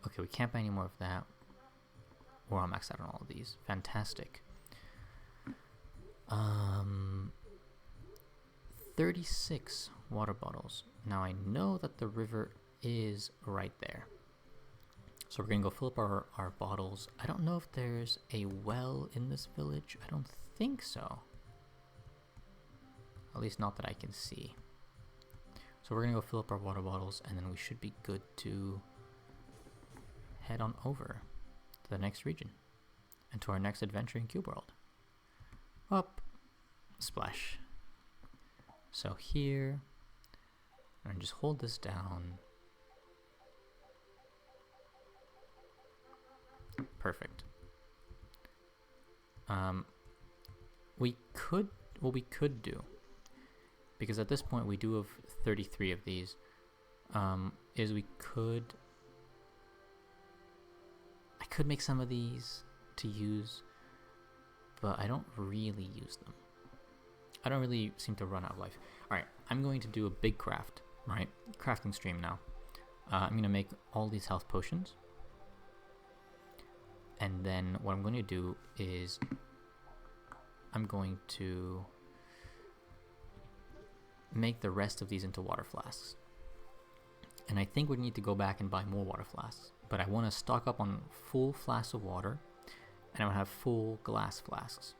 Okay, we can't buy any more of that. Or I'll max out on all of these. Fantastic. 36 water bottles. Now I know that the river is right there. So we're gonna go fill up our bottles. I don't know if there's a well in this village. I don't think so. At least not that I can see. So we're gonna go fill up our water bottles and then we should be good to head on over to the next region and to our next adventure in CubeWorld. Up, splash. So here, and just hold this down. Perfect. What we could do, because at this point we do have 33 of these, is I could make some of these to use, but I don't really use them. I don't really seem to run out of life. Alright, I'm going to do a big craft, right? Crafting stream now. I'm going to make all these health potions. And then what I'm going to do is I'm going to make the rest of these into water flasks. And I think we need to go back and buy more water flasks. But I want to stock up on full flasks of water, and I want to have full glass flasks.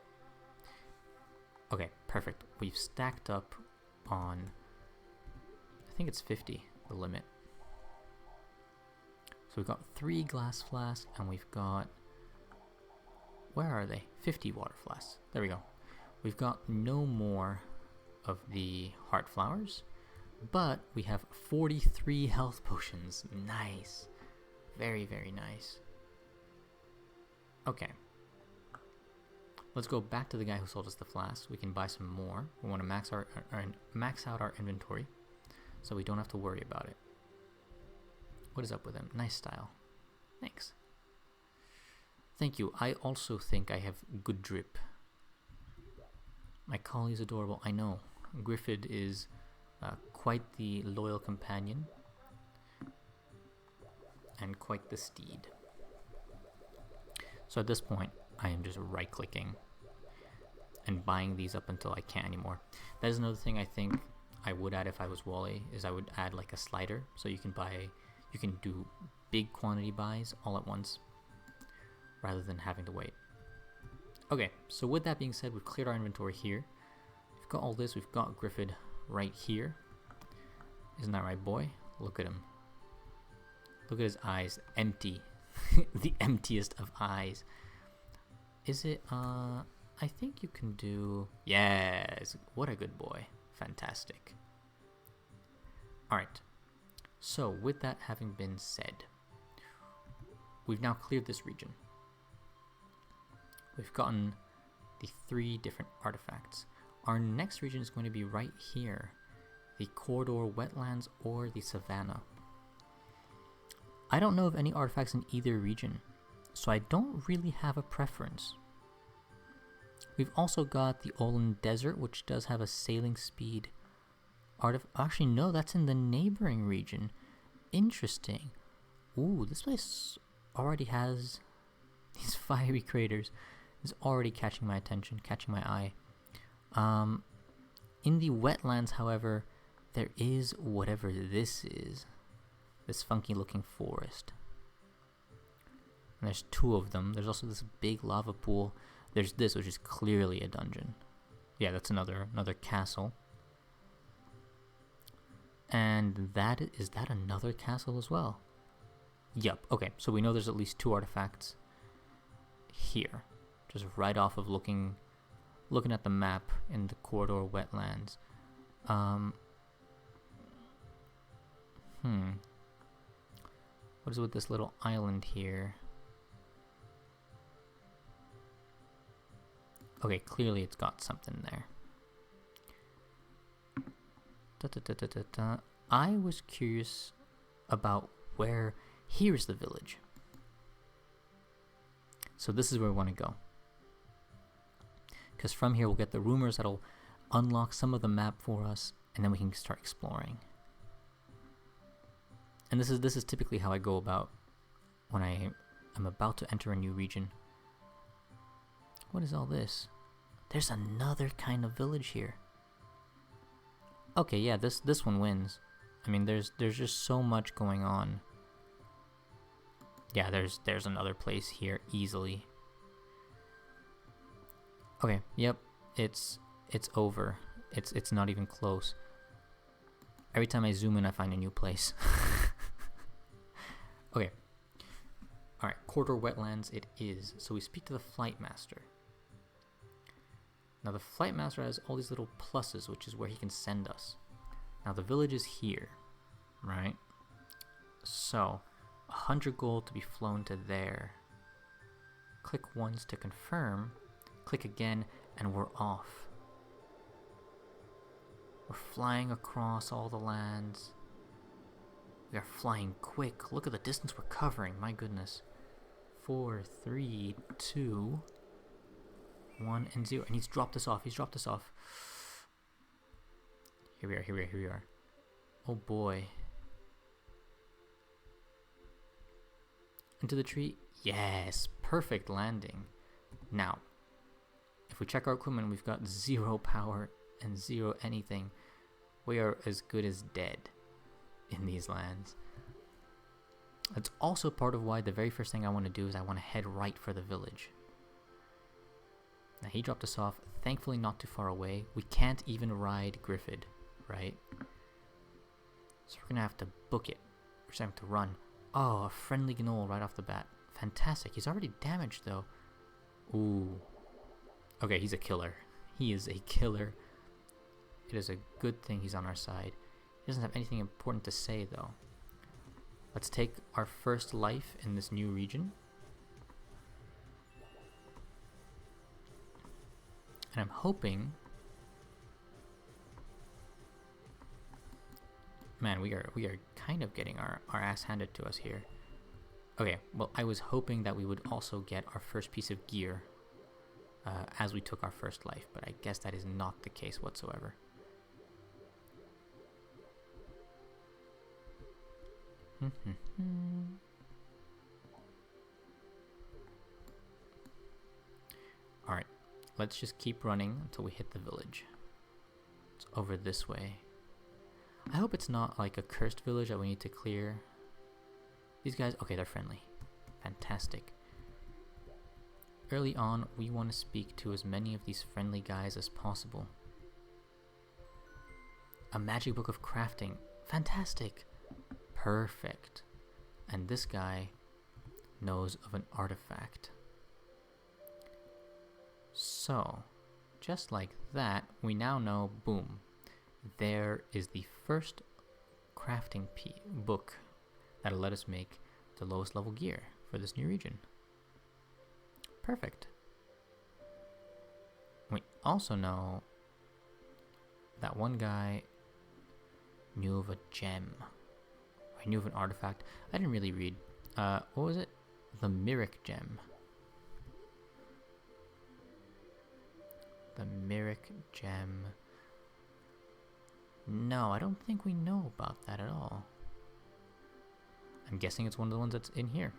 Okay, perfect. We've stacked up on, I think it's 50, the limit. So we've got 3 glass flasks, and we've got, where are they? 50 water flasks. There we go. We've got no more of the heart flowers, but we have 43 health potions. Nice. Very, very nice. Okay. Let's go back to the guy who sold us the flasks. We can buy some more. We want to max out our inventory so we don't have to worry about it. What is up with him? Nice style. Thanks. Thank you. I also think I have good drip. My collie is adorable. I know. Griffith is quite the loyal companion and quite the steed. So at this point, I am just right-clicking and buying these up until I can't anymore. That is another thing I think I would add if I was Wally, is I would add like a slider so you can do big quantity buys all at once rather than having to wait. Okay, so with that being said, we've cleared our inventory here. We've got all this, we've got Griffith right here. Isn't that right, boy? Look at him. Look at his eyes, empty. The emptiest of eyes. Is it, I think you can do, yes, what a good boy. Fantastic. Alright, so with that having been said, we've now cleared this region. We've gotten the 3 different artifacts. Our next region is going to be right here, the corridor wetlands or the savanna. I don't know of any artifacts in either region, so I don't really have a preference. We've also got the Olin Desert, which does have a sailing speed actually, no, that's in the neighboring region. Interesting. Ooh, this place already has these fiery craters. It's already catching my attention, catching my eye. In the wetlands, however, there is whatever this is. This funky looking forest. And there's 2 of them. There's also this big lava pool. There's this, which is clearly a dungeon. Yeah, that's another castle. And is that another castle as well? Yup, okay, so we know there's at least 2 artifacts here. Just right off of looking at the map in the corridor wetlands. What is with this little island here? Okay, clearly it's got something there. I was curious about where... Here's the village. So this is where we want to go. Because from here we'll get the rumors that'll unlock some of the map for us, and then we can start exploring. And this is typically how I go about when I am about to enter a new region. What is all this? There's another kind of village here. Okay, yeah, this one wins. I mean, there's just so much going on. Yeah, there's another place here easily. Okay, yep, it's over. It's not even close. Every time I zoom in, I find a new place. Okay. Alright, corridor wetlands it is. So we speak to the flight master. Now the flight master has all these little pluses, which is where he can send us. Now the village is here, right? So 100 gold to be flown to there. Click once to confirm. Click again, and we're off. We're flying across all the lands. We are flying quick. Look at the distance we're covering. My goodness. 4, 3, 2, 1, and 0. And he's dropped us off. Here we are. Oh boy. Into the tree? Yes, perfect landing. Now, if we check our equipment, we've got 0 power and 0 anything. We are as good as dead in these lands. That's also part of why the very first thing I want to do is I want to head right for the village. Now he dropped us off, thankfully not too far away. We can't even ride Griffith, right? So we're gonna have to book it. We're just gonna have to run. Oh, a friendly gnoll right off the bat. Fantastic. He's already damaged though. Ooh. Okay, he's a killer. He is a killer. It is a good thing he's on our side. He doesn't have anything important to say though. Let's take our first life in this new region. And I'm hoping... Man, we are kind of getting our ass handed to us here. Okay, well, I was hoping that we would also get our first piece of gear as we took our first life, but I guess that is not the case whatsoever. Alright, let's just keep running until we hit the village. It's over this way. I hope it's not like a cursed village that we need to clear. These guys, okay, they're friendly. Fantastic. Early on, we want to speak to as many of these friendly guys as possible. A magic book of crafting. Fantastic. Perfect. And this guy knows of an artifact. So, just like that, we now know, boom, there is the first crafting book that'll let us make the lowest level gear for this new region. Perfect. We also know that one guy knew of a gem. I knew of an artifact. I didn't really read. What was it? The Myric gem. The Myric gem. No, I don't think we know about that at all. I'm guessing it's one of the ones that's in here.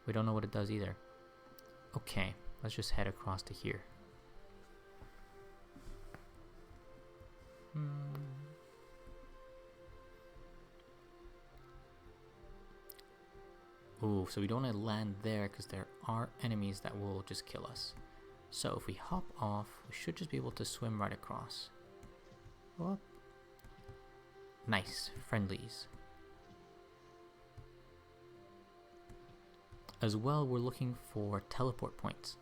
We don't know what it does either. Okay, let's just head across to here. Ooh, so we don't want to land there because there are enemies that will just kill us. So if we hop off, we should just be able to swim right across. Whoop. Nice, friendlies. As well, we're looking for teleport points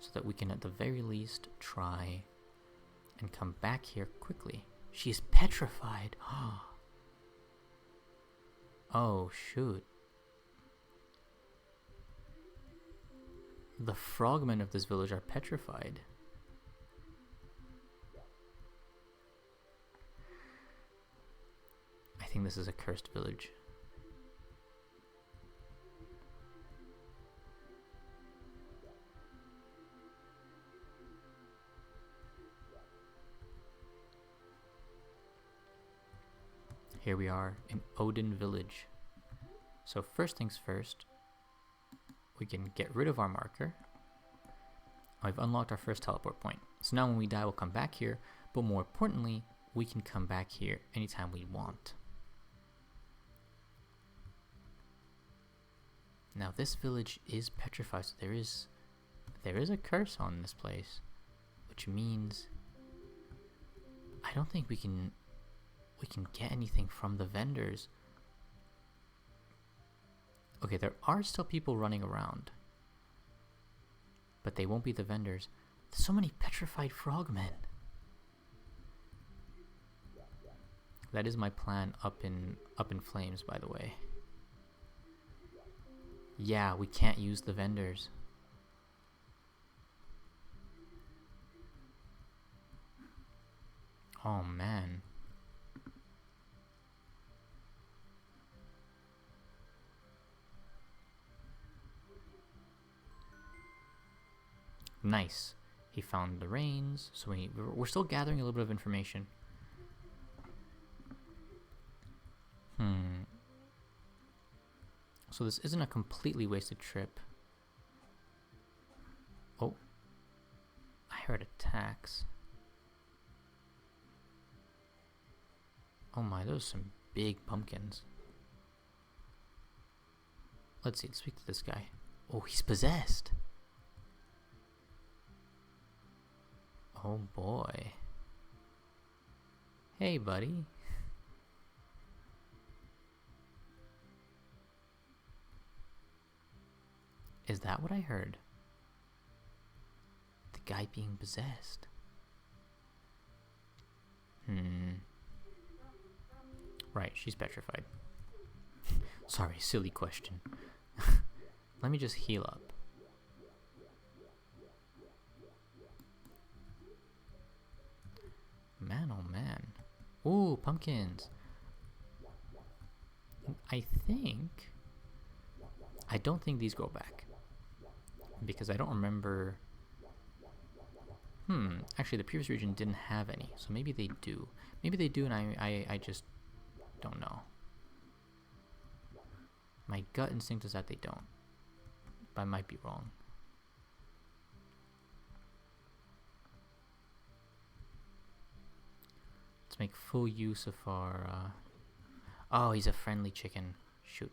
so that we can at the very least try and come back here quickly. She's petrified. Oh, shoot. The frogmen of this village are petrified. I think this is a cursed village. Here we are in Odin Village. So first things first, we can get rid of our marker. I've unlocked our first teleport point. So now when we die, we'll come back here, but more importantly, we can come back here anytime we want. Now this village is petrified, so there is a curse on this place, which means I don't think we can get anything from the vendors. Okay, there are still people running around, but they won't be the vendors. There's so many petrified frogmen. That is my plan up in flames, by the way. Yeah, we can't use the vendors. Oh man. Nice. He found the reins, so we're still gathering a little bit of information. So this isn't a completely wasted trip. Oh. I heard attacks. Oh my, those are some big pumpkins. Let's see, let's speak to this guy. Oh, he's possessed. Oh boy. Hey, buddy. Is that what I heard? The guy being possessed. Right, she's petrified. Sorry, silly question. Let me just heal up. Man, oh man. Ooh, pumpkins. I don't think these grow back. Because I don't remember... Actually, the previous region didn't have any, so maybe they do. Maybe they do, and I just don't know. My gut instinct is that they don't. But I might be wrong. Let's make full use of our... Oh, he's a friendly chicken. Shoot.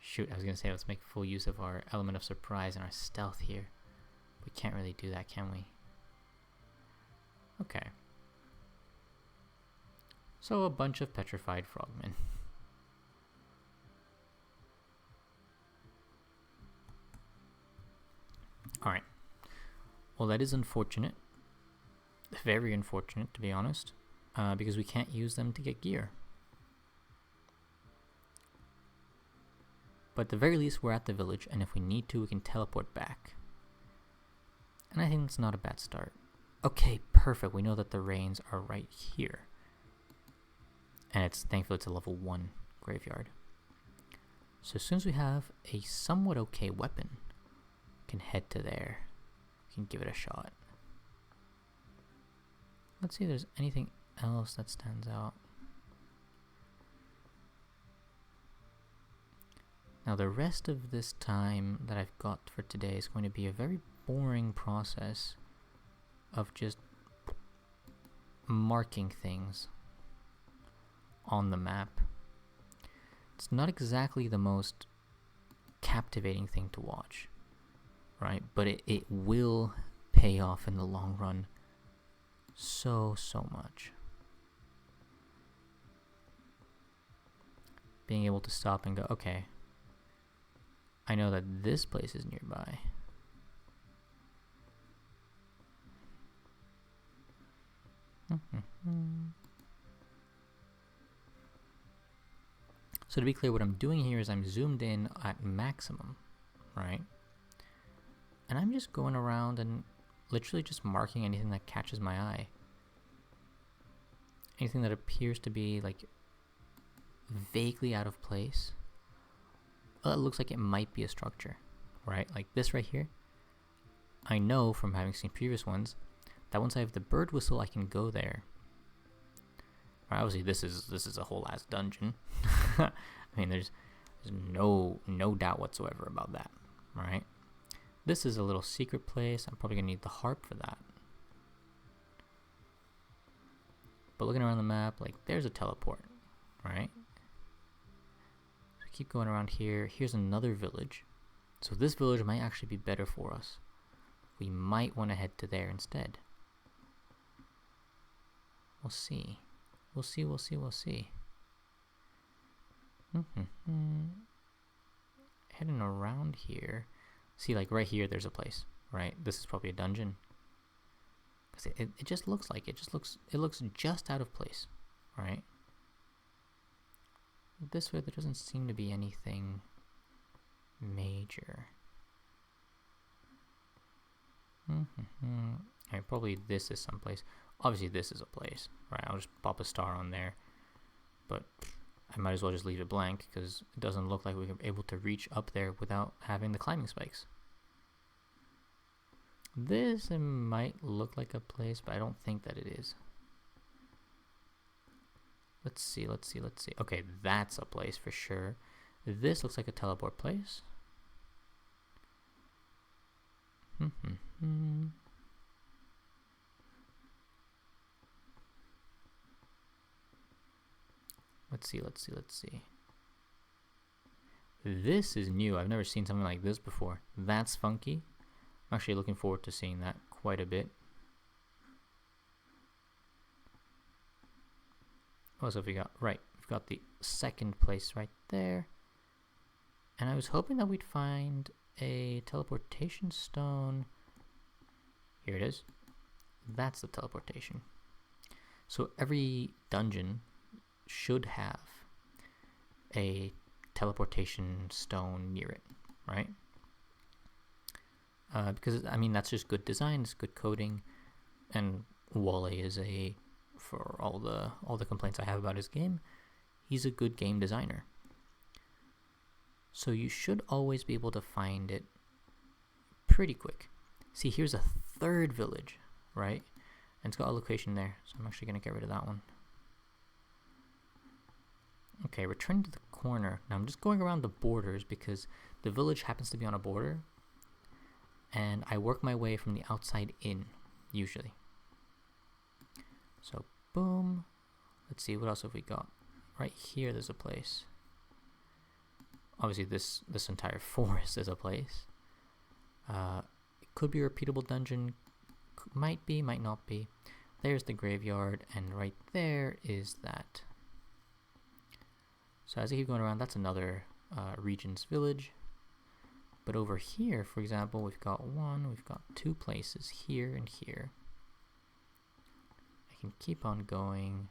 Shoot, I was going to say let's make full use of our element of surprise and our stealth here. We can't really do that, can we? Okay. So a bunch of petrified frogmen. Alright. Well, that is unfortunate. Very unfortunate, to be honest. because we can't use them to get gear. But at the very least, we're at the village, and if we need to, we can teleport back. And I think that's not a bad start. Okay, perfect. We know that the rains are right here. And thankfully it's a level 1 graveyard. So as soon as we have a somewhat okay weapon, we can head to there. We can give it a shot. Let's see if there's anything else that stands out. Now the rest of this time that I've got for today is going to be a very boring process of just marking things on the map. It's not exactly the most captivating thing to watch, right? But it will pay off in the long run so much. Being able to stop and go, okay, I know that this place is nearby. So to be clear, what I'm doing here is I'm zoomed in at maximum, right? And I'm just going around and literally just marking anything that catches my eye. Anything that appears to be like vaguely out of place. Well, it looks like it might be a structure, right? Like this right here. I know from having seen previous ones that once I have the bird whistle, I can go there. Right, obviously, this is a whole ass dungeon. I mean, there's no doubt whatsoever about that, right? This is a little secret place. I'm probably gonna need the harp for that. But looking around the map, like there's a teleport, right? So keep going around here. Here's another village. So this village might actually be better for us. We might want to head to there instead. We'll see. We'll see. Heading around here. See, like right here, there's a place, right? This is probably a dungeon. Cause it just looks like it looks just out of place, right? This way, there doesn't seem to be anything major. Alright, probably this is someplace. Obviously, this is a place, right? I'll just pop a star on there. But I might as well just leave it blank because it doesn't look like we were able to reach up there without having the climbing spikes. This it might look like a place, but I don't think that it is. Let's see. Okay, that's a place for sure. This looks like a teleport place. Let's see. This is new. I've never seen something like this before. That's funky. I'm actually looking forward to seeing that quite a bit. What else have we got? Right, we've got the second place right there. And I was hoping that we'd find a teleportation stone. Here it is. That's the teleportation. So every dungeon should have a teleportation stone near it, right? Because I mean that's just good design, it's good coding, and Wale is for all the complaints I have about his game, he's a good game designer. So you should always be able to find it pretty quick. See, here's a third village, right? And it's got a location there, so I'm actually gonna get rid of that one. Okay, return to the corner. Now I'm just going around the borders because the village happens to be on a border. And I work my way from the outside in, usually. So, boom. Let's see, what else have we got? Right here, there's a place. Obviously, this entire forest is a place. It could be a repeatable dungeon. Might be, might not be. There's the graveyard, and right there is that. So as I keep going around, that's another Regent's Village. But over here, for example, we've got two places, here and here. can keep on going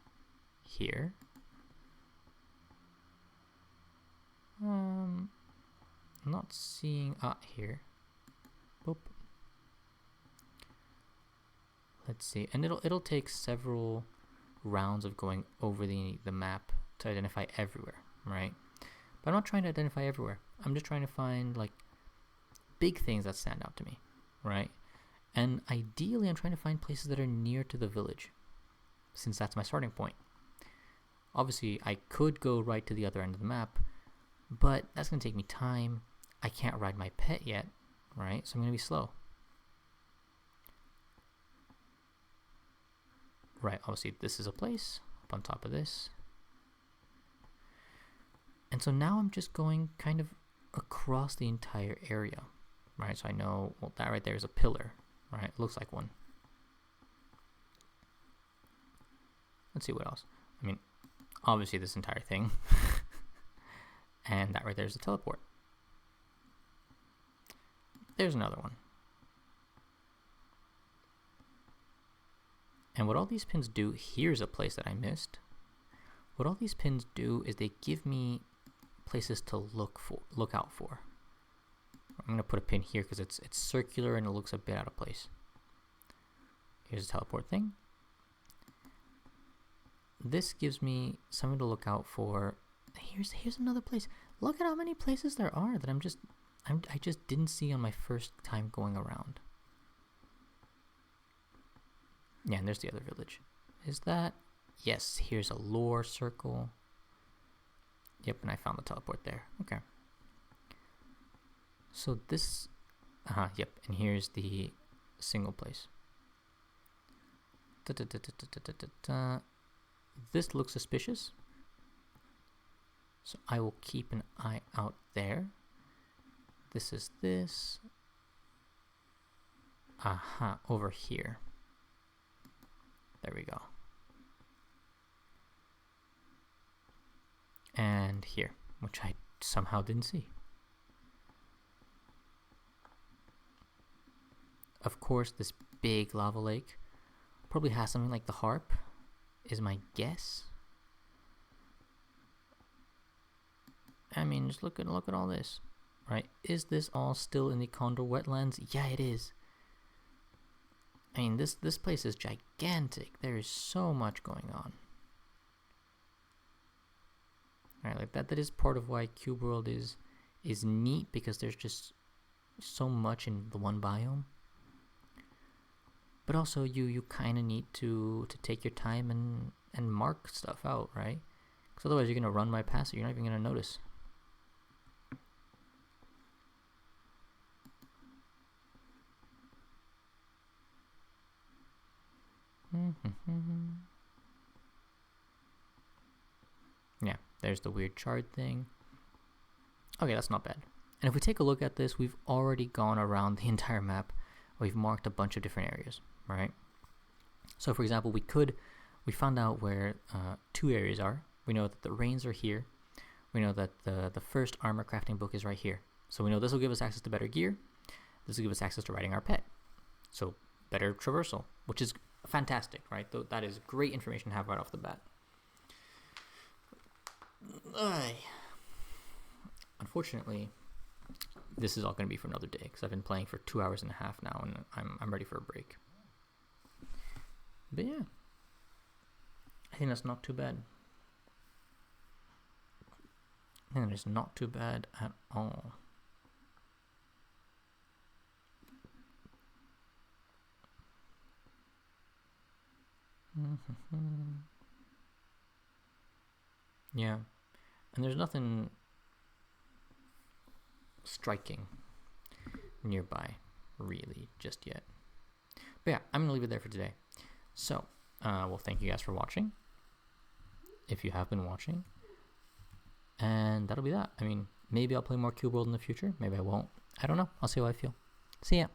here. I'm not seeing here. Boop. Let's see, and it'll take several rounds of going over the map to identify everywhere, right? But I'm not trying to identify everywhere. I'm just trying to find like big things that stand out to me, right? And ideally, I'm trying to find places that are near to the village, since that's my starting point. Obviously, I could go right to the other end of the map, but that's going to take me time. I can't ride my pet yet, right? So I'm going to be slow. Right, obviously this is a place up on top of this. And so now I'm just going kind of across the entire area, right? So I know, well, that right there is a pillar, right? It looks like one. Let's see what else. I mean, obviously this entire thing. And that right there is a teleport. There's another one. And what all these pins do, here's a place that I missed. What all these pins do is they give me places to look out for. I'm going to put a pin here because it's circular and it looks a bit out of place. Here's a teleport thing. This gives me something to look out for. Here's another place. Look at how many places there are that I just didn't see on my first time going around. Yeah, and there's the other village. Is that? Yes, here's a lore circle. Yep, and I found the teleport there. Okay. So this, yep, and here's the single place. This looks suspicious. So I will keep an eye out there. This is this. Over here. There we go. And here, which I somehow didn't see. Of course, this big lava lake probably has something like the harp, is my guess. I mean, just look at all this, right? Is this all still in the Condor wetlands? Yeah, it is. I mean, this place is gigantic. There is so much going on. Alright, like that is part of why CubeWorld is neat, because there's just so much in the one biome. But also you kind of need to take your time and mark stuff out, right? Because otherwise you're going to run right past it. You're not even going to notice. Yeah, there's the weird shard thing. Okay, that's not bad. And if we take a look at this, we've already gone around the entire map. We've marked a bunch of different areas, right? So for example, we found out where 2 areas are. We know that the rains are here. We know that the first armor crafting book is right here. So we know this will give us access to better gear. This will give us access to riding our pet. So better traversal, which is fantastic, right? That is great information to have right off the bat. Unfortunately, this is all going to be for another day, because I've been playing for 2 hours and a half now, and I'm ready for a break. But yeah, I think that's not too bad. I think that is not too bad at all. Yeah, and there's nothing striking nearby really just yet. But yeah, I'm gonna leave it there for today. So well, thank you guys for watching, if you have been watching, and that'll be that. I mean, maybe I'll play more CubeWorld in the future, maybe I won't. I don't know, I'll see how I feel. See ya.